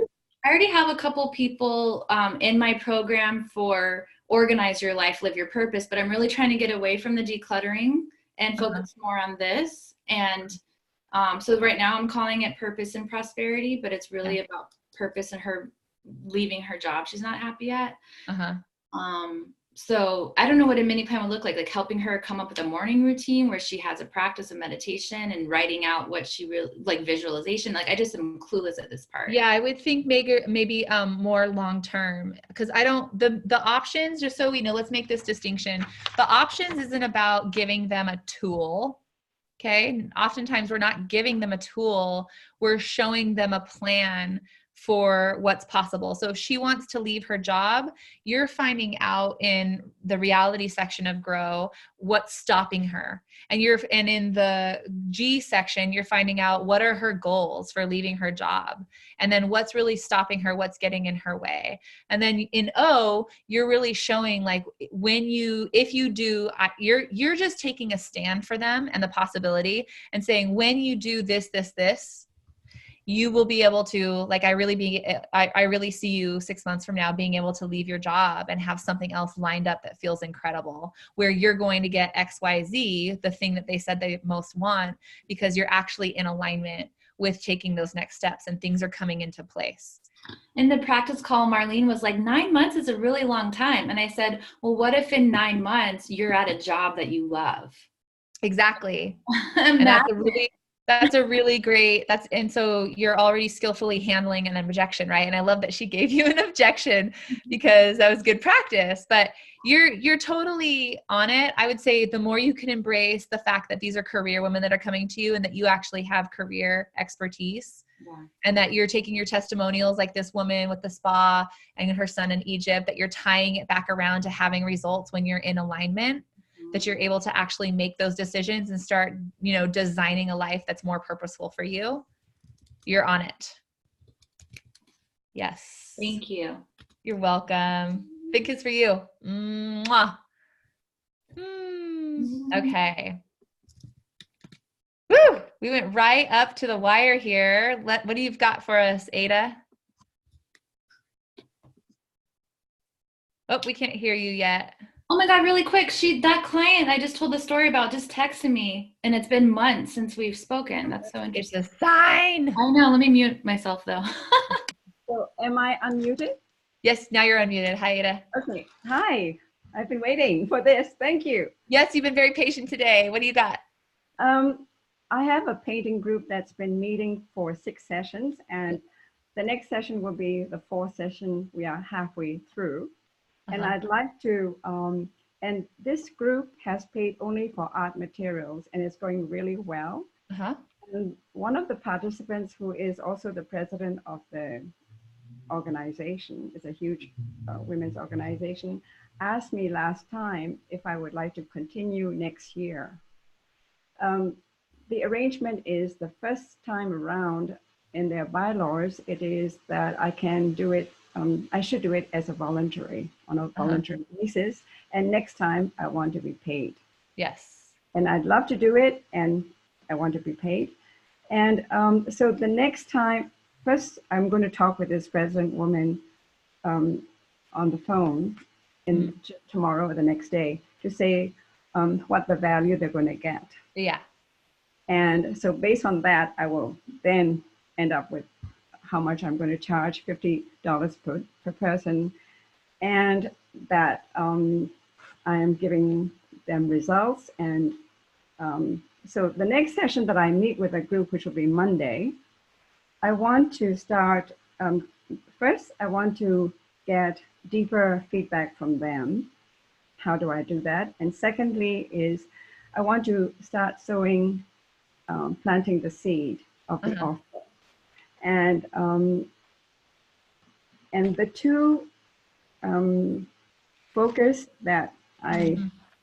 already have a couple people in my program for organize your life, live your purpose, but I'm really trying to get away from the decluttering and focus more on this. And so right now I'm calling it purpose and prosperity, but it's really about purpose and her leaving her job she's not happy at. So I don't know what a mini plan would look like helping her come up with a morning routine where she has a practice of meditation and writing out what she really like, visualization. Like I just am clueless at this part. Yeah, I would think maybe more long-term, because I don't, the options, just so we know, let's make this distinction. The options isn't about giving them a tool. Okay. Oftentimes we're not giving them a tool. We're showing them a plan for what's possible. So if she wants to leave her job, you're finding out in the reality section of Grow what's stopping her. And in the G section, you're finding out what are her goals for leaving her job. And then what's really stopping her, what's getting in her way. And then in O, you're really showing like if you do, you're just taking a stand for them and the possibility and saying, when you do this, you will be able to, like, I really see you 6 months from now being able to leave your job and have something else lined up that feels incredible, where you're going to get XYZ, the thing that they said they most want, because you're actually in alignment with taking those next steps and things are coming into place. In the practice call, Marlene was like, 9 months is a really long time. And I said, well, what if in 9 months you're at a job that you love? Exactly. And that's a really great, and so you're already skillfully handling an objection, right? And I love that she gave you an objection because that was good practice, but you're totally on it. I would say the more you can embrace the fact that these are career women that are coming to you and that you actually have career expertise, and that you're taking your testimonials like this woman with the spa and her son in Egypt, that you're tying it back around to having results when you're in alignment, that you're able to actually make those decisions and start, designing a life that's more purposeful for you. You're on it. Yes. Thank you. You're welcome. Big kiss for you. Mwah. Okay. Woo! We went right up to the wire here. What do you've got for us, Ada? Oh, we can't hear you yet. Oh my God, really quick. That client I just told the story about just texted me, and it's been months since we've spoken. That's so interesting. It's a sign. I know. Let me mute myself though. So am I unmuted? Yes, now you're unmuted. Hi, Ada. Okay. Hi. I've been waiting for this. Thank you. Yes, you've been very patient today. What do you got? I have a painting group that's been meeting for 6 sessions, and the next session will be the 4th session. We are halfway through. And I'd like to And this group has paid only for art materials and it's going really well. Uh-huh. And one of the participants, who is also the president of the organization, it's a huge women's organization, asked me last time if I would like to continue next year. The arrangement is the first time around in their bylaws, it is that I can do it, I should do it as a voluntary, on a voluntary basis. And next time I want to be paid. Yes. And I'd love to do it and I want to be paid. And so the next time, first I'm going to talk with this president woman on the phone tomorrow or the next day to say what the value they're going to get. Yeah. And so based on that, I will then end up with how much I'm going to charge, $50 per person. And that I am giving them results. And so the next session that I meet with a group, which will be Monday, I want to start, first, I want to get deeper feedback from them. How do I do that? And secondly is I want to start sowing, planting the seed of the offer. And the two focus that I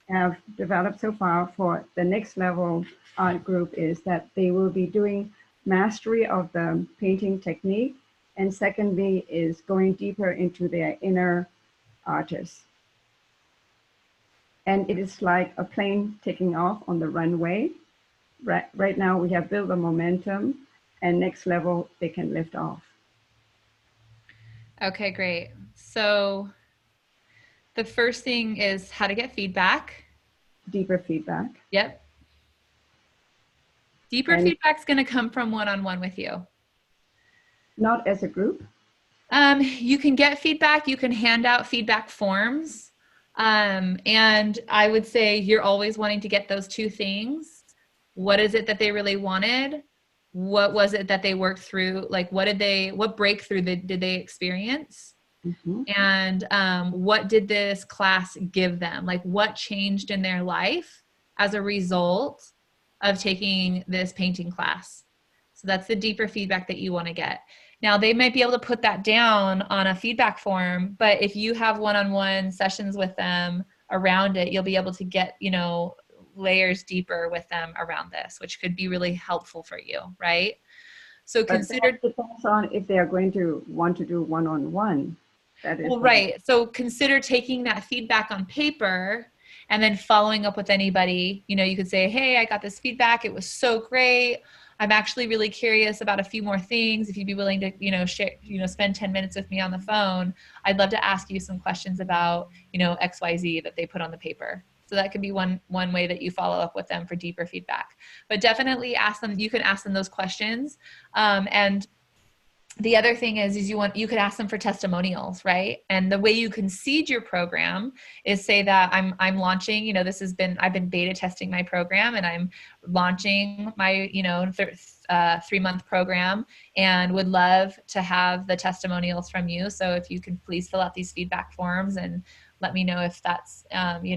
have developed so far for the next level art group is that they will be doing mastery of the painting technique, and secondly is going deeper into their inner artists. And it is like a plane taking off on the runway. Right now we have built the momentum, and next level they can lift off. Okay, great. So the first thing is how to get feedback. Deeper feedback. Yep. Deeper feedback's going to come from one-on-one with you. Not as a group? You can get feedback. You can hand out feedback forms. And I would say you're always wanting to get those two things. What is it that they really wanted? What was it that they worked through? Like, what breakthrough did they experience? And what did this class give them? Like, what changed in their life as a result of taking this painting class? So that's the deeper feedback that you want to get. Now, they might be able to put that down on a feedback form, but if you have one-on-one sessions with them around it, you'll be able to get, layers deeper with them around this, which could be really helpful for you, right? So consider— It depends on if they are going to want to do one-on-one. That is right. So consider taking that feedback on paper and then following up with anybody. You could say, hey, I got this feedback. It was so great. I'm actually really curious about a few more things. If you'd be willing to, share, spend 10 minutes with me on the phone, I'd love to ask you some questions about, XYZ that they put on the paper. So that could be one way that you follow up with them for deeper feedback. But definitely ask them, you can ask them those questions. And the other thing is you could ask them for testimonials, right? And the way you can seed your program is say that I'm launching, I've been beta testing my program and I'm launching my, 3-month program and would love to have the testimonials from you. So if you could please fill out these feedback forms and let me know if that's,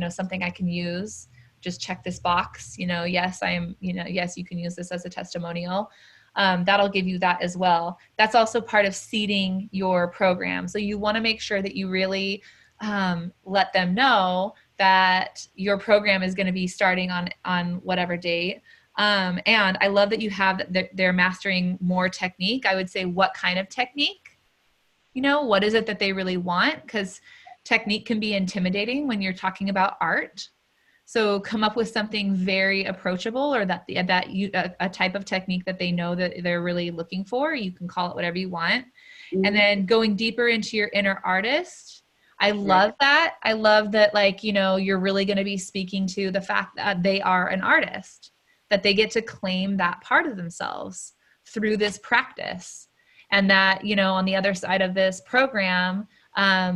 something I can use. Just check this box, yes, yes, you can use this as a testimonial. That'll give you that as well. That's also part of seeding your program. So you want to make sure that you really let them know that your program is going to be starting on whatever date. And I love that you have that they're mastering more technique. I would say, what kind of technique? What is it that they really want? Because technique can be intimidating when you're talking about art. So come up with something very approachable, or a type of technique that they know that they're really looking for. You can call it whatever you want. And then going deeper into your inner artist. I love that. I love that, you're really going to be speaking to the fact that they are an artist, that they get to claim that part of themselves through this practice. And that, on the other side of this program,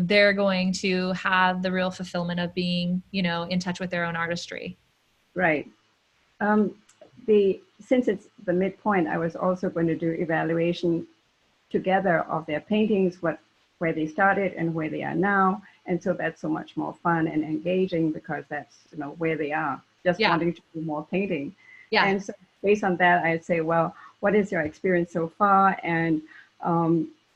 they're going to have the real fulfillment of being, in touch with their own artistry. Right. Since it's the midpoint, I was also going to do evaluation together of their paintings, where they started and where they are now, And so that's so much more fun and engaging because that's, you know, where they are, just wanting to do more painting. Yeah. And so based on that, I'd say, well, what is your experience so far? And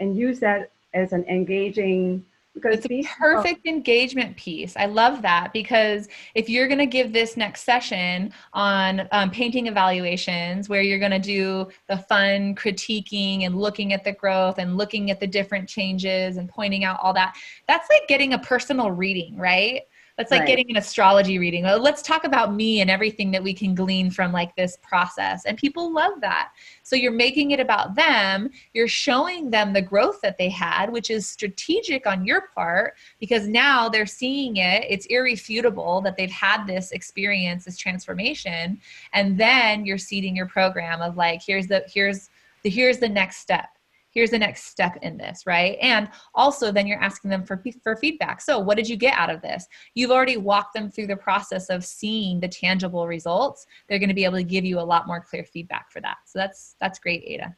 use that as an engaging, because it's a perfect engagement piece. I love that, because if you're going to give this next session on painting evaluations, where you're going to do the fun critiquing and looking at the growth and looking at the different changes and pointing out all that, that's like getting a personal reading, right? That's like getting an astrology reading. Well, let's talk about me and everything that we can glean from like this process. And people love that. So you're making it about them. You're showing them the growth that they had, which is strategic on your part, because now they're seeing it. It's irrefutable that they've had this experience, this transformation. And then you're seeding your program of like, here's the next step. Here's the next step in this, right? And also then you're asking them for feedback. So what did you get out of this? You've already walked them through the process of seeing the tangible results. They're going to be able to give you a lot more clear feedback for that. So that's great, Ada.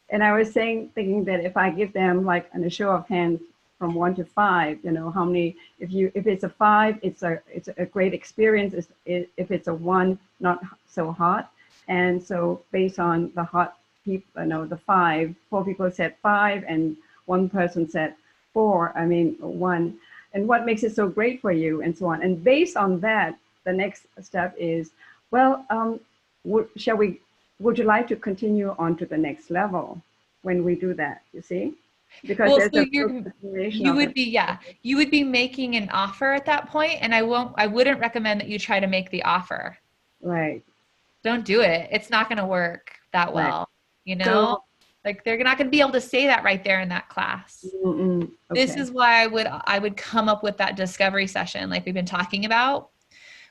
And I was thinking that if I give them like on a show of hands from 1 to 5, you know, how many, if it's a 5, it's a great experience. If it's a 1, not so hot. And so based on the hot people, the 4 people said 5 and 1 person said 4, 1. And what makes it so great for you, and so on. And based on that, the next step is, well, would you like to continue on to the next level when we do that, you see? Because you would be making an offer at that point, and I wouldn't recommend that you try to make the offer. Right. Don't do it. It's not going to work that well. Right. You know, so, like they're not going to be able to say that right there in that class. Okay. This is why I would come up with that discovery session, like we've been talking about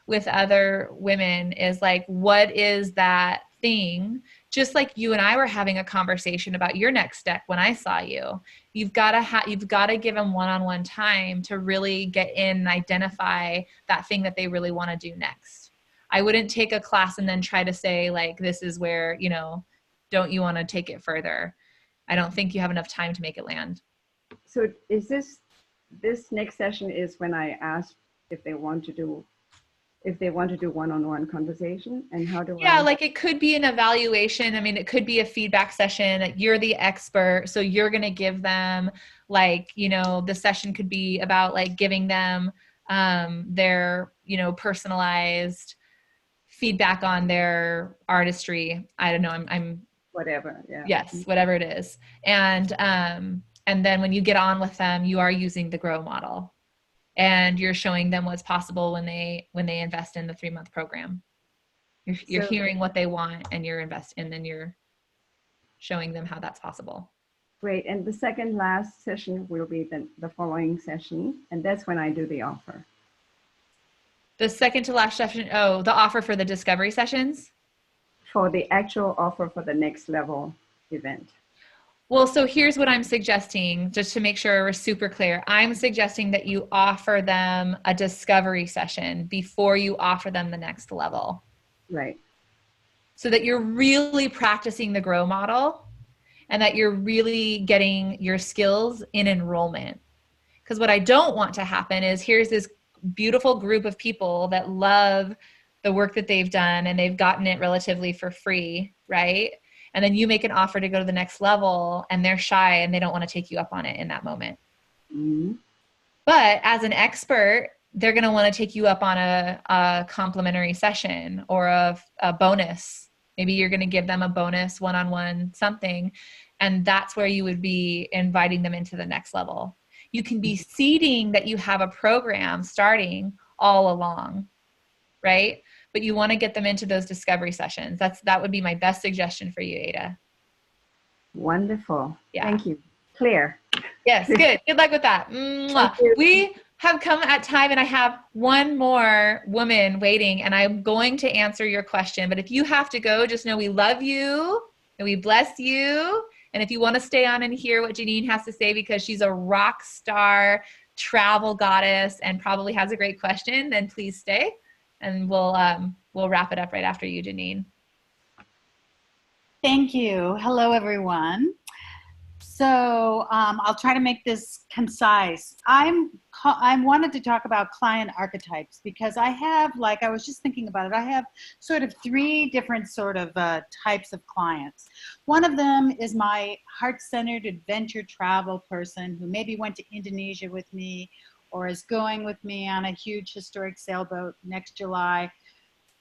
with other women, is like, what is that thing? Just like you and I were having a conversation about your next step when I saw you. You've got to give them one-on-one time to really get in and identify that thing that they really want to do next. I wouldn't take a class and then try to say like, this is where, you know, don't you want to take it further? I don't think you have enough time to make it land. So is this next session is when I ask if they want to do one-on-one conversation, and how do I? Like it could be an evaluation. I mean, it could be a feedback session. You're the expert, so you're going to give them like, you know, the session could be about like giving them their, you know, personalized feedback on their artistry. I don't know. I'm whatever. Yeah. Yes, whatever it is. And then when you get on with them, you are using the GROW model, and you're showing them what's possible when they invest in the 3-month program. You're hearing what they want, and then you're showing them how that's possible. Great. And the second last session will be the following session, and that's when I do the offer. The second to last session, the offer for the discovery sessions? For the actual offer for the next level event. Well, so here's what I'm suggesting, just to make sure we're super clear. I'm suggesting that you offer them a discovery session before you offer them the next level. Right. So that you're really practicing the GROW model, and that you're really getting your skills in enrollment. Because what I don't want to happen is, here's this beautiful group of people that love the work that they've done, and they've gotten it relatively for free, right? And then you make an offer to go to the next level, and they're shy and they don't want to take you up on it in that moment. Mm-hmm. But as an expert, they're going to want to take you up on a complimentary session or a bonus. Maybe you're going to give them a bonus one-on-one something, and that's where you would be inviting them into the next level. You can be seeding that you have a program starting all along, right? But you want to get them into those discovery sessions. That would be my best suggestion for you, Ada. Wonderful. Yeah. Thank you. Clear. Yes, good. Good luck with that. We have come at time, and I have one more woman waiting, and I'm going to answer your question. But if you have to go, just know we love you and we bless you. And if you want to stay on and hear what Janine has to say, because she's a rock star travel goddess and probably has a great question, then please stay. And we'll wrap it up right after you, Janine. Thank you. Hello, everyone. So I'll try to make this concise. I wanted to talk about client archetypes because I have, like, I was just thinking about it. I have sort of 3 different sort of types of clients. One of them is my heart-centered adventure travel person who maybe went to Indonesia with me or is going with me on a huge historic sailboat next July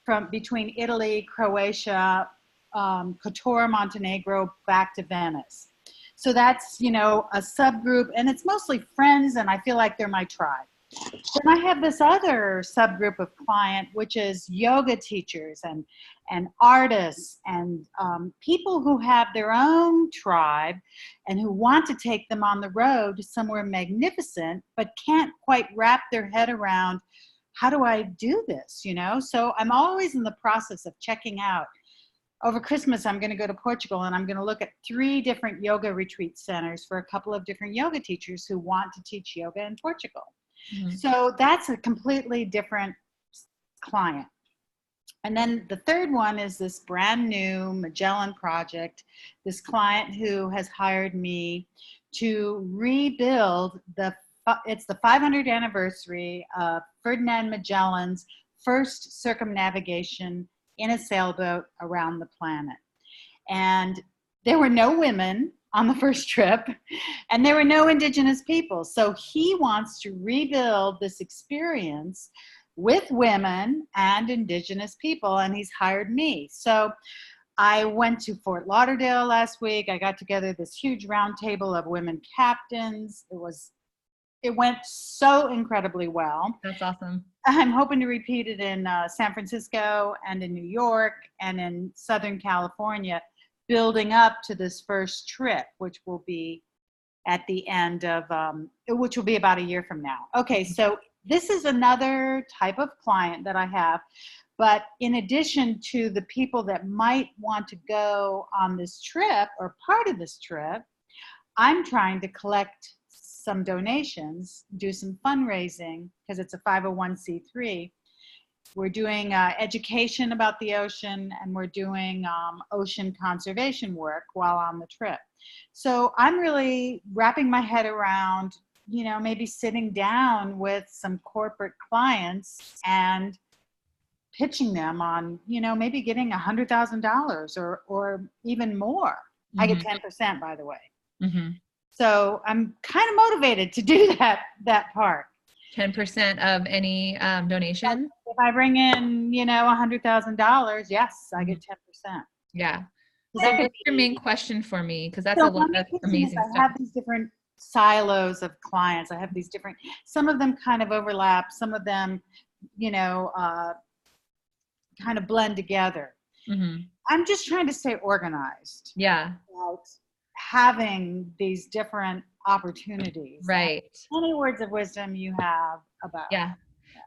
from between Italy, Croatia, Kotor, Montenegro, back to Venice. So that's, you know, a subgroup, and it's mostly friends, and I feel like they're my tribe. Then I have this other subgroup of client, which is yoga teachers and artists and people who have their own tribe and who want to take them on the road somewhere magnificent, but can't quite wrap their head around, how do I do this, you know? So I'm always in the process of checking out. Over Christmas, I'm going to go to Portugal, and I'm going to look at 3 different yoga retreat centers for a couple of different yoga teachers who want to teach yoga in Portugal. Mm-hmm. So that's a completely different client. And then the third one is this brand new Magellan project, this client who has hired me to rebuild it's the 500th anniversary of Ferdinand Magellan's first circumnavigation in a sailboat around the planet. And there were no women on the first trip, and there were no indigenous people. So he wants to rebuild this experience with women and indigenous people, and he's hired me. So I went to Fort Lauderdale last week. I got together this huge round table of women captains. It went so incredibly well. That's awesome. I'm hoping to repeat it in San Francisco and in New York and in Southern California, building up to this first trip, which will be at the end of, which will be about a year from now. Okay, so this is another type of client that I have, but in addition to the people that might want to go on this trip or part of this trip, I'm trying to collect some donations, do some fundraising, because it's a 501c3. We're doing education about the ocean, and we're doing ocean conservation work while on the trip. So I'm really wrapping my head around, you know, maybe sitting down with some corporate clients and pitching them on, you know, maybe getting $100,000 or even more. Mm-hmm. I get 10%, by the way. Mm-hmm. So I'm kind of motivated to do that part. 10% of any donation? If I bring in, you know, $100,000, yes, I get 10%. Yeah. So what's your main question for me? Because that's a lot of amazing stuff. I have these different silos of clients. I have these different, some of them kind of overlap. Some of them, you know, kind of blend together. Mm-hmm. I'm just trying to stay organized. Yeah. About having these different opportunities. Right. Any words of wisdom you have about? Yeah.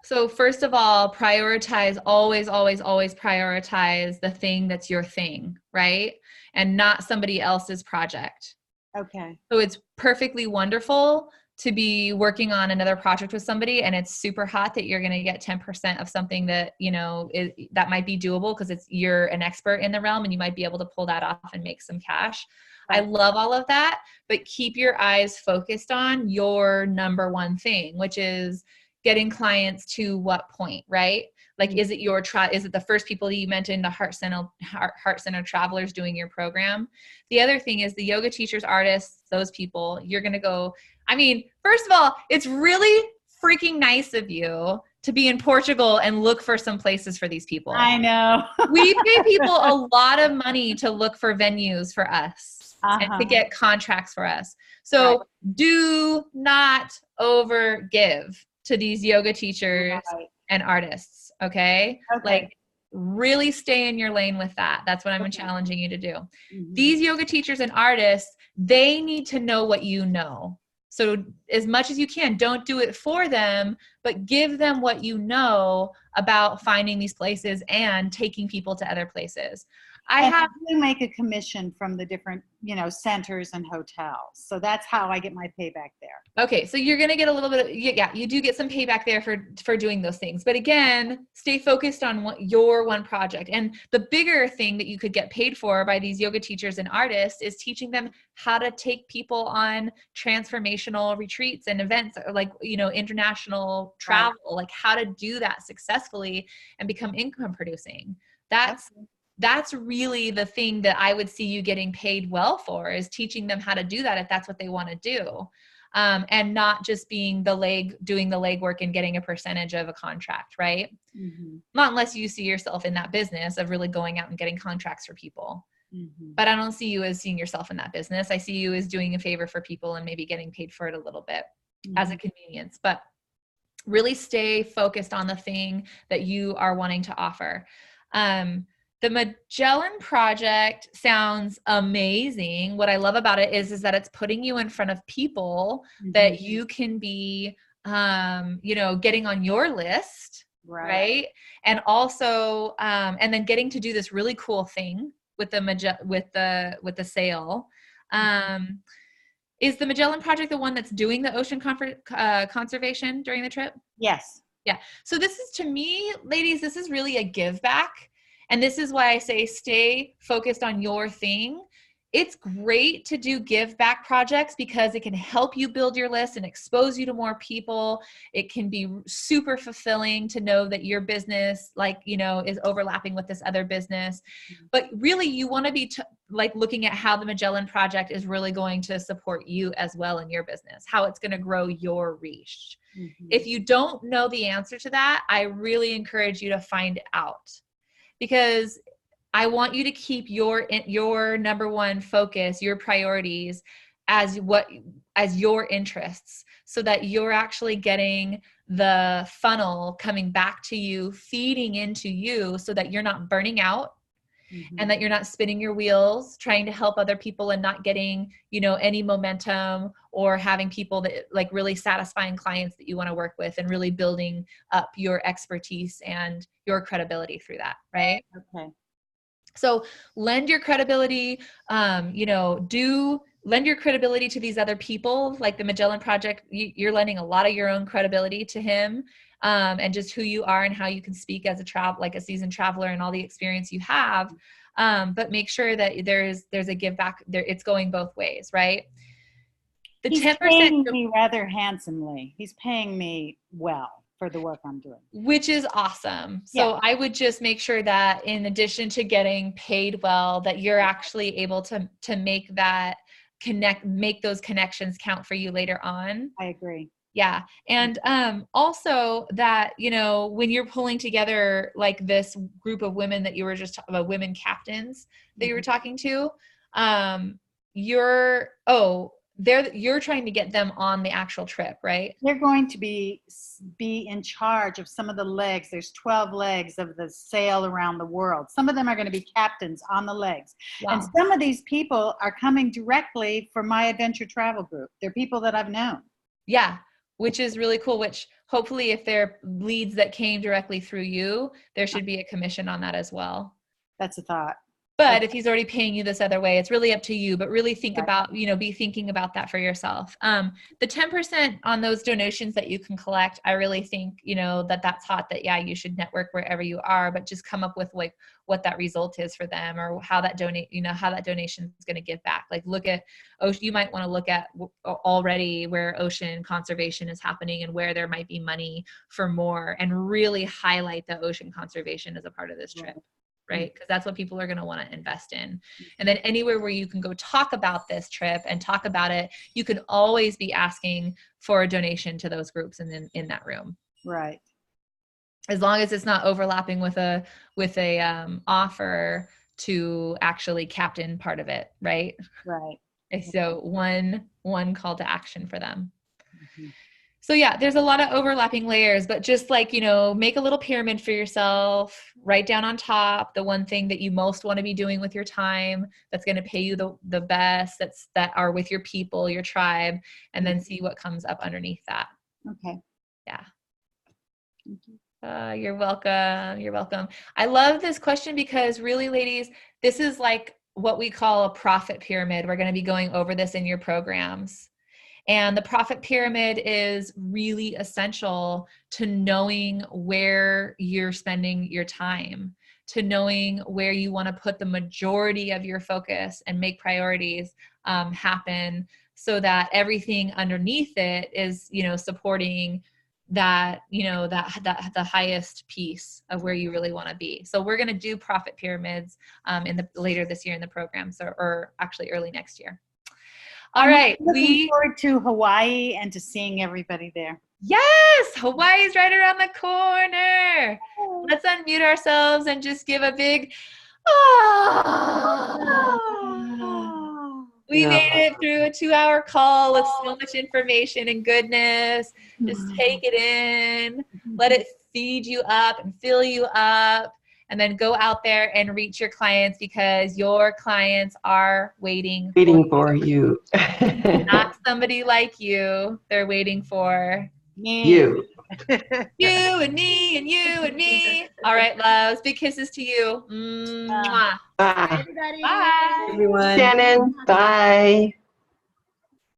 So first of all, prioritize, always prioritize the thing that's your thing, right? And not somebody else's project. Okay. So it's perfectly wonderful to be working on another project with somebody, and it's super hot that you're going to get 10% of something that, you know, that might be doable because you're an expert in the realm and you might be able to pull that off and make some cash. I love all of that, but keep your eyes focused on your number one thing, which is getting clients to what point, right? Like, is it is it the first people that you mentioned, the heart center travelers doing your program? The other thing is the yoga teachers, artists, those people, you're going to go, I mean, first of all, it's really freaking nice of you to be in Portugal and look for some places for these people. I know. We pay people a lot of money to look for venues for us. And to get contracts for us. So do not overgive to these yoga teachers and artists, okay? Like, really stay in your lane with that. That's what I'm challenging you to do. Mm-hmm. These yoga teachers and artists, they need to know what you know. So as much as you can. Don't do it for them, but give them what you know about finding these places and taking people to other places. I do make a commission from the different, centers and hotels. So that's how I get my payback there. Okay. So you're going to get a little bit of, you do get some payback there for doing those things. But again, stay focused on your one project. And the bigger thing that you could get paid for by these yoga teachers and artists is teaching them how to take people on transformational retreats and events, or like, international travel, like how to do that successfully and become income producing. That's really the thing that I would see you getting paid well for, is teaching them how to do that if that's what they want to do. And not just doing the legwork and getting a percentage of a contract, right? Mm-hmm. Not unless you see yourself in that business of really going out and getting contracts for people. Mm-hmm. But I don't see you as seeing yourself in that business. I see you as doing a favor for people and maybe getting paid for it a little bit as a convenience. But really stay focused on the thing that you are wanting to offer. The Magellan Project sounds amazing. What I love about it is that it's putting you in front of people that you can be, getting on your list, right? And also, and then getting to do this really cool thing with the sale. Is the Magellan Project the one that's doing the ocean conservation during the trip? Yes. Yeah. So this is, to me, ladies, this is really a give back. And this is why I say stay focused on your thing. It's great to do give back projects because it can help you build your list and expose you to more people. It can be super fulfilling to know that your business, is overlapping with this other business. But really, you want to be looking at how the Magellan Project is really going to support you as well in your business, how it's going to grow your reach. Mm-hmm. If you don't know the answer to that, I really encourage you to find out. Because I want you to keep your number one focus, your priorities as your interests, so that you're actually getting the funnel coming back to you, feeding into you, so that you're not burning out and that you're not spinning your wheels trying to help other people and not getting, any momentum, or having people that really satisfying clients that you want to work with, and really building up your expertise and your credibility through that. Right. Okay. So lend your credibility, lend your credibility to these other people, like the Magellan Project. You're lending a lot of your own credibility to him, and just who you are and how you can speak as a seasoned traveler and all the experience you have. But make sure that there's a give back there. It's going both ways, right? He's 10% paying me rather handsomely. He's paying me well for the work I'm doing, which is awesome. So I would just make sure that in addition to getting paid well, that you're actually able to make those connections count for you later on. I agree. Yeah. And also that, when you're pulling together like this group of women that you were just women captains that you were talking to, you're trying to get them on the actual trip, right? They're going to be in charge of some of the legs. There's 12 legs of the sail around the world. Some of them are going to be captains on the legs. Wow. And some of these people are coming directly from my adventure travel group. They're people that I've known. Yeah, which is really cool, which hopefully if they're leads that came directly through you, there should be a commission on that as well. That's a thought. But if he's already paying you this other way, it's really up to you, but really think about, be thinking about that for yourself. The 10% on those donations that you can collect, I really think, that's hot, that, you should network wherever you are, but just come up with what that result is for them, or how that donation is going to give back. Look at, you might want to look at already where ocean conservation is happening and where there might be money for more, and really highlight the ocean conservation as a part of this trip. Right? Because that's what people are going to want to invest in. And then anywhere where you can go talk about this trip and talk about it, you can always be asking for a donation to those groups in that room. Right. As long as it's not overlapping with a offer to actually captain part of it. Right. Right. So one call to action for them. So yeah, there's a lot of overlapping layers, but just like, make a little pyramid for yourself, write down on top the one thing that you most want to be doing with your time, that's going to pay you the best, that are with your people, your tribe, and then see what comes up underneath that. Okay. Yeah. You're welcome. You're welcome. I love this question because really, ladies, this is like what we call a profit pyramid. We're going to be going over this in your programs. And the profit pyramid is really essential to knowing where you're spending your time, to knowing where you want to put the majority of your focus and make priorities happen, so that everything underneath it is, supporting that, the highest piece of where you really want to be. So we're going to do profit pyramids later this year in the program, or actually early next year. All right. I'm looking forward to Hawaii and to seeing everybody there. Yes, Hawaii's right around the corner. Let's unmute ourselves and just give a big, We made it through a 2-hour call with so much information and goodness. Just take it in, let it feed you up and fill you up. And then go out there and reach your clients, because your clients are waiting for you. Not somebody like you. They're waiting for you. You and me and you and me. All right, loves. Big kisses to you. Mwah. Bye. Bye. Everyone. Shannon, bye.